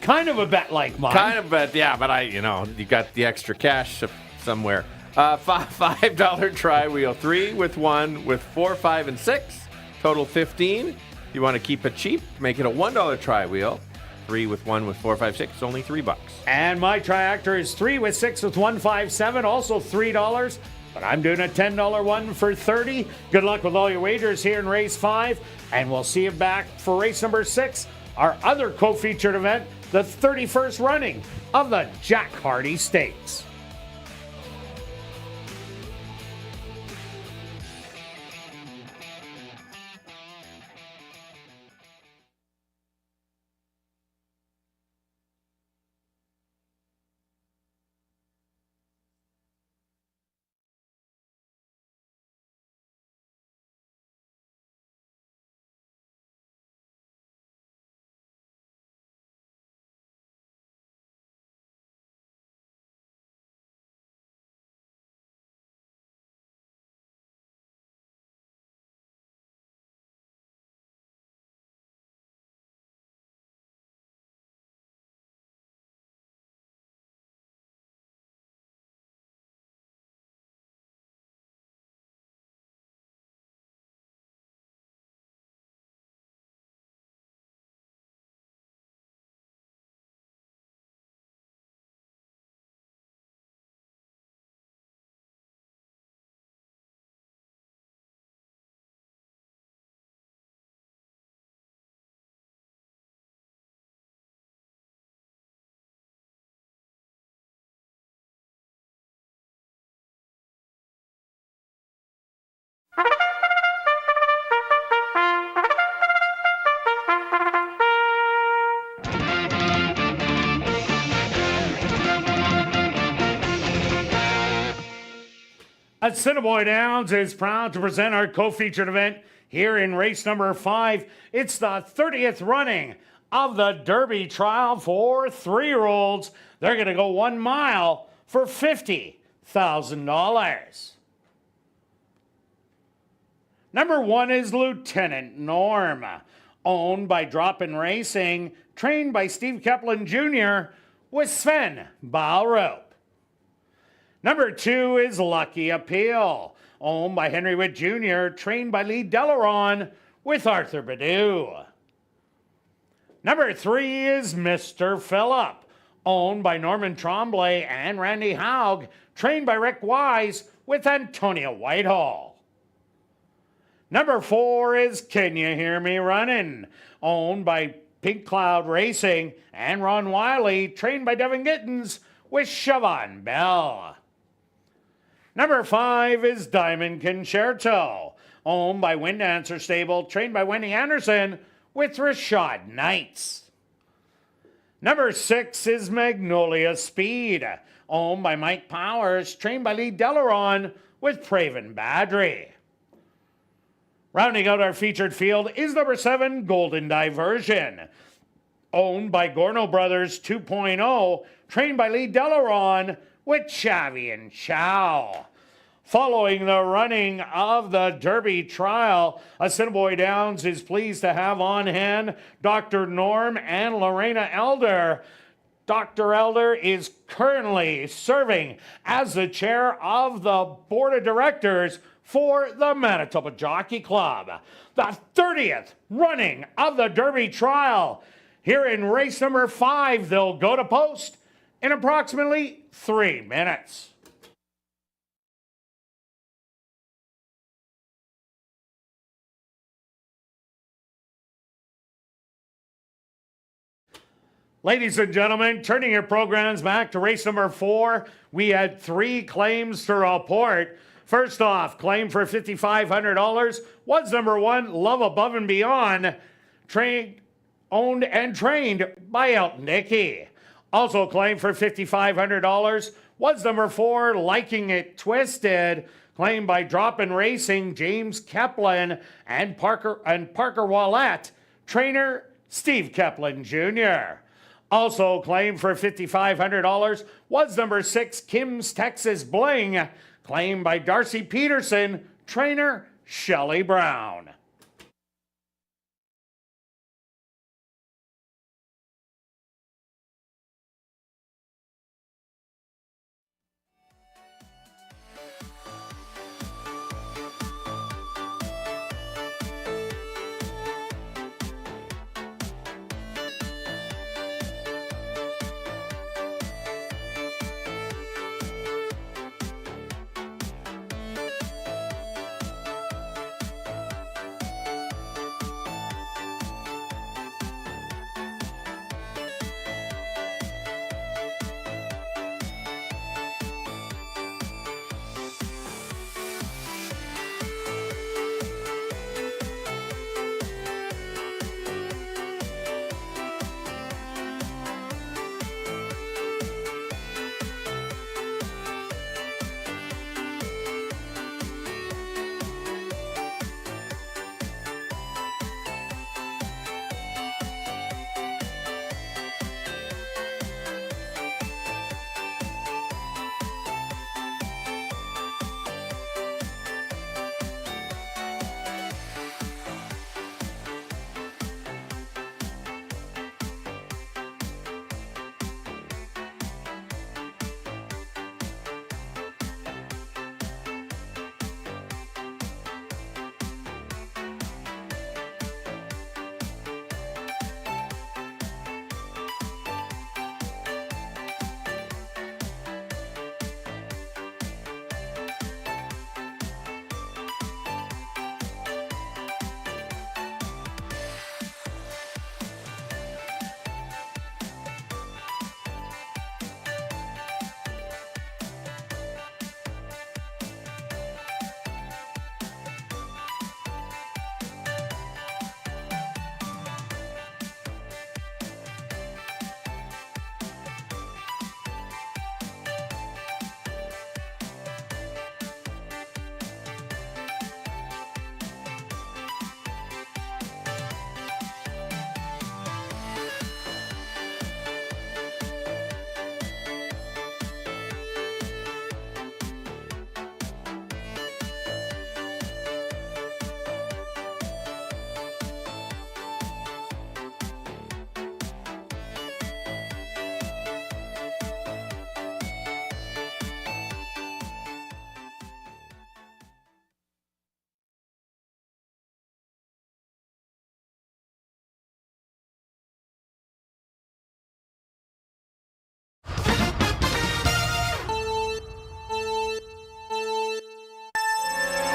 kind of a bet like mine. kind of. But yeah, but you got the extra cash somewhere. $5 tri wheel, 3 with 1 with 4, 5, and 6. Total 15. You want to keep it cheap? Make it a $1 tri wheel. 3 with 1 with 4, 5, 6. Only $3. And my triactor is 3 with 6 with 1, 5, 7. Also $3. But I'm doing a $10 one for $30. Good luck with all your wagers here in race 5. And we'll see you back for race number 6, our other co-featured event, the 31st running of the Jack Hardy Stakes. Assiniboia Downs is proud to present our co-featured event here in race number 5. It's the 30th running of the Derby Trial for 3-year-olds. They're going to go 1 mile for $50,000. Number 1 is Lieutenant Norm, owned by Drop-In Racing, trained by Steve Kaplan Jr. with Sven Balrup. Number 2 is Lucky Appeal, owned by Henry Witt Jr., trained by Lee Delaron with Arthur Badu. Number 3 is Mr. Phillip, owned by Norman Tremblay and Randy Haug, trained by Rick Wise with Antonia Whitehall. Number 4 is Can You Hear Me Running, owned by Pink Cloud Racing and Ron Wiley, trained by Devin Gittins with Siobhan Bell. Number 5 is Diamond Concerto, owned by Wind Dancer Stable, trained by Wendy Anderson with Rashad Knights. Number 6 is Magnolia Speed, owned by Mike Powers, trained by Lee Delaron with Praven Badri. Rounding out our featured field is number 7, Golden Diversion, owned by Gorno Brothers 2.0, trained by Lee Delaron with Chavi and Chow. Following the running of the Derby Trial, Assiniboia Downs is pleased to have on hand Dr. Norm and Lorena Elder. Dr. Elder is currently serving as the chair of the board of directors for the Manitoba Jockey Club. The 30th running of the Derby Trial. Here in race number 5, they'll go to post in approximately 3 minutes. Ladies and gentlemen, turning your programs back to race number 4, we had 3 claims to report. First off, claim for $5,500 was number 1, Love Above and Beyond, owned and trained by Elton Dickey. Also claimed for $5,500 was number 4, Liking It Twisted, claimed by Drop-In Racing, James Kaplan and Parker Wallette, trainer Steve Kaplan Jr. Also claimed for $5,500 was number 6, Kim's Texas Bling, claimed by Darcy Peterson, trainer Shelley Brown.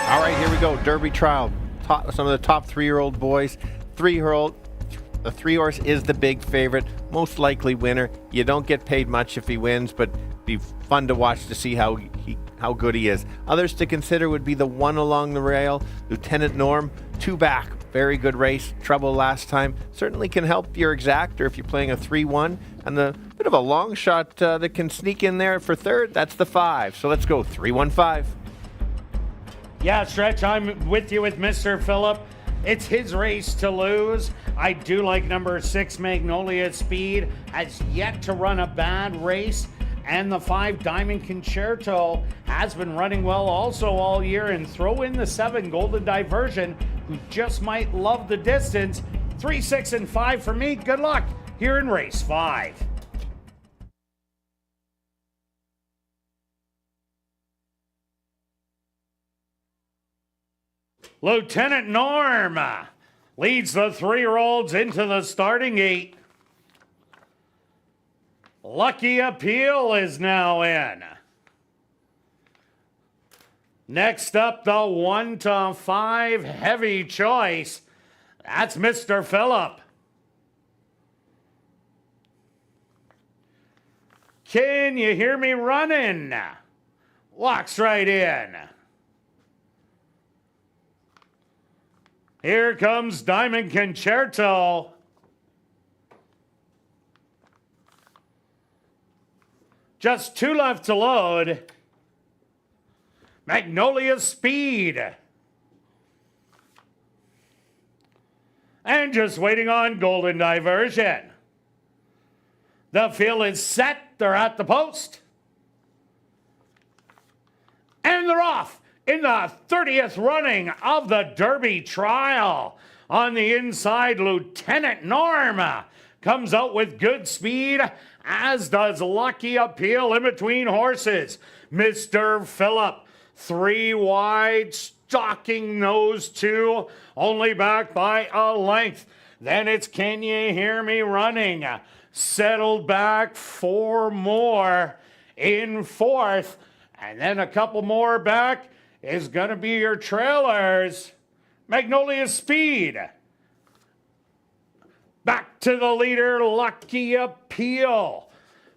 All right, here we go. Derby trial. Some of the top 3-year-old boys. The 3-horse is the big favorite, most likely winner. You don't get paid much if he wins, but be fun to watch to see how good he is. Others to consider would be the 1 along the rail, Lieutenant Norm, 2 back. Very good race. Trouble last time. Certainly can help your exactor if you're playing a 3-1. And the bit of a long shot that can sneak in there for third, that's the 5. So let's go 3-1-5. Yeah, Stretch, I'm with you with Mr. Phillip. It's his race to lose. I do like number 6, Magnolia Speed, has yet to run a bad race. And the 5, Diamond Concerto, has been running well also all year. And throw in the 7, Golden Diversion, who just might love the distance. 3, 6, and 5 for me. Good luck here in race 5. Lieutenant Norm leads the 3-year-olds into the starting gate. Lucky Appeal is now in. Next up, the 1 to 5 heavy choice. That's Mr. Phillip. Can you hear me running? Walks right in. Here comes Diamond Concerto. Just 2 left to load. Magnolia Speed. And just waiting on Golden Diversion. The field is set. They're at the post. And they're off in the 30th running of the Derby trial. On the inside, Lieutenant Norm comes out with good speed, as does Lucky Appeal in between horses. Mr. Phillip, 3 wide, stalking those 2, only back by a length. Then it's Can You Hear Me Running, settled back 4 more in 4th, and then a couple more back is going to be your trailers. Magnolia Speed. Back to the leader, Lucky Appeal,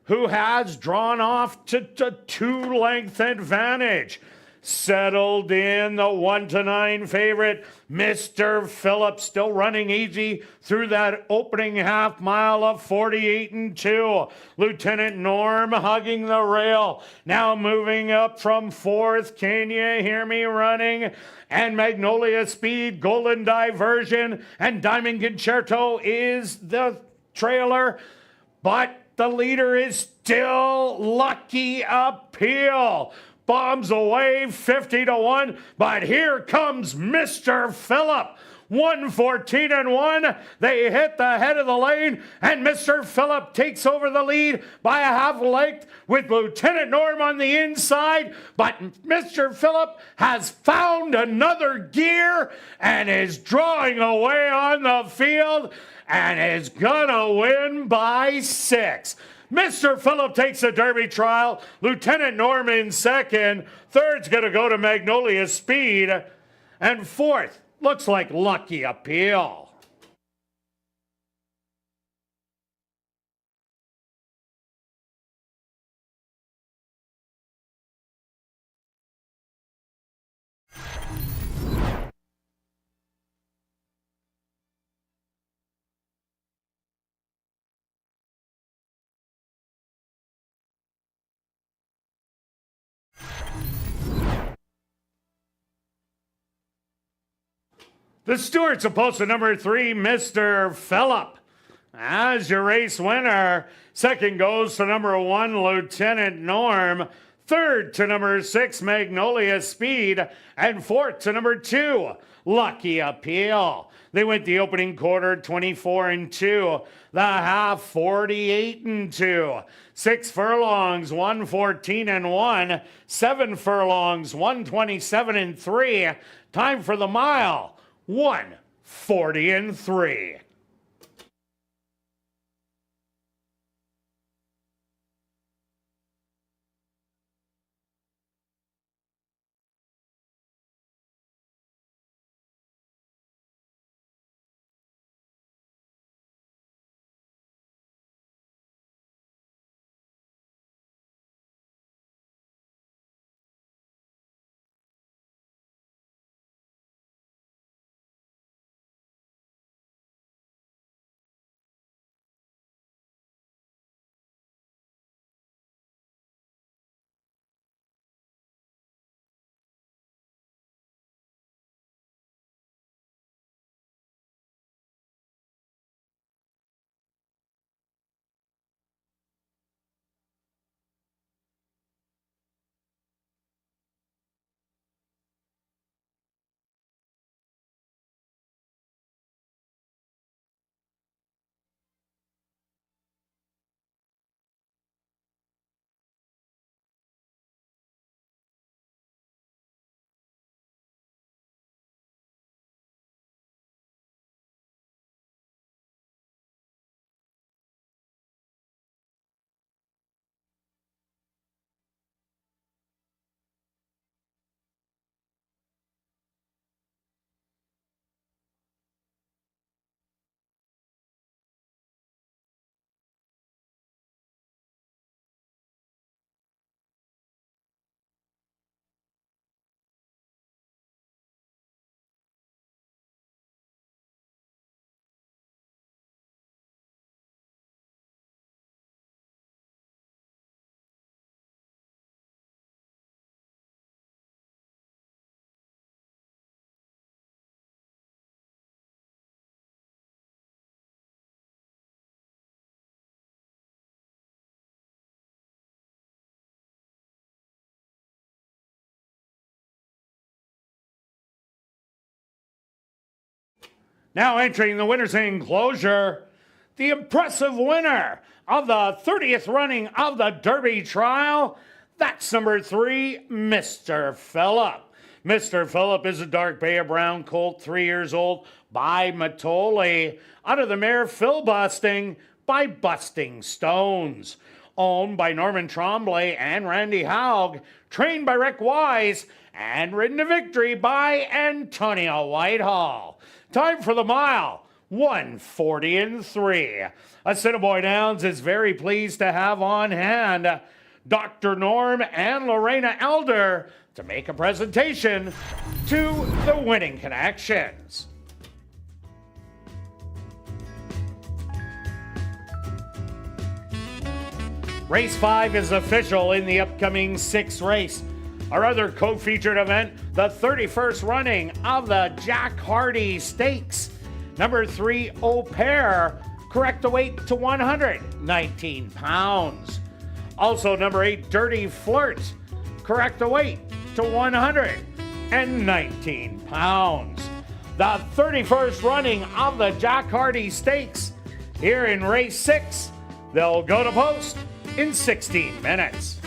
who has drawn off to 2-length advantage. Settled in the 1 to 9 favorite, Mr. Phillip, still running easy through that opening half mile of 48-2. Lieutenant Norm hugging the rail, now moving up from 4th. Can You Hear Me Running? And Magnolia Speed, Golden Diversion, and Diamond Concerto is the trailer, but the leader is still Lucky Appeal. Bombs away 50-1, but here comes Mr. Phillip. 114-1. They hit the head of the lane, and Mr. Phillip takes over the lead by a half length with Lieutenant Norm on the inside. But Mr. Phillip has found another gear and is drawing away on the field and is gonna win by 6. Mr. Phillip takes the Derby trial. Lieutenant Norm in 2nd. 3rd's going to go to Magnolia Speed. And 4th looks like Lucky Appeal. The Stewart's opposed to number 3, Mr. Phillip. As your race winner, 2nd goes to number 1, Lieutenant Norm. 3rd to number 6, Magnolia Speed. And 4th to number 2, Lucky Appeal. They went the opening quarter 24-2, the half 48-2. 6 furlongs, 114-1. 7 furlongs, 127-3. Time for the mile, 140-3. Now entering the winner's enclosure, the impressive winner of the 30th running of the Derby Trial, that's number 3, Mr. Phillip. Mr. Phillip is a dark bay of brown colt, 3 years old, by Matoli, out of the mare Filibusting by Busting Stones. Owned by Norman Tremblay and Randy Haug, trained by Rick Wise, and ridden to victory by Antonio Whitehall. Time for the mile, 1:40 Assiniboia Downs is very pleased to have on hand Dr. Norm and Lorena Elder to make a presentation to the winning connections. Race 5 is official in the upcoming 6th race. Our other co-featured event, the 31st running of the Jack Hardy Stakes. Number 3, Au Pair, correct the weight to 119 pounds. Also, number 8, Dirty Flirt, correct the weight to 119 pounds. The 31st running of the Jack Hardy Stakes. Here in race 6, they'll go to post in 16 minutes.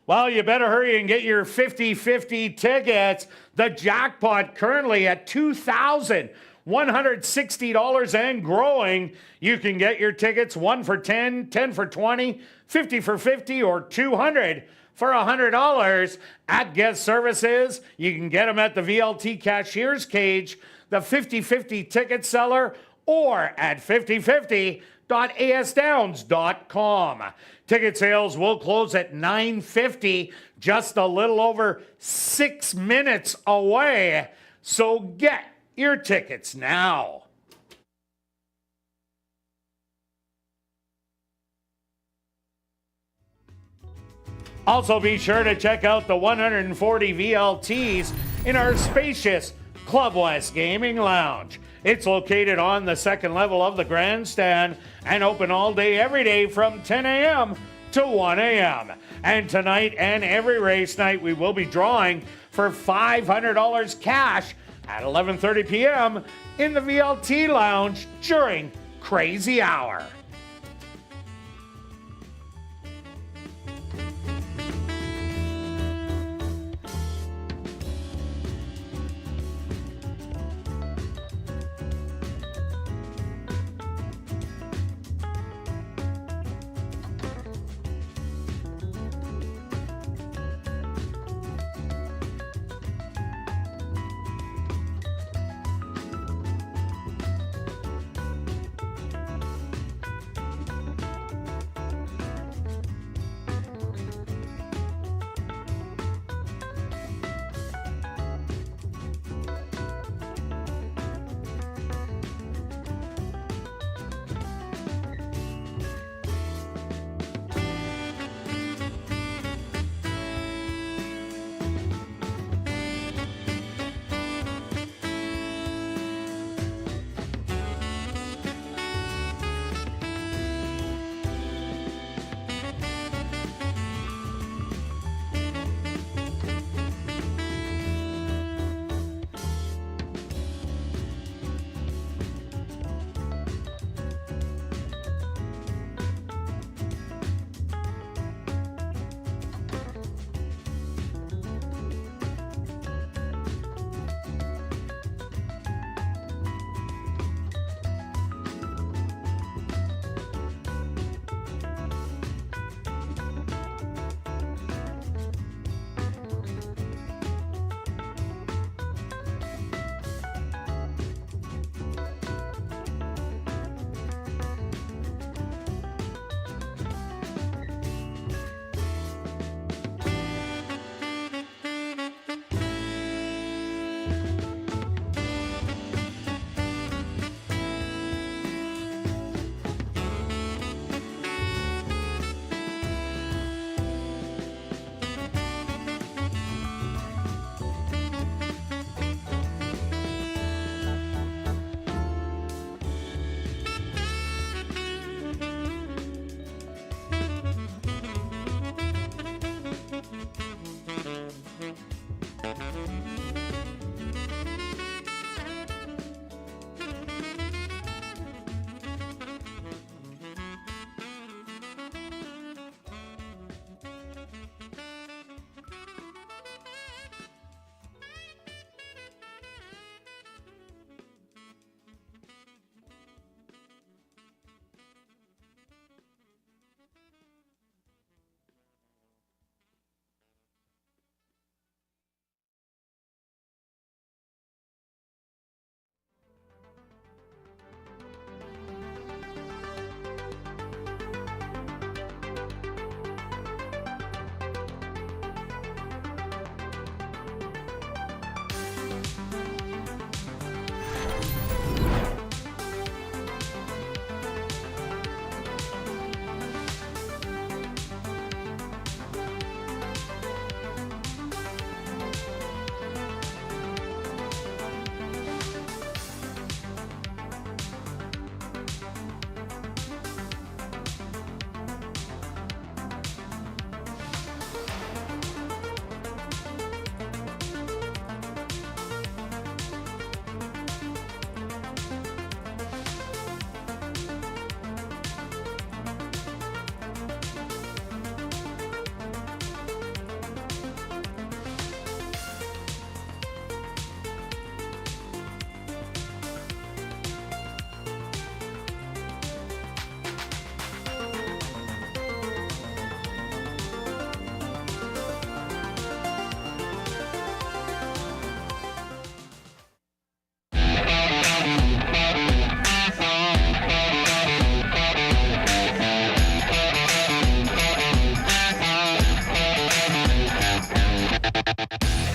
Well, you better hurry and get your 50-50 tickets. The jackpot currently at $2,160 and growing. You can get your tickets 1 for 10, 10 for 20, 50 for 50, or 200 for $100. At guest services, you can get them at the VLT cashier's cage, the 50-50 ticket seller, or at 5050.asdowns.com. Ticket sales will close at 9:50, just a little over 6 minutes away. So get your tickets now. Also be sure to check out the 140 VLTs in our spacious Club West Gaming Lounge. It's located on the second level of the grandstand and open all day, every day from 10 a.m. to 1 a.m. And tonight and every race night, we will be drawing for $500 cash at 11:30 p.m. in the VLT Lounge during Crazy Hour.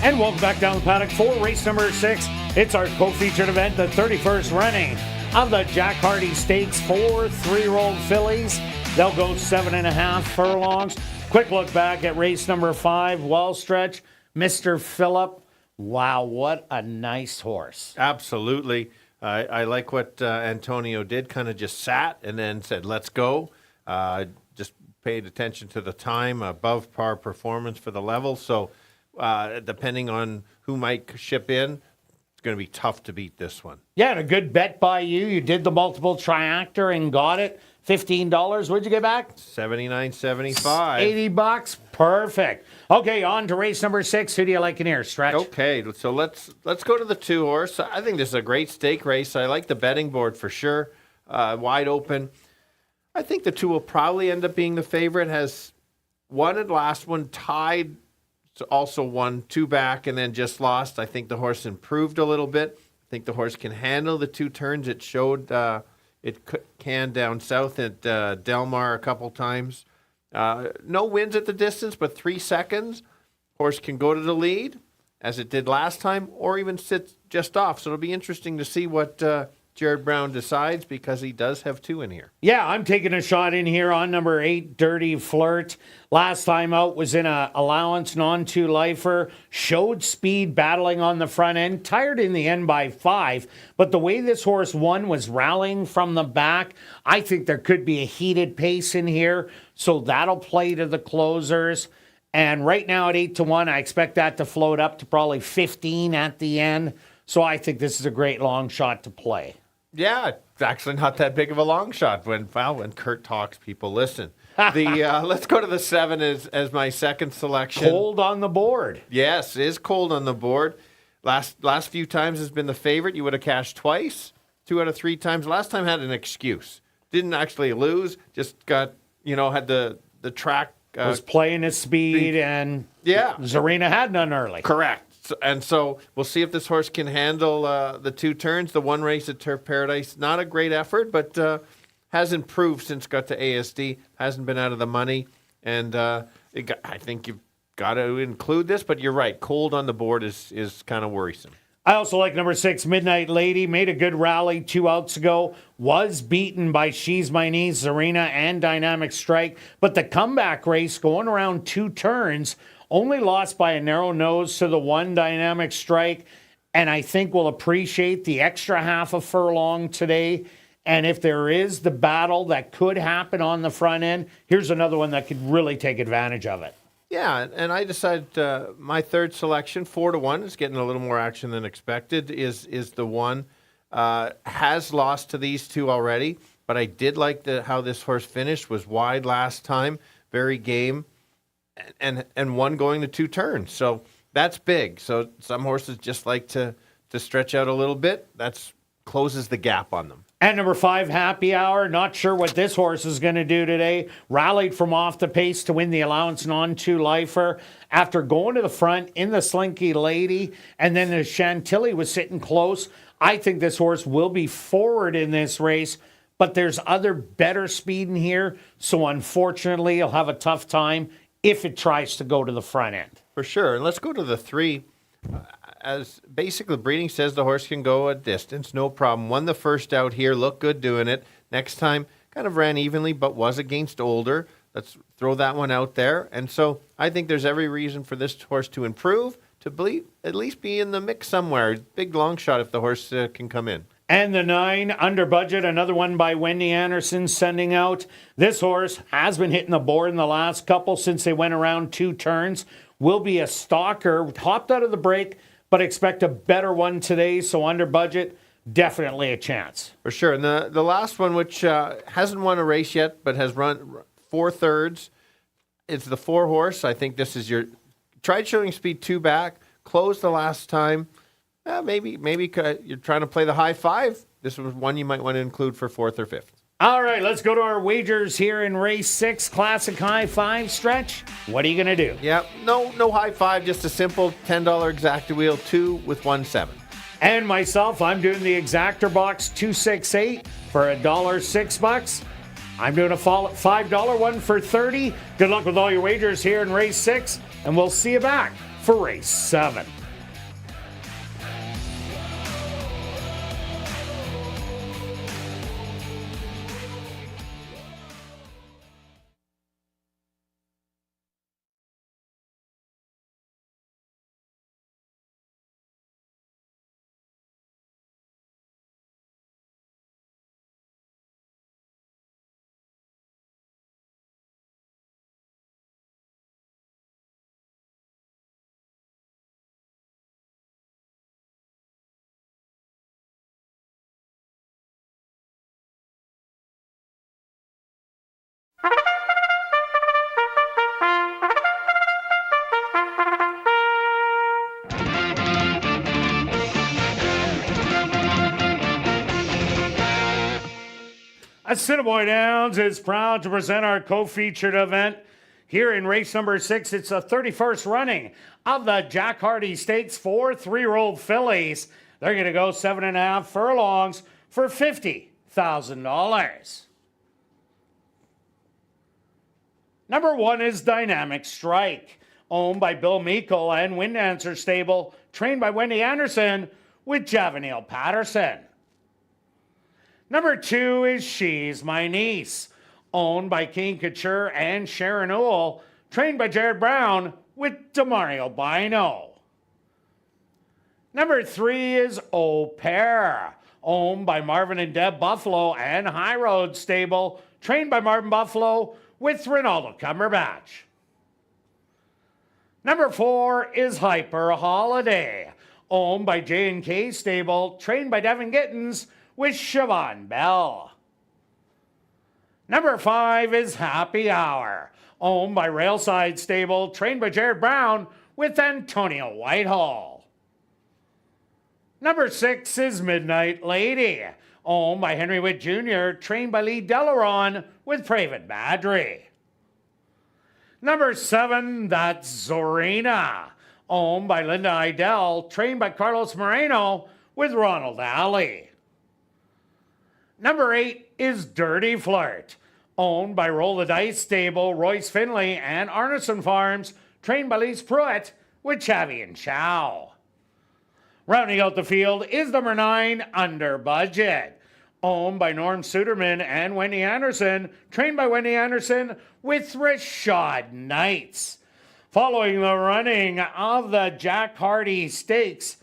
And welcome back down the paddock for race number 6. It's our co-featured event, the 31st running of the Jack Hardy Stakes for 3-year-old fillies. They'll go 7.5 furlongs. Quick look back at race number 5, well stretch. Mr. Phillip. Wow, what a nice horse. Absolutely. I like what Antonio did, kind of just sat and then said, let's go. Just paid attention to the time, above par performance for the level. So depending on who might ship in, it's going to be tough to beat this one. Yeah, and a good bet by you. You did the multiple triactor and got it. $15. What'd you get back? $79.75. $80. Perfect. Okay, on to race number 6. Who do you like in here, Stretch? Okay, so let's go to the 2-horse. I think this is a great stake race. I like the betting board for sure. Wide open. I think the 2 will probably end up being the favorite. Has won at last one, tied, also won 2 back, and then just lost. I think the horse improved a little bit. I think the horse can handle the 2 turns. It showed it can down south at Del Mar a couple times. No wins at the distance, but 3 seconds. Horse can go to the lead, as it did last time, or even sit just off. So it'll be interesting to see what Jared Brown decides, because he does have 2 in here. Yeah, I'm taking a shot in here on number 8, Dirty Flirt. Last time out was in a allowance, non-2 lifer. Showed speed battling on the front end. Tired in the end by 5. But the way this horse won was rallying from the back. I think there could be a heated pace in here. So that'll play to the closers. And right now at 8-1, I expect that to float up to probably 15 at the end. So I think this is a great long shot to play. Yeah, it's actually not that big of a long shot. When Kirt talks, people listen. Let's go to the 7 as my second selection. Cold on the board. Yes, is cold on the board. Last few times has been the favorite. You would have cashed twice, 2 out of 3 times. Last time had an excuse. Didn't actually lose. Just got, had the track. Was playing his speed, and Zarina had none early. Correct. And so we'll see if this horse can handle the 2 turns. The 1 race at Turf Paradise, not a great effort, but has improved since got to ASD. Hasn't been out of the money. And I think you've got to include this, but you're right. Cold on the board is kind of worrisome. I also like number 6, Midnight Lady. Made a good rally 2 outs ago. Was beaten by She's My Niece, Zarina, and Dynamic Strike. But the comeback race, going around 2 turns, only lost by a narrow nose to the 1 Dynamic Strike, and I think we'll appreciate the extra half a furlong today. And if there is the battle that could happen on the front end, here's another one that could really take advantage of it. Yeah, and I decided my 3rd selection, 4-1, is getting a little more action than expected, is the one. Has lost to these 2 already, but I did like how this horse finished, was wide last time, very game. And 1 going to 2 turns. So that's big. So some horses just like to stretch out a little bit. That's closes the gap on them. And number 5, Happy Hour. Not sure what this horse is going to do today. Rallied from off the pace to win the allowance non-2 lifer. After going to the front in the Slinky Lady, and then the Chantilly was sitting close. I think this horse will be forward in this race, but there's other better speed in here. So unfortunately, he'll have a tough time if it tries to go to the front end. For sure. And let's go to the 3. As basically breeding says, the horse can go a distance, no problem. Won the first out here, looked good doing it. Next time, kind of ran evenly, but was against older. Let's throw that one out there. And so I think there's every reason for this horse to improve, to at least be in the mix somewhere. Big long shot if the horse can come in. And the 9, under budget, another one by Wendy Anderson sending out. This horse has been hitting the board in the last couple since they went around 2 turns. Will be a stalker, hopped out of the break, but expect a better one today. So under budget, definitely a chance. For sure. And the last one, which hasn't won a race yet, but has run 4 thirds, it's the 4 horse. I think this is your tried showing speed 2 back, closed the last time. Maybe you're trying to play the high 5. This was one you might want to include for 4th or 5th. All right, let's go to our wagers here in race 6, classic high 5 stretch. What are you going to do? Yeah, no high 5, just a simple $10 exacta wheel, 2 with 1-7. And myself, I'm doing the exactor box 268 for $1.06. I'm doing a $5 one for $30. Good luck with all your wagers here in race 6, and we'll see you back for race 7. Assiniboia Downs is proud to present our co-featured event. Here in race number 6, it's the 31st running of the Jack Hardy Stakes for 3-year-old fillies. They're going to go 7.5 furlongs for $50,000. Number 1 is Dynamic Strike, owned by Bill Meikle and Wind Dancer Stable, trained by Wendy Anderson with Javanil Patterson. Number 2 is She's My Niece, owned by Keen Couture and Sharon Owl, trained by Jared Brown with Demario Bino. Number 3 is Au Pair, owned by Marvin and Deb Buffalo and High Road Stable, trained by Marvin Buffalo with Ronaldo Cumberbatch. Number 4 is Hyper Holiday, owned by J&K Stable, trained by Devin Gittins with Siobhan Bell. Number 5 is Happy Hour, owned by Railside Stable, trained by Jared Brown with Antonio Whitehall. Number 6 is Midnight Lady, owned by Henry Witt Jr., trained by Lee Delaron with Pravid Badri. Number 7, that's Zorina, owned by Linda Idell, trained by Carlos Moreno with Ronald Alley. Number 8 is Dirty Flirt, owned by Roll the Dice Stable, Royce Finley, and Arneson Farms, trained by Lise Pruitt with Chavi and Chow. Rounding out the field is number 9, Under Budget, owned by Norm Suderman and Wendy Anderson, trained by Wendy Anderson with Rashad Knights. Following the running of the Jack Hardy Stakes,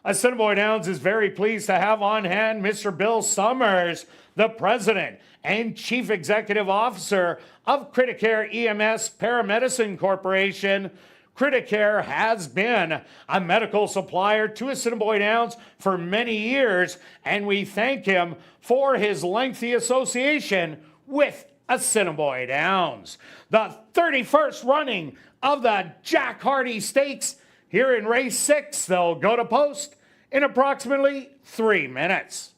Assiniboia Downs is very pleased to have on hand Mr. Bill Summers, the President and Chief Executive Officer of Criticare EMS Paramedicine Corporation. Criticare has been a medical supplier to Assiniboia Downs for many years, and we thank him for his lengthy association with Assiniboia Downs. The 31st running of the Jack Hardy Stakes. Here in race 6, they'll go to post in approximately 3 minutes.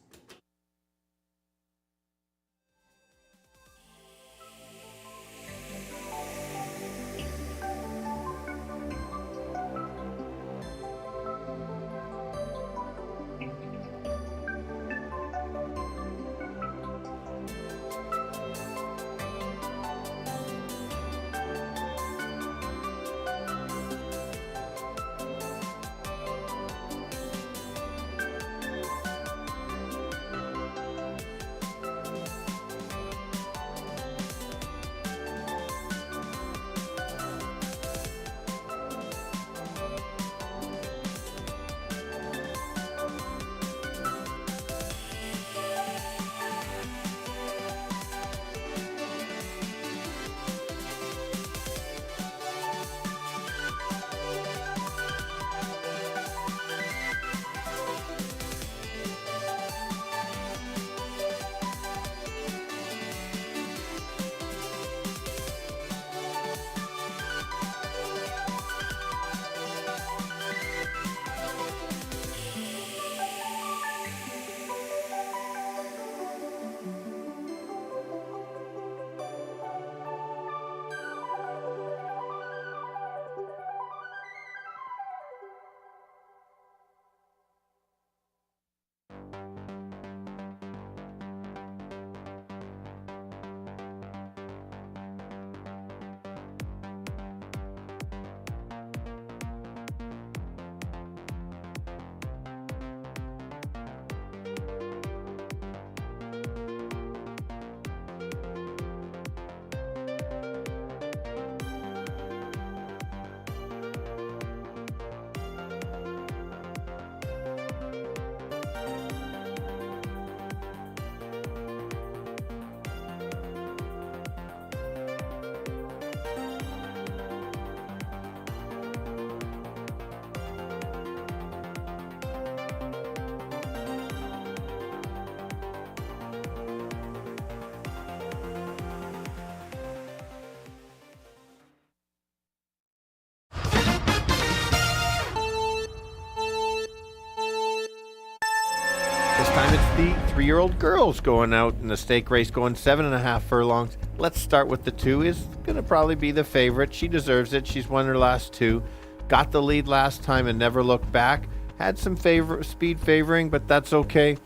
time it's the 3-year-old girls going out in the stake race, going 7.5 furlongs. Let's start with the 2. Is going to probably be the favorite. She deserves it. She's won her last 2. Got the lead last time and never looked back. Had some speed favoring, but that's okay.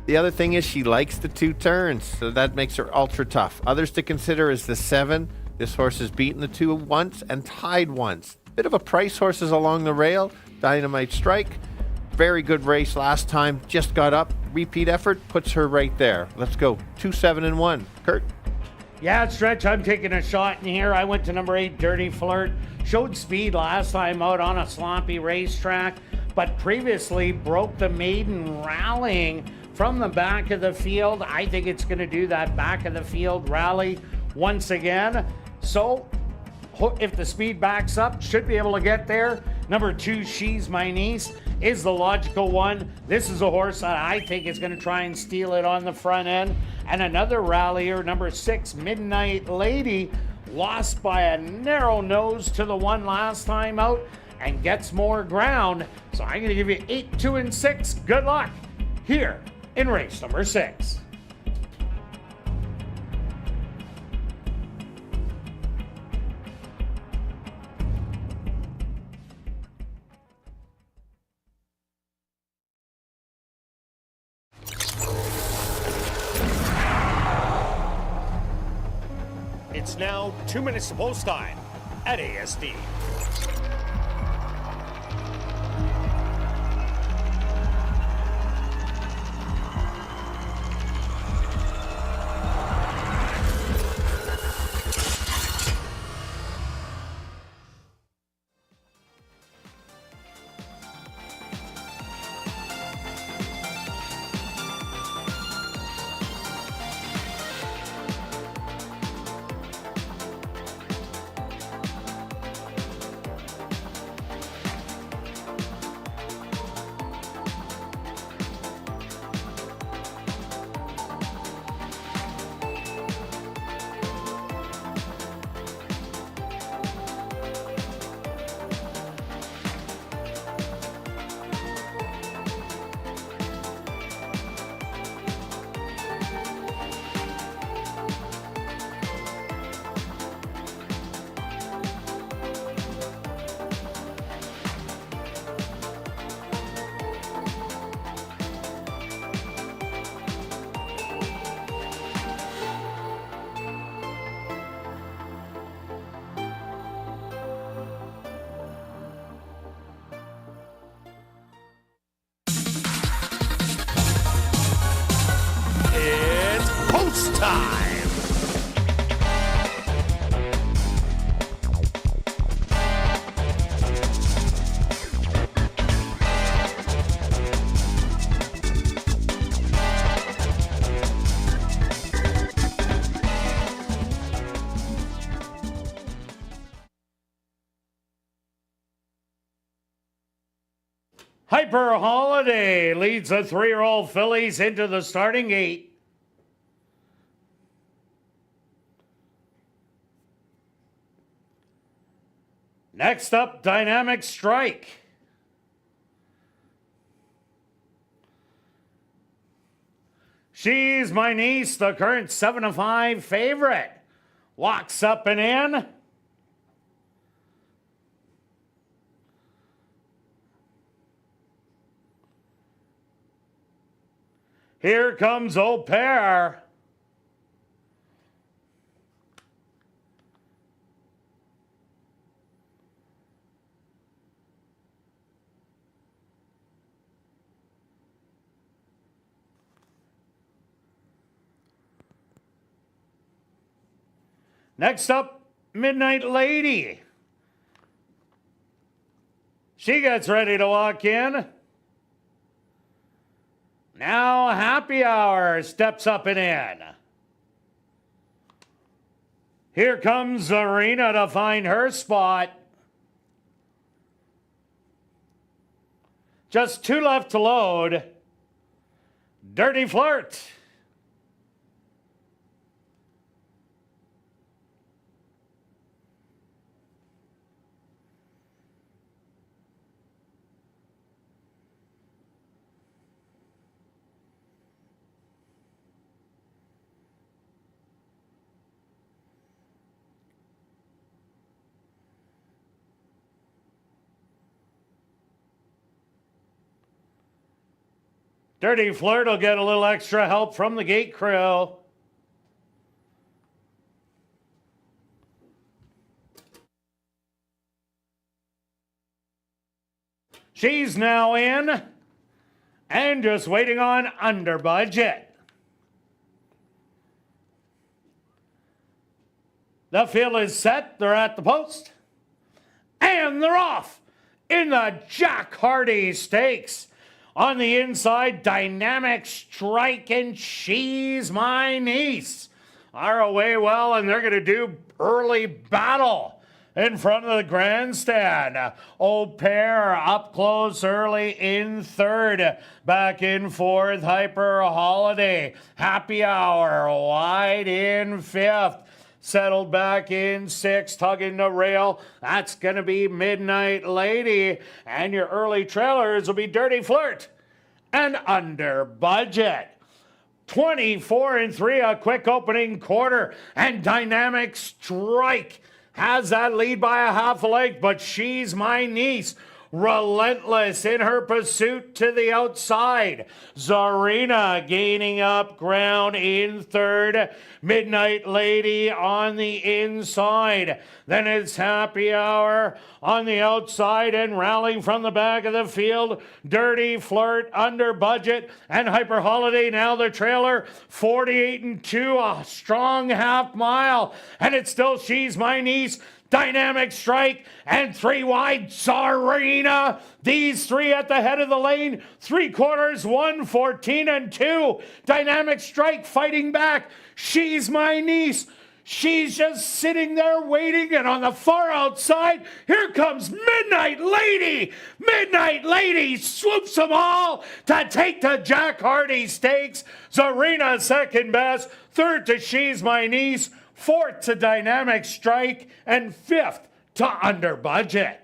The other thing is she likes the 2 turns, so that makes her ultra tough. Others to consider is the 7. This horse has beaten the 2 once and tied once. Bit of a price, horses along the rail. Dynamite Strike. Very good race last time. Just got up. Repeat effort puts her right there. Let's go. 2, 7, and 1. Kirt. Yeah, Stretch, I'm taking a shot in here. I went to number 8, Dirty Flirt. Showed speed last time out on a sloppy racetrack, but previously broke the maiden rallying from the back of the field. I think it's going to do that back of the field rally once again. So if the speed backs up, should be able to get there. Number 2, She's My Niece, is the logical one. This is a horse that I think is going to try and steal it on the front end. And another rallier, number 6, Midnight Lady, lost by a narrow nose to the 1 last time out and gets more ground. So I'm going to give you 8, 2, and 6. Good luck here in race number 6. It's now 2 minutes to post time at ASD. It's post time. Hyper Holiday leads the 3-year-old fillies into the starting gate. Next up, Dynamic Strike. She's My Niece, the current 7-5 favorite. Walks up and in. Here comes Au Pair. Next up, Midnight Lady. She gets ready to walk in. Now Happy Hour steps up and in. Here comes Zarina to find her spot. Just 2 left to load. Dirty Flirt. Dirty Flirt will get a little extra help from the gate crew. She's now in and just waiting on under budget. The field is set. They're at the post. And they're off in the Jack Hardy Stakes. On the inside, Dynamic Strike, and She's My Niece are away well, and they're going to do early battle in front of the grandstand. Au Pair up close early in third. Back in fourth, Hyper Holiday. Happy Hour wide in fifth. Settled back in sixth, tugging the rail. That's going to be Midnight Lady. And your early trailers will be Dirty Flirt and Under Budget. 24 and 3, a quick opening quarter. And Dynamic Strike has that lead by a half a length, but She's My Niece relentless in her pursuit to the outside. Zarina gaining up ground in third. Midnight Lady on the inside. Then it's Happy Hour on the outside, and rallying from the back of the field, Dirty Flirt, Under Budget, and Hyper Holiday now the trailer. 48 and 2, a strong half mile, and it's still She's My Niece, Dynamic Strike, and 3 wide, Zarina. These three at the head of the lane. 3/4, 1:14 and 2. Dynamic Strike fighting back. She's My Niece. She's just sitting there waiting, and on the far outside, here comes Midnight Lady. Midnight Lady swoops them all to take the Jack Hardy Stakes. Zarina second best, third to She's My Niece, fourth to Dynamic Strike, and fifth to Under Budget.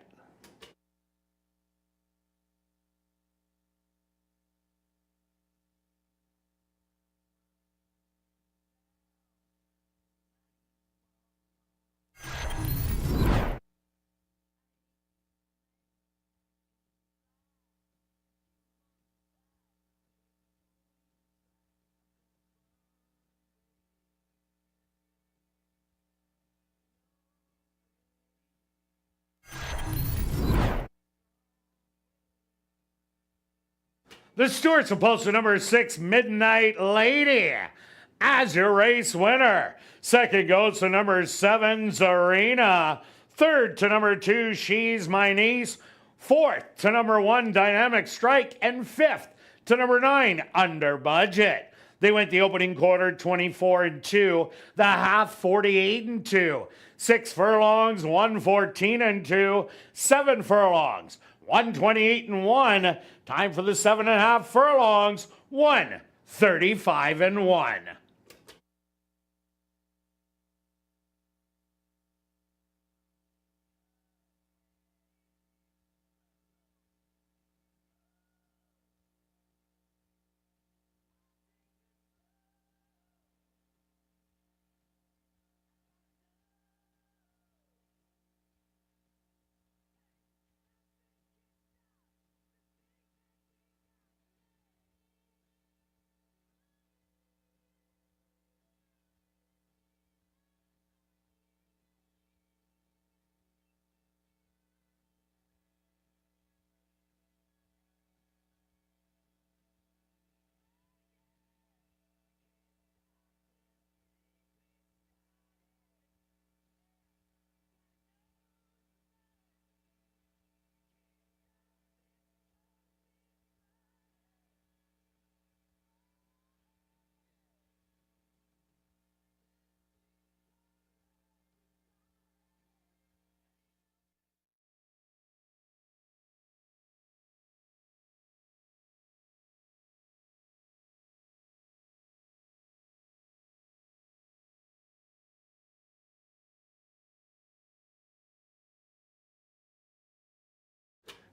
The Stewarts will post to number 6, Midnight Lady, as your race winner. Second goes to number 7, Zarina. Third to number 2, She's My Niece. Fourth to number 1, Dynamic Strike. And fifth to number 9, Under Budget. They went the opening quarter 24 and 2, the half 48 and 2. 6 furlongs, 114 and 2. 7 furlongs, 128 and 1. Time for the 7.5 furlongs, 135 and 1.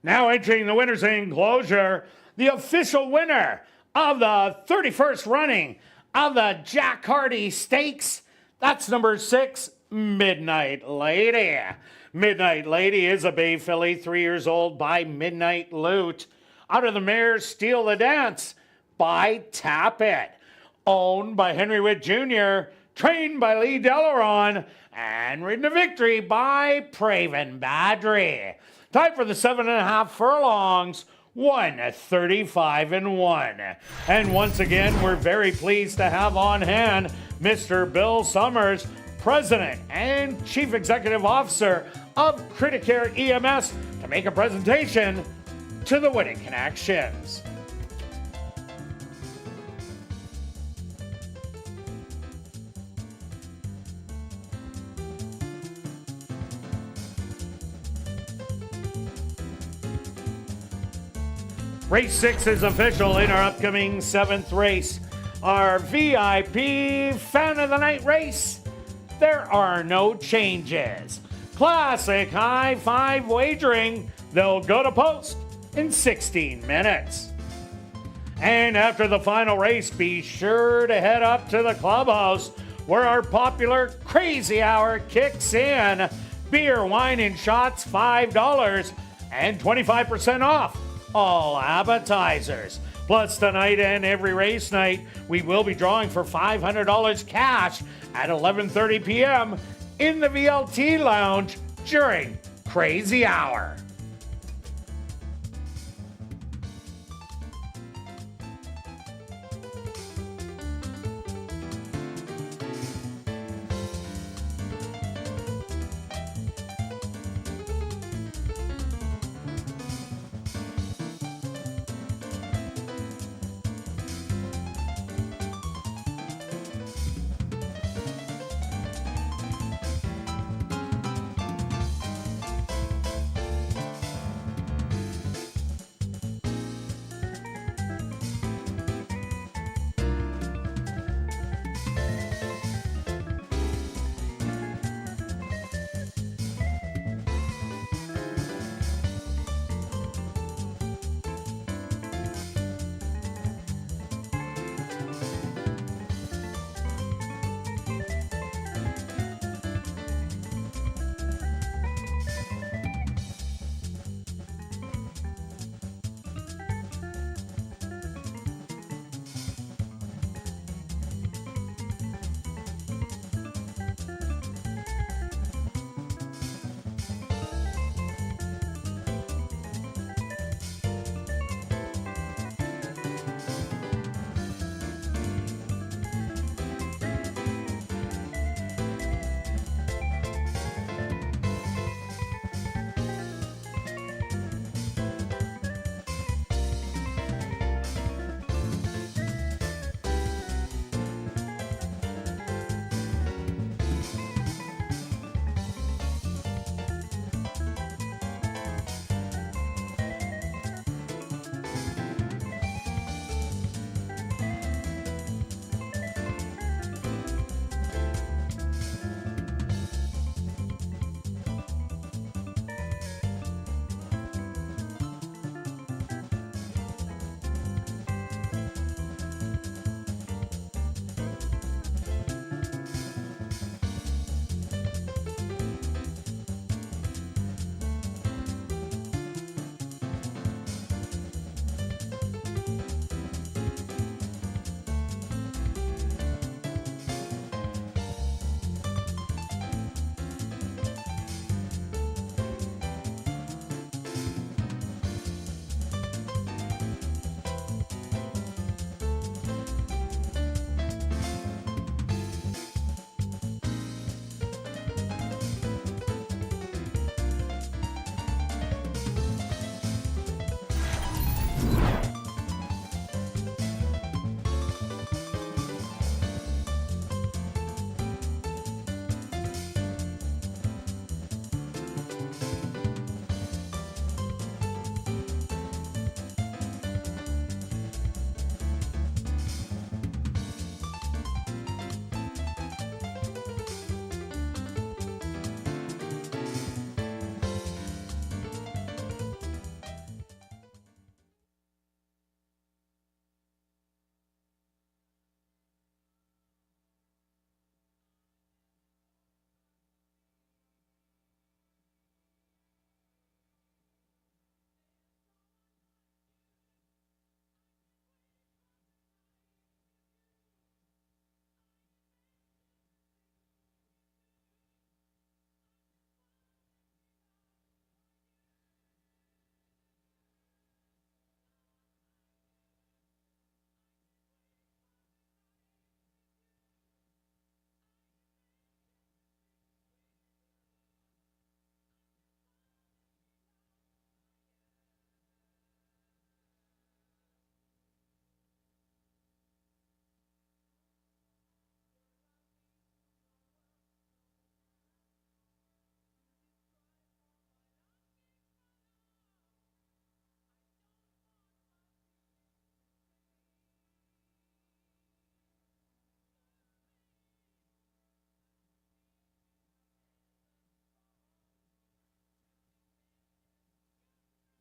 Now entering the winner's enclosure, the official winner of the 31st running of the Jack Hardy Stakes. That's number 6, Midnight Lady. Midnight Lady is a bay filly, 3 years old, by Midnight Loot. Out of the mare, Steal the Dance, by Tap It. Owned by Henry Witt Jr., trained by Lee Delaron, and ridden to victory by Praven Badri. Time for the 7.5 furlongs, 1:35-1. And once again, we're very pleased to have on hand Mr. Bill Summers, President and Chief Executive Officer of Criticare EMS, to make a presentation to the Winning Connections. Race 6 is official in our upcoming 7th race. Our VIP Fan of the Night race. There are no changes. Classic high five wagering. They'll go to post in 16 minutes. And after the final race, be sure to head up to the clubhouse where our popular Crazy Hour kicks in. Beer, wine, and shots, $5 and 25% off all appetizers. Plus, tonight and every race night, we will be drawing for $500 cash at 11:30 p.m. in the VLT Lounge during Crazy Hour.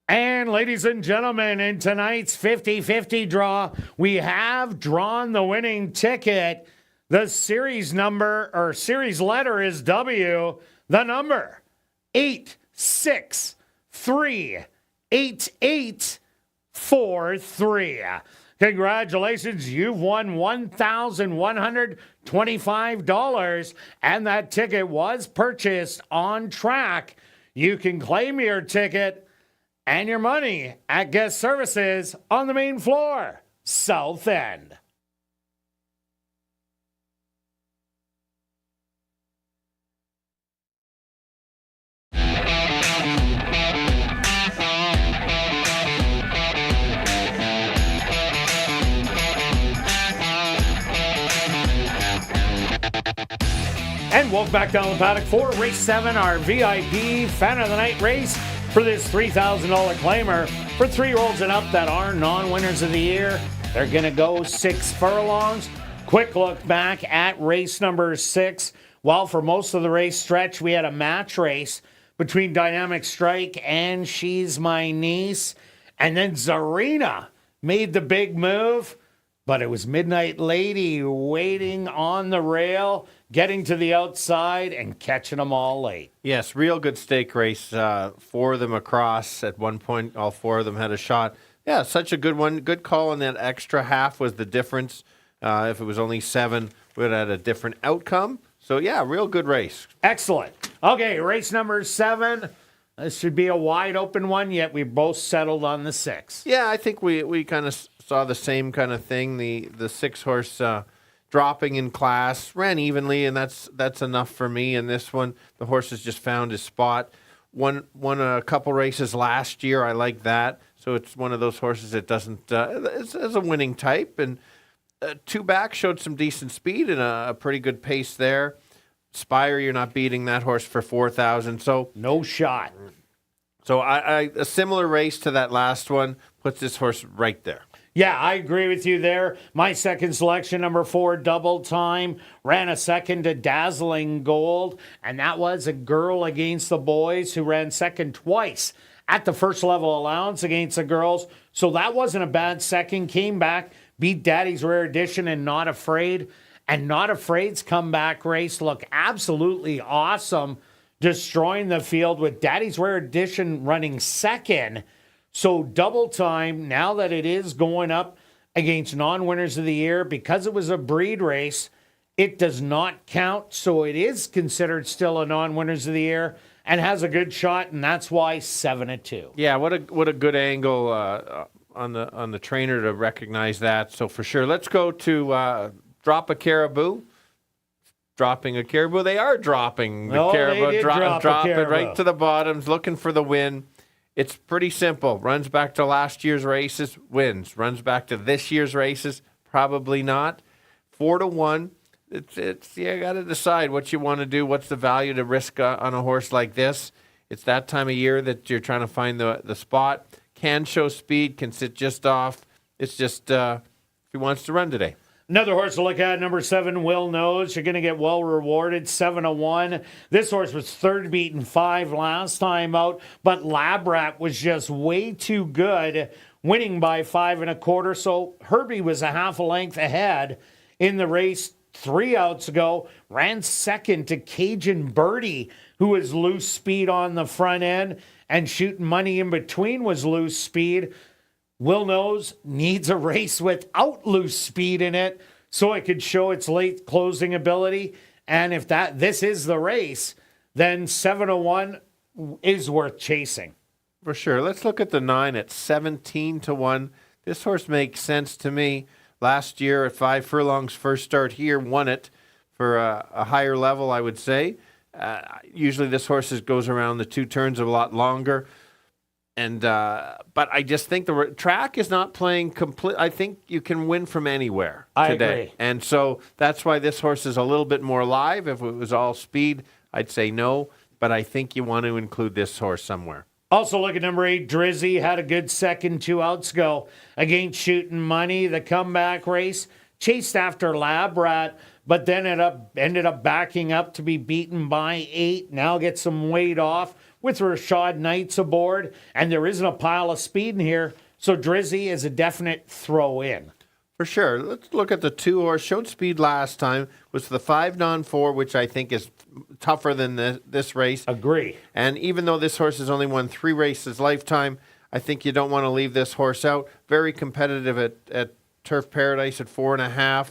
And ladies and gentlemen, in tonight's 50-50 draw, we have drawn the winning ticket. The series number or series letter is W. The number 8638843. Congratulations, you've won $1,125, and that ticket was purchased on track. You can claim your ticket and your money at Guest Services on the main floor, South End. And welcome back down the paddock for Race 7, our VIP Fan of the Night race for this $3,000 claimer for 3-year-olds and up that are non-winners of the year. They're going to go 6 furlongs. Quick look back at race number 6. Well, for most of the race stretch, we had a match race between Dynamic Strike and She's My Niece. And then Zarina made the big move, but it was Midnight Lady waiting on the rail, getting to the outside and catching them all late. Yes, real good stake race. 4 of them across. At one point, all 4 of them had a shot. Yeah, such a good one. Good call, and that extra half was the difference. If it was only 7, we would have had a different outcome. So, yeah, real good race. Excellent. Okay, race number 7. This should be a wide open one, yet we both settled on the 6. Yeah, I think we kind of saw the same kind of thing. The 6-horse dropping in class, ran evenly, and that's enough for me. In this one, the horse has just found his spot. Won a couple races last year. I like that. So it's one of those horses that doesn't it's a winning type. And 2 back showed some decent speed and a pretty good pace there. Spire, you're not beating that horse for 4,000. So no shot. So a similar race to that last one puts this horse right there. Yeah, I agree with you there. My second selection, number 4, Double Time, ran a second to Dazzling Gold, and that was a girl against the boys who ran second twice at the first level allowance against the girls. So that wasn't a bad second. Came back, beat Daddy's Rare Edition and Not Afraid. And Not Afraid's comeback race looked absolutely awesome, destroying the field with Daddy's Rare Edition running second. So Double Time, now that it is going up against non-winners of the year, because it was a breed race, it does not count. So it is considered still a non-winners of the year and has a good shot, and that's why 7-2. Yeah, what a good angle on the trainer to recognize that. So for sure, let's go to Drop a Caribou. Dropping a Caribou. They are dropping the Caribou. Drop it right to the bottoms, looking for the win. It's pretty simple. Runs back to last year's races, wins. Runs back to this year's races, probably not. 4-1. It's you got to decide what you want to do. What's the value to risk on a horse like this? It's that time of year that you're trying to find the spot. Can show speed, can sit just off. It's just if he wants to run today. Another horse to look at, number 7, Will Knows. You're going to get well rewarded, 7-1. This horse was third beaten 5 last time out, but Lab Rat was just way too good, winning by 5 1/4. So Herbie was a half a length ahead in the race 3 outs ago. Ran second to Cajun Birdie, who was loose speed on the front end, and Shooting Money in between was loose speed. Will Knows needs a race without loose speed in it so it could show its late closing ability. And if this is the race, then 7-1 is worth chasing. For sure. Let's look at the 9 at 17-1. This horse makes sense to me. Last year at 5 furlongs, first start here, won it for a higher level, I would say. Usually this horse goes around the 2 turns a lot longer. And but I just think the track is not playing complete. I think you can win from anywhere today. I agree. And so that's why this horse is a little bit more live. If it was all speed, I'd say no. But I think you want to include this horse somewhere. Also look at number 8, Drizzy. Had a good second 2 outs ago against Shooting Money. The comeback race chased after Lab Rat, but then ended up backing up to be beaten by 8. Now get some weight off. with Rashad Knights aboard, and there isn't a pile of speed in here, so Drizzy is a definite throw in. For sure. Let's look at the 2-horse. Showed speed last time. Was the 5-4, which I think is tougher than this race. Agree. And even though this horse has only won 3 races lifetime, I think you don't want to leave this horse out. Very competitive at Turf Paradise at 4.5.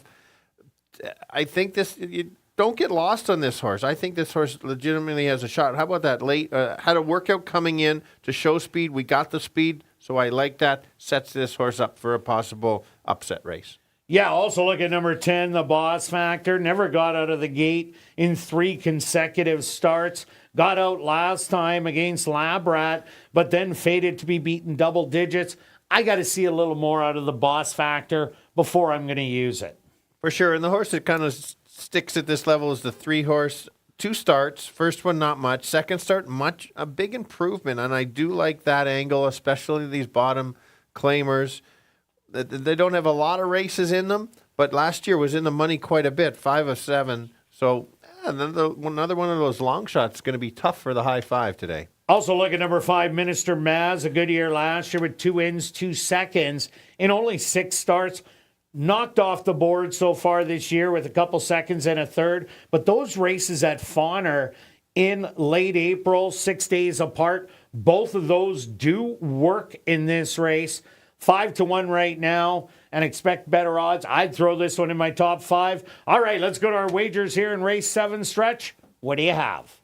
I think you don't get lost on this horse. I think this horse legitimately has a shot. How about that late? Had a workout coming in to show speed. We got the speed, so I like that. Sets this horse up for a possible upset race. Yeah, also look at number 10, the Boss Factor. Never got out of the gate in 3 consecutive starts. Got out last time against Labrat, but then faded to be beaten double digits. I got to see a little more out of the Boss Factor before I'm going to use it. For sure. And the horse that kind of sticks at this level is the 3-horse. 2 starts. First one, not much. Second start, a big improvement. And I do like that angle, especially these bottom claimers. They don't have a lot of races in them, but last year was in the money quite a bit, 5 of 7. So another one of those long shots is going to be tough for the high 5 today. Also look at number 5, Minister Maz, a good year last year with 2 wins, 2 seconds in only 6 starts. Knocked off the board so far this year with a couple seconds and a third. But those races at Fawner in late April, 6 days apart, both of those do work in this race. 5-1 right now and expect better odds. I'd throw this one in my top 5. All right, let's go to our wagers here in race 7 stretch. What do you have?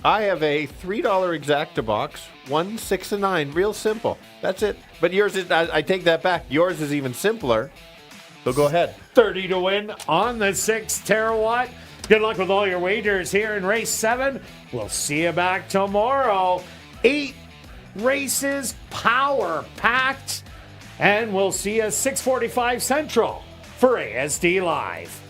I have a $3 exacta box, 1, 6, and 9. Real simple. That's it. But yours is, I take that back. Yours is even simpler. So go ahead. 30 to win on the 6 terawatt. Good luck with all your wagers here in race 7. We'll see you back tomorrow. 8 races, power packed. And we'll see you 6:45 Central for ASD Live.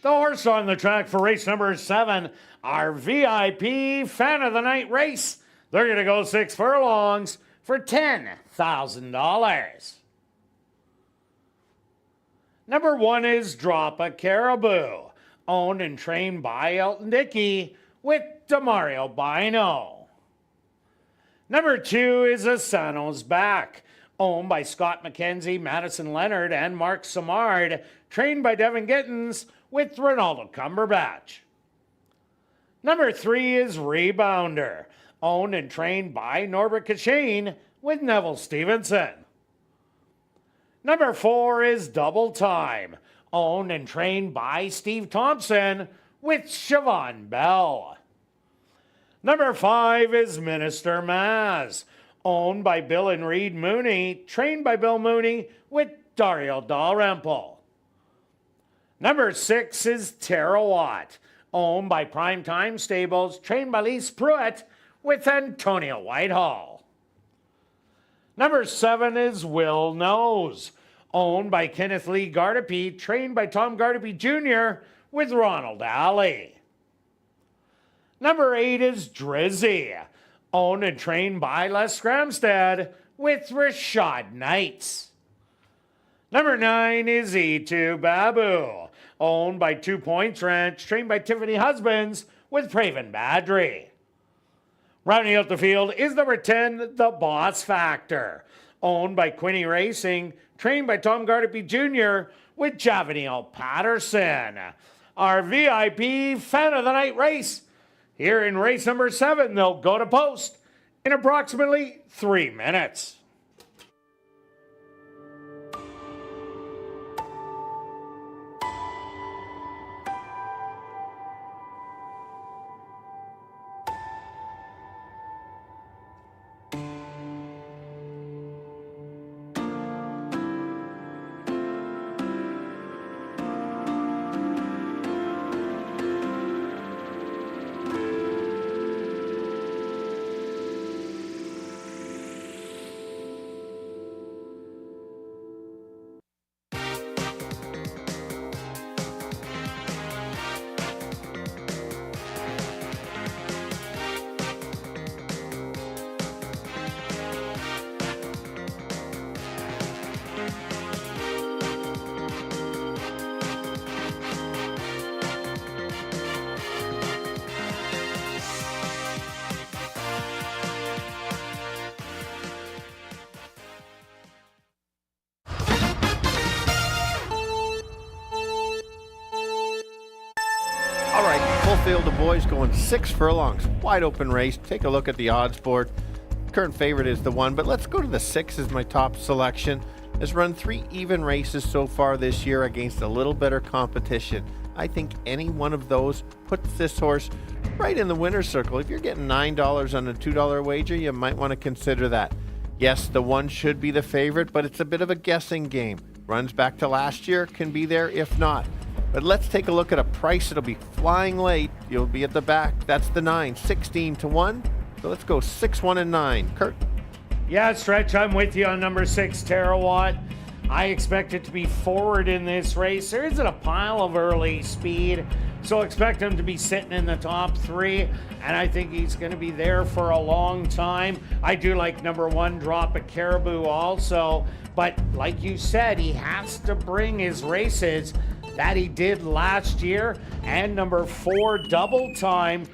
The horse on the track for race number 7, our VIP Fan of the Night race. They're going to go 6 furlongs for $10,000. Number 1 is Drop a Caribou, owned and trained by Elton Dickey with Demario Bino. Number 2 is Asano's Back, owned by Scott McKenzie, Madison Leonard, and Mark Samard, trained by Devin Gittins with Ronaldo Cumberbatch. Number 3 is Rebounder, owned and trained by Norbert Cachane with Neville Stevenson. Number 4 is Double Time, owned and trained by Steve Thompson with Siobhan Bell. Number 5 is Minister Maz, owned by Bill and Reed Mooney, trained by Bill Mooney with Dario Dalrymple. Number 6 is Terawatt, owned by Primetime Stables, trained by Lise Pruitt with Antonio Whitehall. Number 7 is Will Knows, owned by Kenneth Lee Gardepy, trained by Tom Gardepy Jr. with Ronald Alley. Number 8 is Drizzy, owned and trained by Les Scramstad with Rashad Knights. Number 9 is E2 Babu, owned by 2 Points Ranch, trained by Tiffany Husbands with Praven Badri. Rounding out the field is number 10, The Boss Factor, owned by Quinny Racing, trained by Tom Gardepy Jr. with Javaniel Patterson. Our VIP Fan of the Night race. Here in race number 7, they'll go to post in approximately 3 minutes. Hillsdale Du Bois going 6 furlongs. Wide open race. Take a look at the odds board. Current favorite is the 1, but let's go to the 6 as my top selection. Has run 3 even races so far this year against a little better competition. I think any one of those puts this horse right in the winner's circle. If you're getting $9 on a $2 wager, you might want to consider that. Yes, the 1 should be the favorite, but it's a bit of a guessing game. Runs back to last year, can be there if not. But let's take a look at a price. It'll be flying late. You'll be at the back. That's the 9, 16 to 1. So let's go 6, 1, and 9. Kirt. Yeah, Stretch, I'm with you on number 6, Terawatt. I expect it to be forward in this race. There isn't a pile of early speed, so expect him to be sitting in the top 3, and I think he's going to be there for a long time. I do like number 1, Drop a Caribou also, but like you said, he has to bring his races that he did last year, and number 4, Double Time.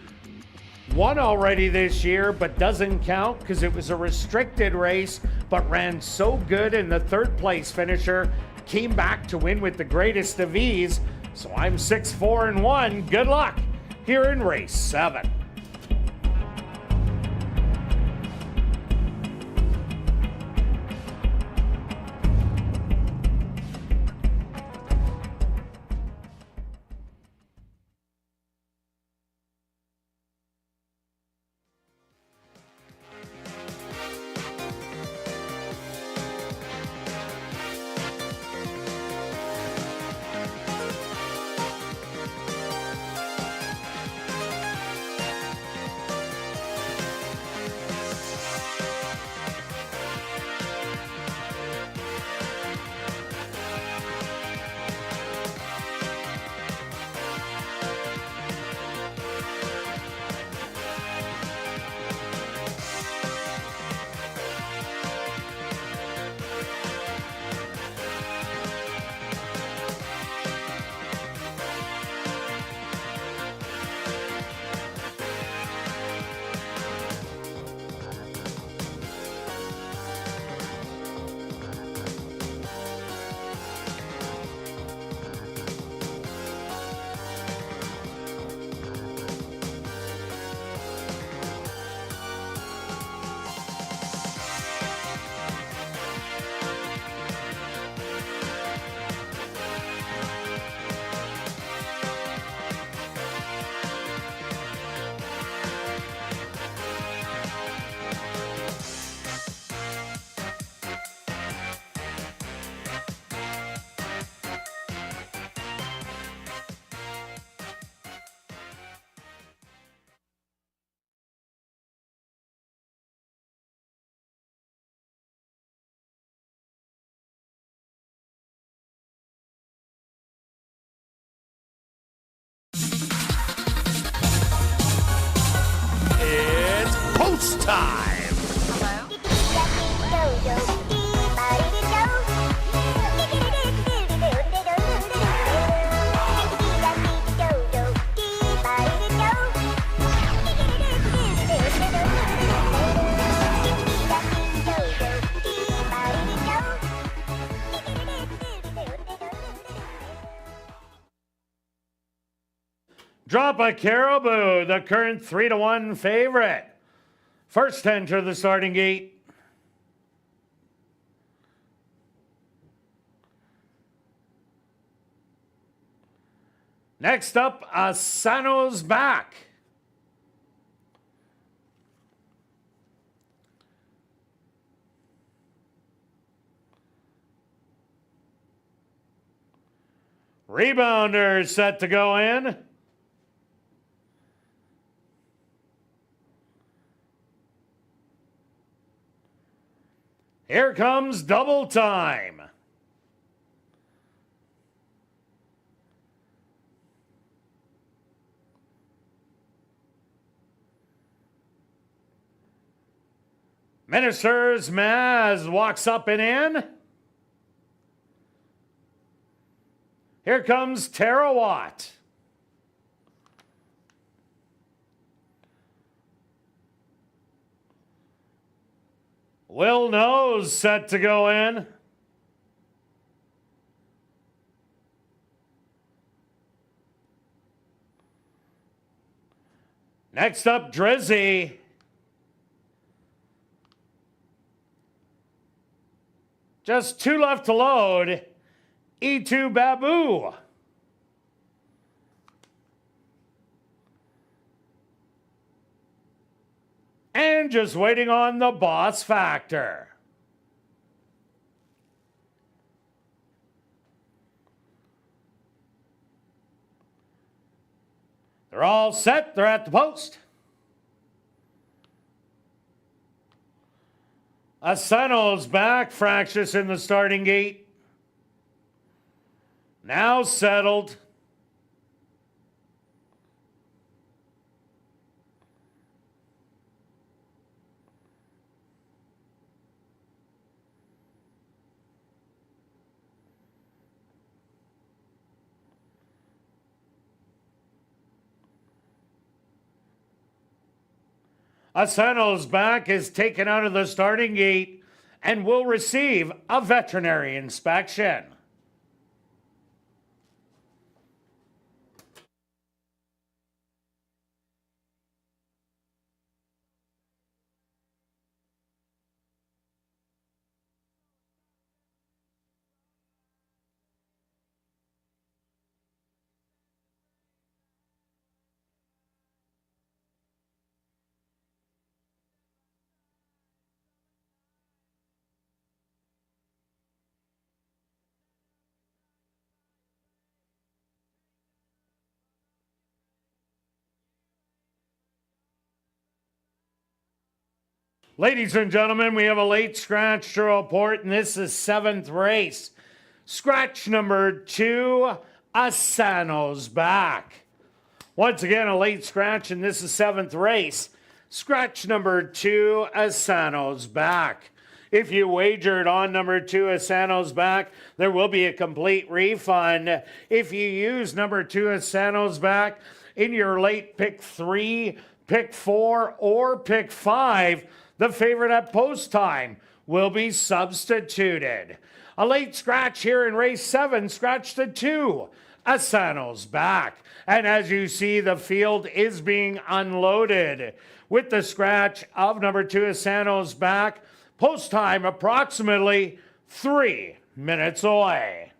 Won already this year, but doesn't count because it was a restricted race, but ran so good in the 3rd place finisher, came back to win with the greatest of ease. So I'm 6, 4, and 1. Good luck here in race 7. It's post time. Drop a Caribou, the current 3-1 favorite. First to enter the starting gate. Next up, Asano's back. Rebounder set to go in. Here comes Double Time. Minister's Maz walks up and in. Here comes Terawatt. Will Knows set to go in. Next up, Drizzy. Just 2 left to load. E2 Babu. And just waiting on the boss factor. They're all set. They're at the post. Asano's back. Fractious in the starting gate. Now settled. Asano's back is taken out of the starting gate and will receive a veterinary inspection. Ladies and gentlemen, we have a late scratch to report, and this is 7th race. Scratch number 2, Asano's back. Once again, a late scratch, and this is 7th race. Scratch number 2, Asano's back. If you wagered on number 2, Asano's back, there will be a complete refund. If you use number 2, Asano's back in your late pick 3, pick 4, or pick 5, the favorite at post time will be substituted. A late scratch here in race 7, scratch the 2. Asano's back. And as you see, the field is being unloaded. With the scratch of number 2, Asano's back, post time approximately 3 minutes away.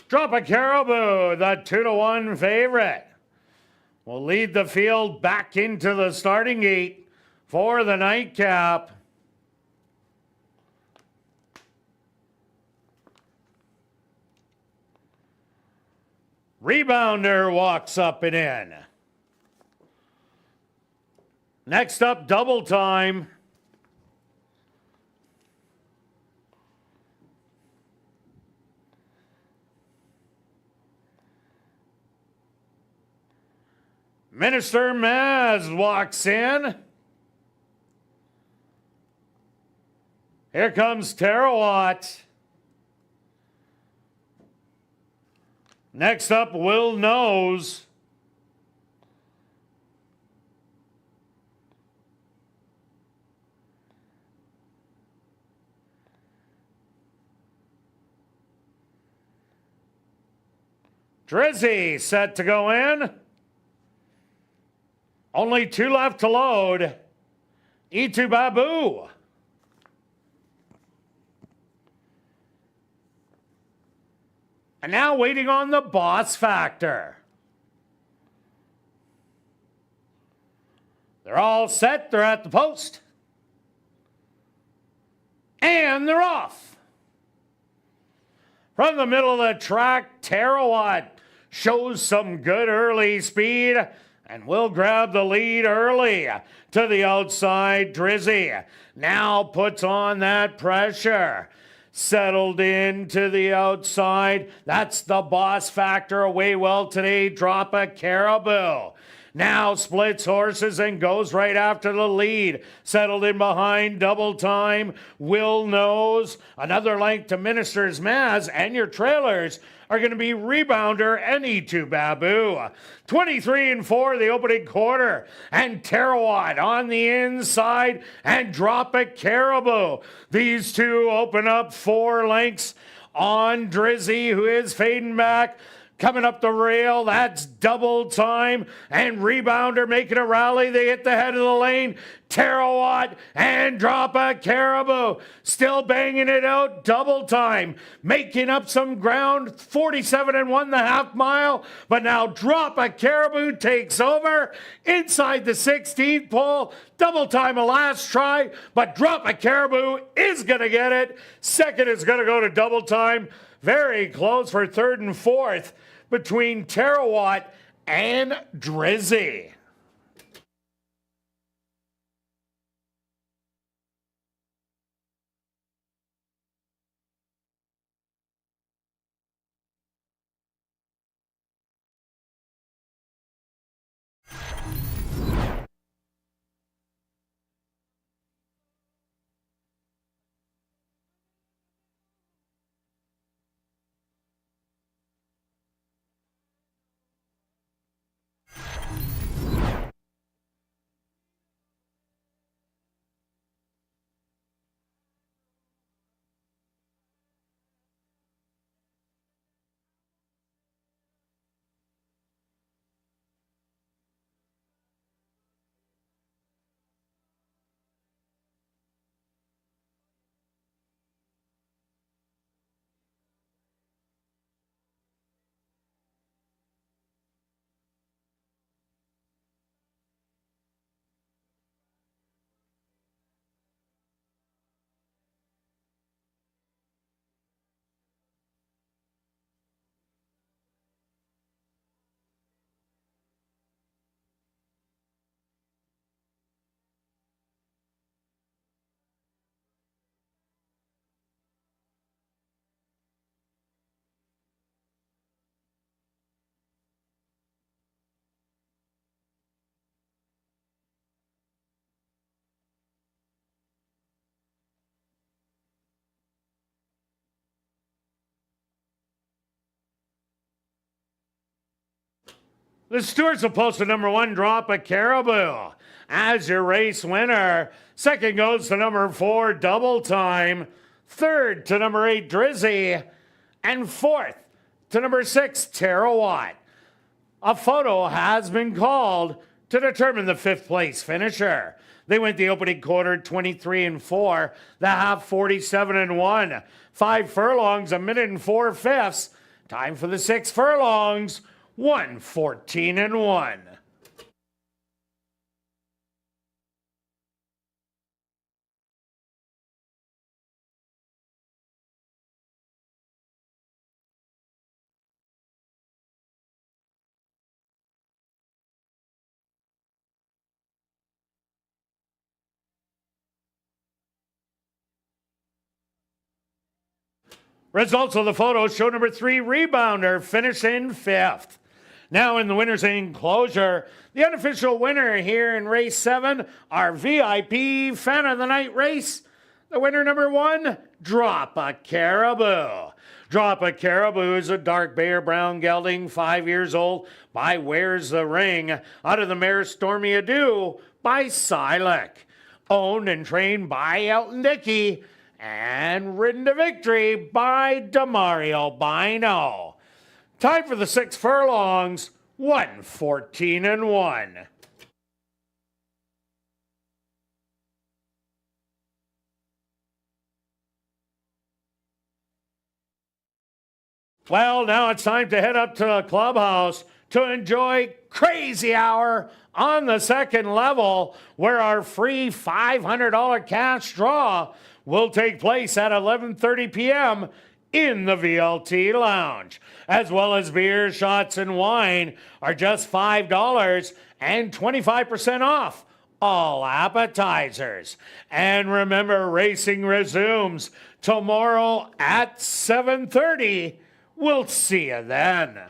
Drop a Caribou, the 2-1 favorite, will lead the field back into the starting gate for the nightcap. Rebounder walks up and in. Next up, double time. Minister Maz walks in. Here comes Tarawat. Next up, Will Knows. Drizzy set to go in. Only 2 left to load. E2 Babu. And now waiting on the boss factor. They're all set. They're at the post. And they're off. From the middle of the track, Tarawat shows some good early speed and will grab the lead early. To the outside, Drizzy now puts on that pressure. Settled into the outside. That's the boss factor away well today. Drop a Caribou. Now splits horses and goes right after the lead. Settled in behind, double time. Will Knows. Another length to Minister's Maz, and your trailers are going to be Rebounder and E2 Babu. 23-4 the opening quarter, and Tarawat on the inside, and Drop a Caribou. These two open up 4 lengths on Drizzy, who is fading back. Coming up the rail, that's double time, and Rebounder making a rally. They hit the head of the lane. Tarawat and Drop a Caribou still banging it out. Double time, making up some ground. 47 and 1 the half mile, but now Drop a Caribou takes over inside the 16th pole. Double time a last try, but Drop a Caribou is going to get it. Second is going to go to double time. Very close for third and fourth between Tarawat and Drizzy. The Stewarts have posted number 1, Drop a Caribou as your race winner. Second goes to number 4, Double Time. Third to number 8, Drizzy. And fourth to number 6, Tarawat. A photo has been called to determine the 5th place finisher. They went the opening quarter 23-4, the half 47-1. 5 furlongs, 1 minute and 4 fifths Time for the 6 furlongs, 1:14 and 1. Results of the photos show number 3 Rebounder finish in 5th. Now in the winner's enclosure, the unofficial winner here in race 7, our VIP Fan of the Night race. The winner number 1, Drop a Caribou. Drop a Caribou is a dark bay or brown gelding, 5 years old, by Where's the Ring, out of the mare Stormy Ado by Silik. Owned and trained by Elton Dickey, and ridden to victory by Demario Bino. Time for the 6 furlongs, 1:14 and 1. Well, now it's time to head up to the clubhouse to enjoy Crazy Hour on the second level, where our free $500 cash draw will take place at 11:30 p.m. in the VLT Lounge, as well as beer, shots, and wine are just $5 and 25% off all appetizers. And remember, racing resumes tomorrow at 7:30. We'll see you then.